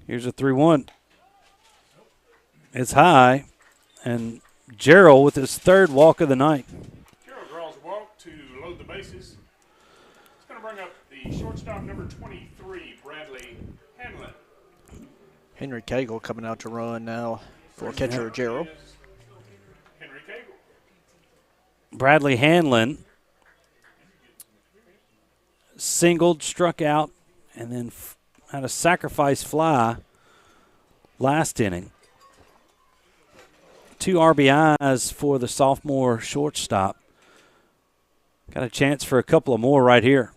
Here's a 3-1. It's high, and Gerald with his third walk of the night. Gerald draws a walk to load the bases. It's going to bring up the the shortstop, number 23, Bradley Hanlon. Henry Cagle coming out to run now for catcher Gerald. Henry Cagle. Bradley Hanlon singled, struck out, and then had a sacrifice fly last inning. 2 RBIs for the sophomore shortstop. Got a chance for a couple of more right here.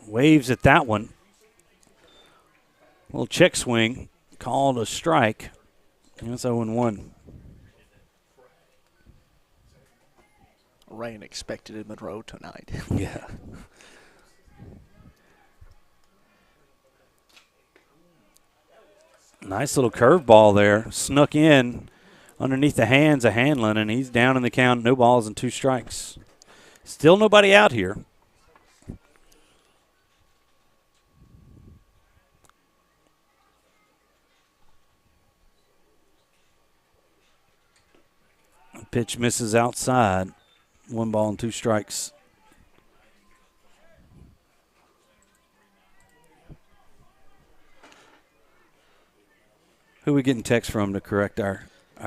Waves at that one. Little check swing, called a strike. And it's 0-1. Rain expected in Monroe tonight. Yeah. Nice little curveball there. Snuck in underneath the hands of Hanlon, and he's down in the count. No balls and 2 strikes. Still nobody out here. Pitch misses outside. 1 ball and 2 strikes. Who we getting text from to correct our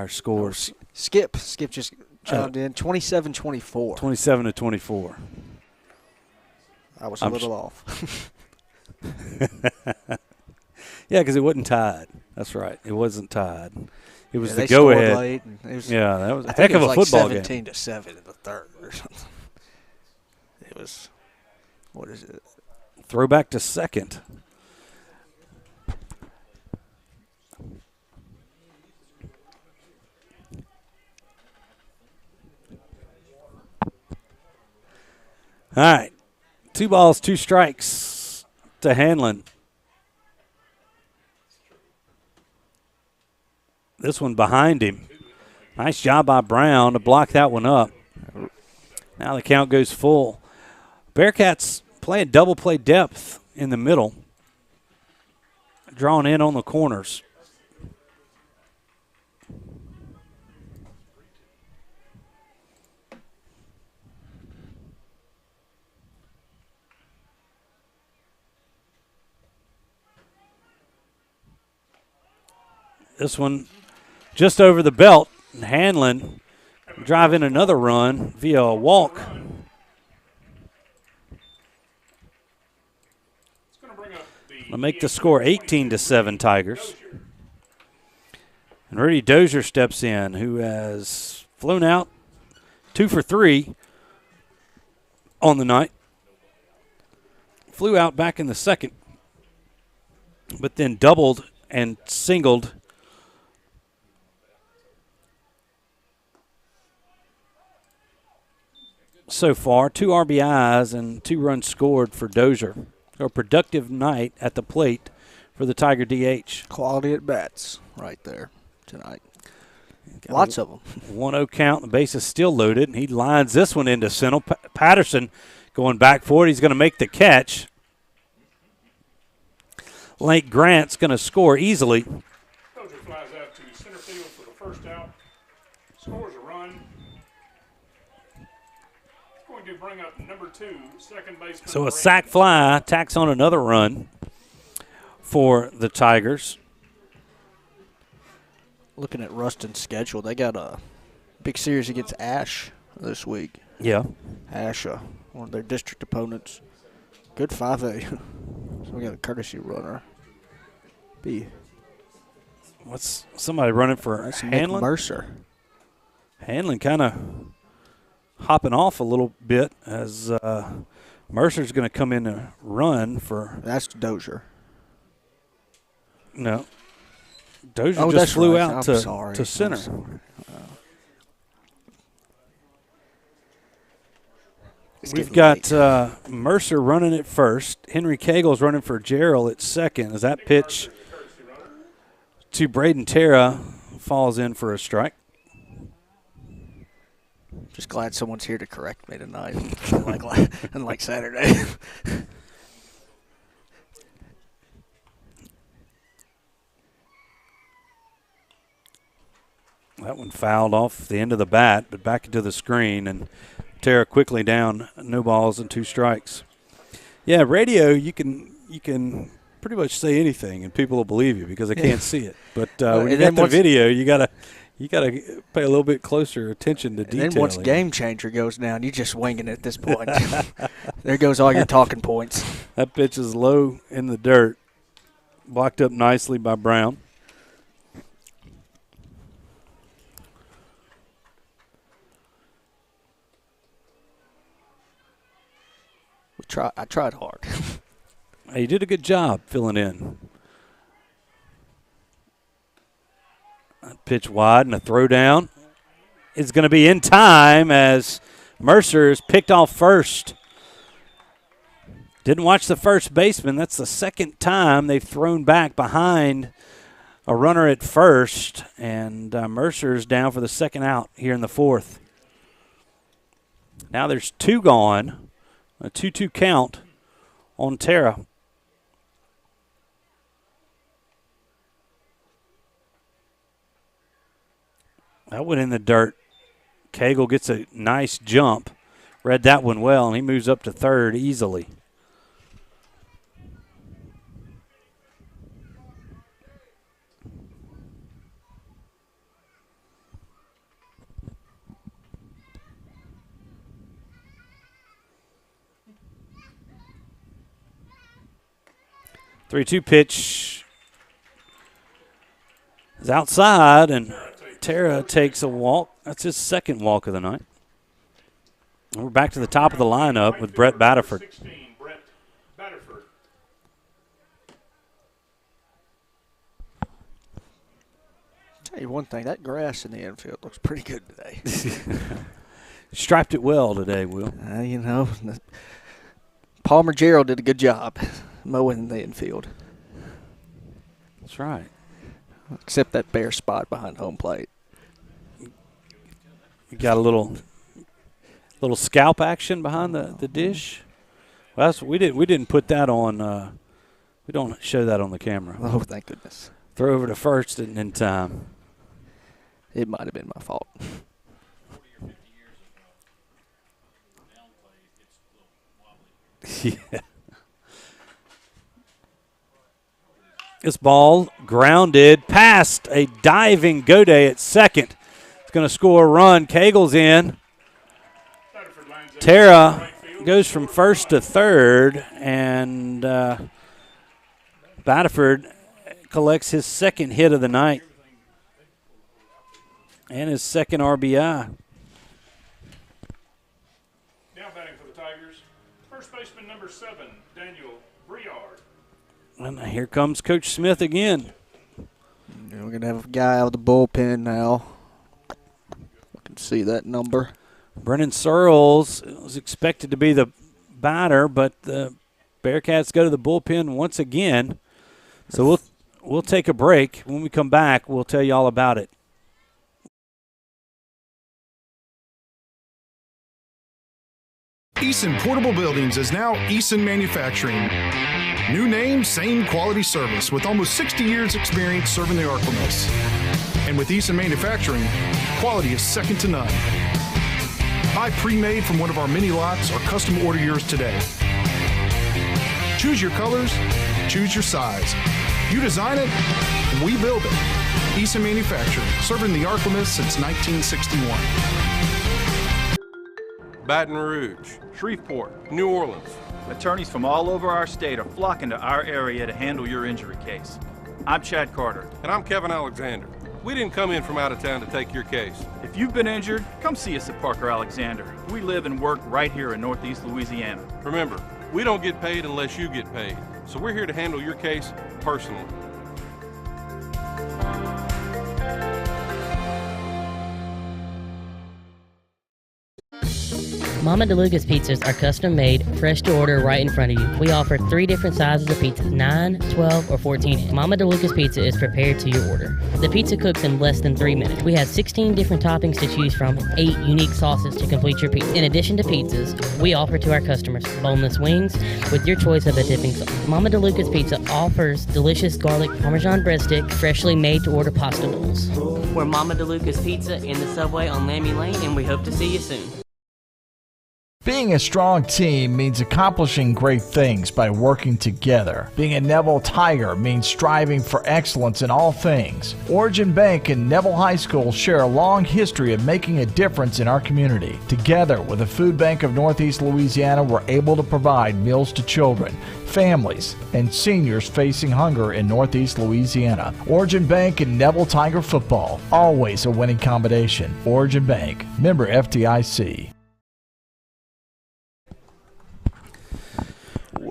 scores? Skip just chimed in. 27-24. 27-24. I was a little off. Yeah, because it wasn't tied. That's right. It wasn't tied. It was the they scored go-ahead. Late That was a heck of a football game. 17-7 in the third or something. It was, what is it? Throwback to second. All right. 2 balls, 2 strikes to Hanlon. This one behind him. Nice job by Brown to block that one up. Now the count goes full. Bearcats playing double play depth in the middle. Drawn in on the corners. This one just over the belt. Hanlon driving another run via a walk. I'll make the score 18-7 Tigers. And Rudy Dozier steps in, who has flown out 2 for 3 on the night. Flew out back in the second, but then doubled and singled. So far, 2 RBIs and 2 runs scored for Dozier. A productive night at the plate for the Tiger DH. Quality at bats right there tonight. Lots of them. 1-0 count. The base is still loaded, and he lines this one into center. Patterson going back for it. He's going to make the catch. Lake Grant's going to score easily. Dozier flies out to center field for the first out. Scores a run. Going to bring up number 2, second baseman. So a sac fly tacks on another run for the Tigers. Looking at Ruston's schedule, they got a big series against Ash this week. Yeah. Ash, one of their district opponents. Good 5A. So we got a courtesy runner. What's somebody running for Hanlon? Nick Mercer. Hanlon kind of hopping off a little bit as Mercer's going to come in and run for. That's Dozier. No. Dozier just flew out to center. We've got Mercer running at first. Henry Cagle's running for Gerald at second. As that pitch to Braden Terra falls in for a strike. Just glad someone's here to correct me tonight, unlike Saturday. That one fouled off the end of the bat, but back into the screen, and Tara quickly down, no balls and 2 strikes. Yeah, radio, you can pretty much say anything and people will believe you because they can't see it. But when you got the video, you gotta pay a little bit closer attention to detail. And then once Game Changer goes down, you're just winging it at this point. There goes all your talking points. That pitch is low in the dirt, blocked up nicely by Brown. I tried hard. Hey, you did a good job filling in. A pitch wide and a throw down is going to be in time as Mercer is picked off first. Didn't watch the first baseman. That's the second time they've thrown back behind a runner at first, and Mercer's down for the second out here in the 4th. Now there's 2 gone. A 2-2 count on Tara. That went in the dirt. Cagle gets a nice jump. Read that one well, and he moves up to 3rd easily. Three-two pitch is outside, and Tara takes a walk. That's his second walk of the night. And we're back to the top of the lineup with Brett Baderford. 16, Brett Baderford. Tell you one thing, that grass in the infield looks pretty good today. Striped it well today, Will. You know, Palmer Gerald did a good job mowing the infield. That's right. Except that bare spot behind home plate. You got a little scalp action behind the dish. Well, we didn't put that on. We don't show that on the camera. Oh, thank goodness. Throw over to first and in time. It might have been my fault. Yeah. This ball grounded past a diving Goday at second. It's going to score a run. Cagle's in. Tara goes from first to third, and Baderford collects his second hit of the night and his second RBI. Now batting for the Tigers, first baseman number 7, Daniel Briard. And here comes Coach Smith again. We're going to have a guy out of the bullpen now. I can see that number. Brennan Searles was expected to be the batter, but the Bearcats go to the bullpen once again. So we'll take a break. When we come back, we'll tell you all about it. Eason Portable Buildings is now Eason Manufacturing. New name, same quality service with almost 60 years experience serving the Arklamiss. And with Eason Manufacturing, quality is second to none. Buy pre-made from one of our mini lots or custom order yours today. Choose your colors, choose your size. You design it, we build it. Eason Manufacturing, serving the Arklamiss since 1961. Baton Rouge, Shreveport, New Orleans. Attorneys from all over our state are flocking to our area to handle your injury case. I'm Chad Carter. And I'm Kevin Alexander. We didn't come in from out of town to take your case. If you've been injured, come see us at Parker Alexander. We live and work right here in Northeast Louisiana. Remember, we don't get paid unless you get paid. So we're here to handle your case personally. Mama DeLuca's pizzas are custom made, fresh to order right in front of you. We offer 3 different sizes of pizzas, 9, 12, or 14. Mama DeLuca's pizza is prepared to your order. The pizza cooks in less than 3 minutes. We have 16 different toppings to choose from, 8 unique sauces to complete your pizza. In addition to pizzas, we offer to our customers boneless wings with your choice of a dipping sauce. Mama DeLuca's Pizza offers delicious garlic Parmesan breadstick, freshly made to order pasta bowls. We're Mama DeLuca's Pizza in the Subway on Lammy Lane, and we hope to see you soon. Being a strong team means accomplishing great things by working together. Being a Neville Tiger means striving for excellence in all things. Origin Bank and Neville High School share a long history of making a difference in our community. Together with the Food Bank of Northeast Louisiana, we're able to provide meals to children, families, and seniors facing hunger in Northeast Louisiana. Origin Bank and Neville Tiger football, always a winning combination. Origin Bank, member FDIC.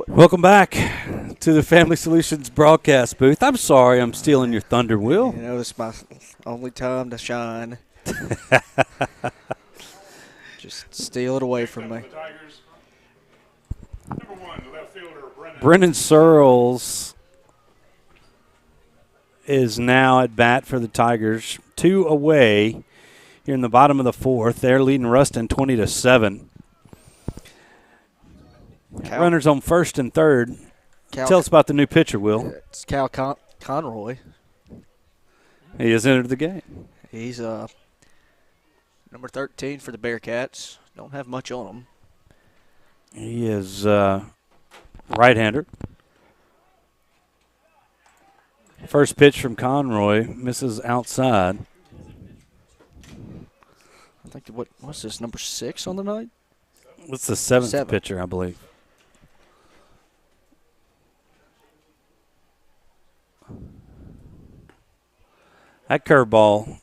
Welcome back to the Family Solutions broadcast booth. I'm sorry I'm stealing your thunder, Will. You know, it's my only time to shine. Just steal it away from me. Brennan Searles is now at bat for the Tigers. 2 away here in the bottom of the 4th. They're leading Ruston 20-7. Runners on first and third. Tell us about the new pitcher, Will. It's Cal Conroy. He has entered the game. He's number 13 for the Bearcats. Don't have much on him. He is right-hander. First pitch from Conroy misses outside. I think what's this, number 6 on the night? What's the seventh pitcher, I believe? That curveball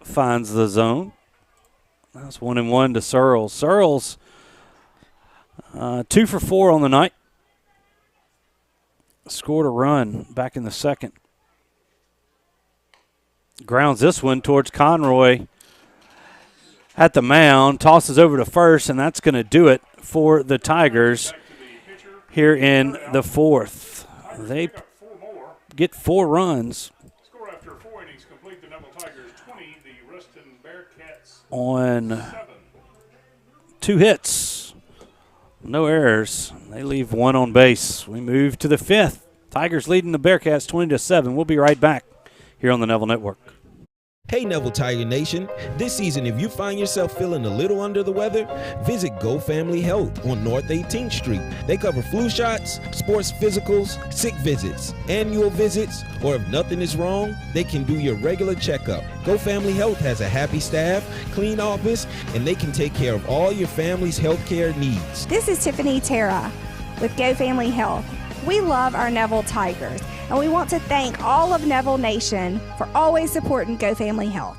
finds the zone. That's 1-1 to Searles. Searles, 2 for 4 on the night. Scored a run back in the second. Grounds this one towards Conroy at the mound. Tosses over to first, and that's going to do it for the Tigers here in the 4th. They get 4 runs on 2 hits. No errors. They leave 1 on base. We move to the 5th. Tigers leading the Bearcats 20-7. We'll be right back here on the Neville Network. Hey Neville Tiger Nation, this season if you find yourself feeling a little under the weather, visit Go Family Health on North 18th Street. They cover flu shots, sports physicals, sick visits, annual visits, or if nothing is wrong, they can do your regular checkup. Go Family Health has a happy staff, clean office, and they can take care of all your family's health care needs. This is Tiffany Terra with Go Family Health. We love our Neville Tigers, and we want to thank all of Neville Nation for always supporting Go Family Health.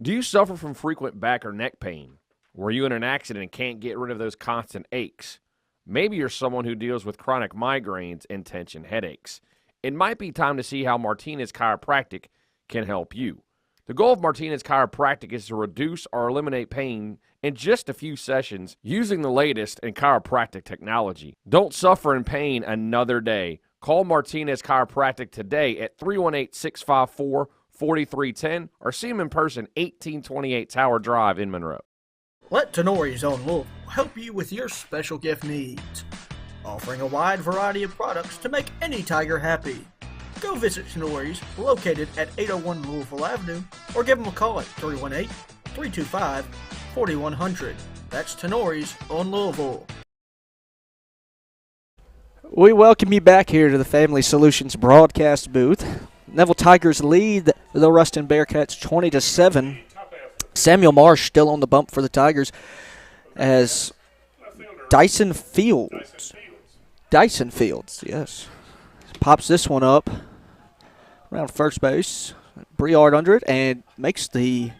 Do you suffer from frequent back or neck pain? Were you in an accident and can't get rid of those constant aches? Maybe you're someone who deals with chronic migraines and tension headaches. It might be time to see how Martinez Chiropractic can help you. The goal of Martinez Chiropractic is to reduce or eliminate pain in just a few sessions using the latest in chiropractic technology. Don't suffer in pain another day. Call Martinez Chiropractic today at 318-654-4310 or see them in person, 1828 Tower Drive in Monroe. Let Tenori's own Wolf help you with your special gift needs, offering a wide variety of products to make any tiger happy. Go visit Tenori's, located at 801 Louisville Avenue, or give them a call at 318-325-4100. That's Tenori's on Louisville. We welcome you back here to the Family Solutions broadcast booth. Neville Tigers lead the Ruston Bearcats 20-7. Samuel Marsh still on the bump for the Tigers as Dyson Fields, yes, pops this one up around first base. Briard under it and makes the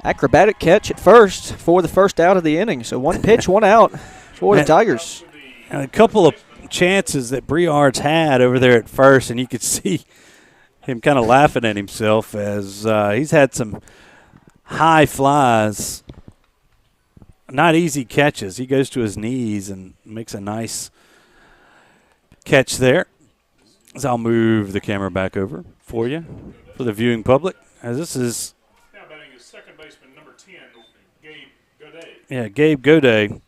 acrobatic catch at first for the first out of the inning. So 1 pitch, 1 out for the Tigers. And a couple of chances that Briard's had over there at first, and you could see him kind of laughing at himself as he's had some high flies not easy catches. He goes to his knees and makes a nice catch there. As I'll move the camera back over for you, for the viewing public. As this is Now batting is second baseman number 10, Gabe Godet. Yeah, Gabe Godet,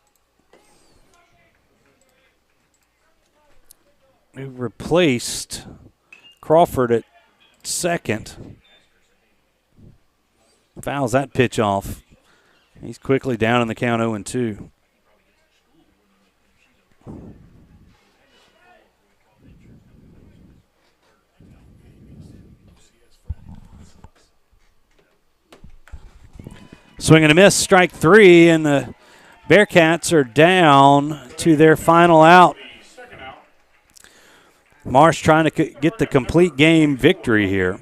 who replaced Crawford at second. Fouls that pitch off. He's quickly down in the count 0-2. Swing and a miss, strike 3, and the Bearcats are down to their final out. Marsh trying to get the complete game victory here.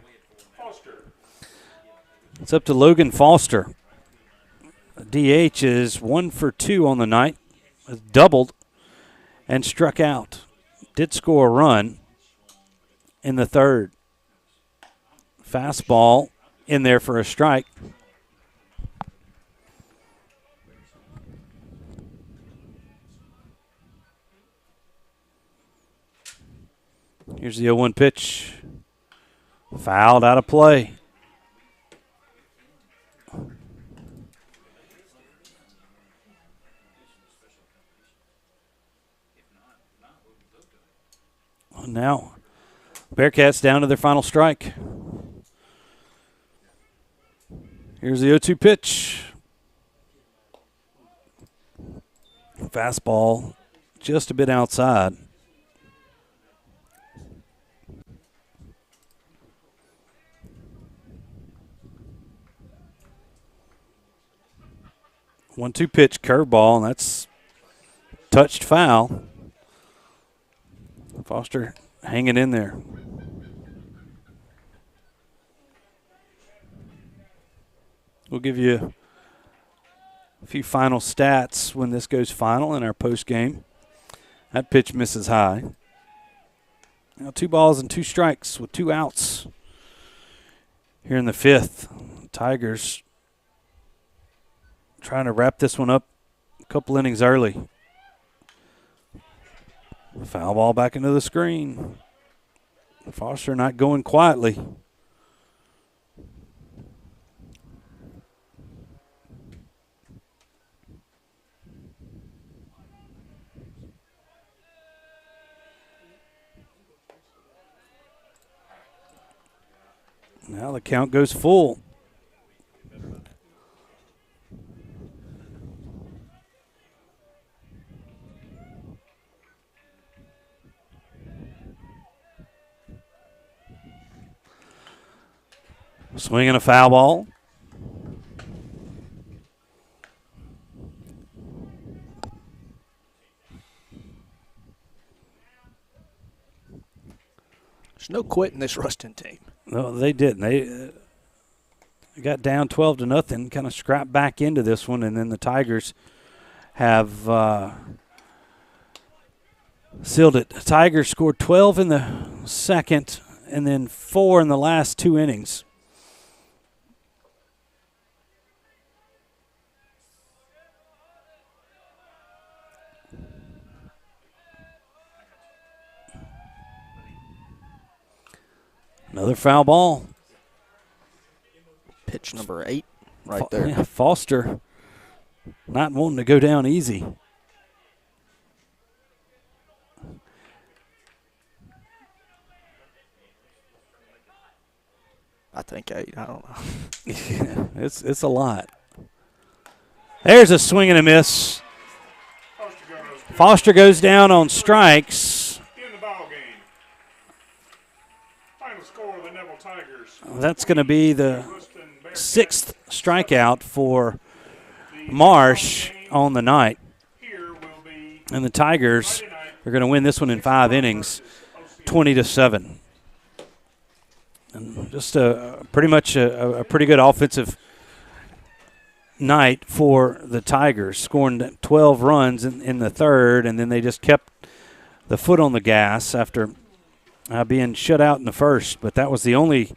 It's up to Logan Foster. DH is 1 for 2 on the night, doubled and struck out. Did score a run in the third. Fastball in there for a strike. Here's the 0-1 pitch. Fouled out of play. Now, Bearcats down to their final strike. Here's the 0-2 pitch. Fastball just a bit outside. One-two pitch curveball, and that's touched foul. Foster hanging in there. We'll give you a few final stats when this goes final in our post game. That pitch misses high. Now 2 balls and 2 strikes with 2 outs here in the 5th. Tigers trying to wrap this one up a couple innings early. Foul ball back into the screen. Foster not going quietly. Now the count goes full. Swinging a foul ball. There's no quitting this Ruston team. No, they didn't. They got down 12-0, kind of scrapped back into this one, and then the Tigers have sealed it. The Tigers scored 12 in the second and then 4 in the last 2 innings. Another foul ball. Pitch number 8 right there. Yeah, Foster not wanting to go down easy. I think 8. I don't know. Yeah, it's a lot. There's a swing and a miss. Foster goes down on strikes. In the ball game. Final score of the Neville Tigers. That's going to be the 6th strikeout for Marsh on the night. And the Tigers are going to win this one in 5 innings, 20-7. And just pretty much a pretty good offensive night for the Tigers, scoring 12 runs in the third, and then they just kept the foot on the gas after being shut out in the first. But that was the only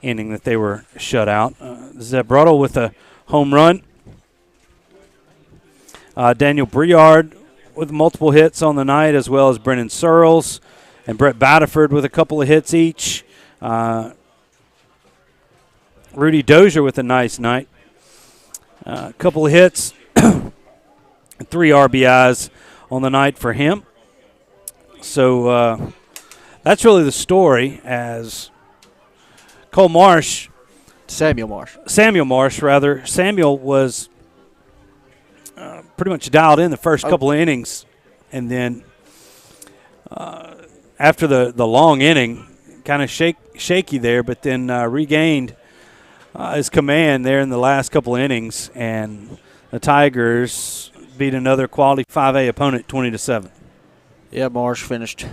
inning that they were shut out. Zebrotto with a home run. Daniel Briard with multiple hits on the night, as well as Brennan Searles and Brett Baderford with a couple of hits each. Rudy Dozier with a nice night. A couple of hits, 3 RBIs on the night for him. So that's really the story, as Samuel Marsh, Samuel was pretty much dialed in the first couple of innings, and then after the long inning, kind of shaky there, but then regained his command there in the last couple of innings, and the Tigers beat another quality 5A opponent 20-7. Yeah, Marsh finished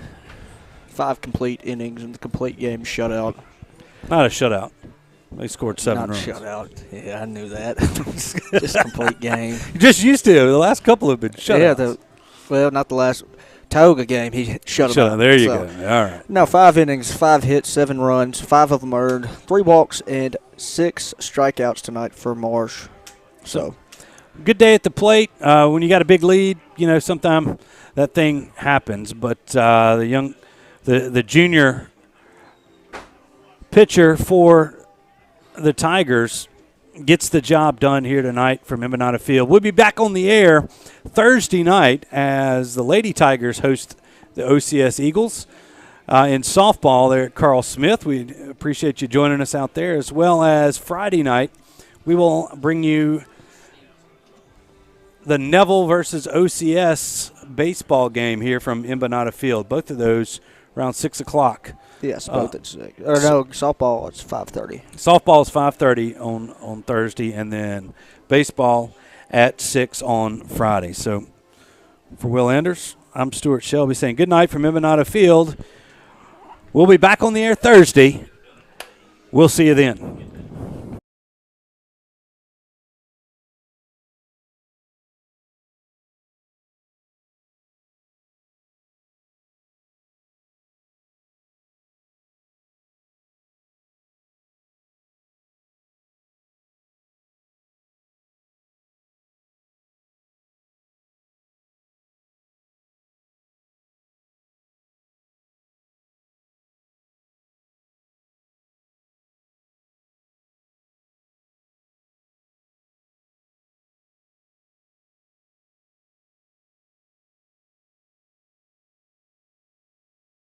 5 complete innings in the complete game shutout. Not a shutout. They scored 7 runs. Not a shutout. Yeah, I knew that. Just complete game. You're just used to it. The last couple have been shutouts. Yeah, not the last Toga game. He shut them out. There you go. All right. No, 5 innings, 5 hits, 7 runs, 5 of them earned, 3 walks, and 6 strikeouts tonight for Marsh. So, good day at the plate. When you got a big lead, sometimes that thing happens. But the junior pitcher for the Tigers gets the job done here tonight from Embanato Field. We'll be back on the air Thursday night as the Lady Tigers host the OCS Eagles. In softball there at Carl Smith. We appreciate you joining us out there, as well as Friday night. We will bring you the Neville versus OCS baseball game here from Embanato Field. Both of those around 6 o'clock. Yes, both at 6. Or no, softball it's 5:30. Softball is 5:30 on Thursday, and then baseball at 6 on Friday. So for Will Anders, I'm Stuart Shelby saying good night from Embanato Field. We'll be back on the air Thursday. We'll see you then.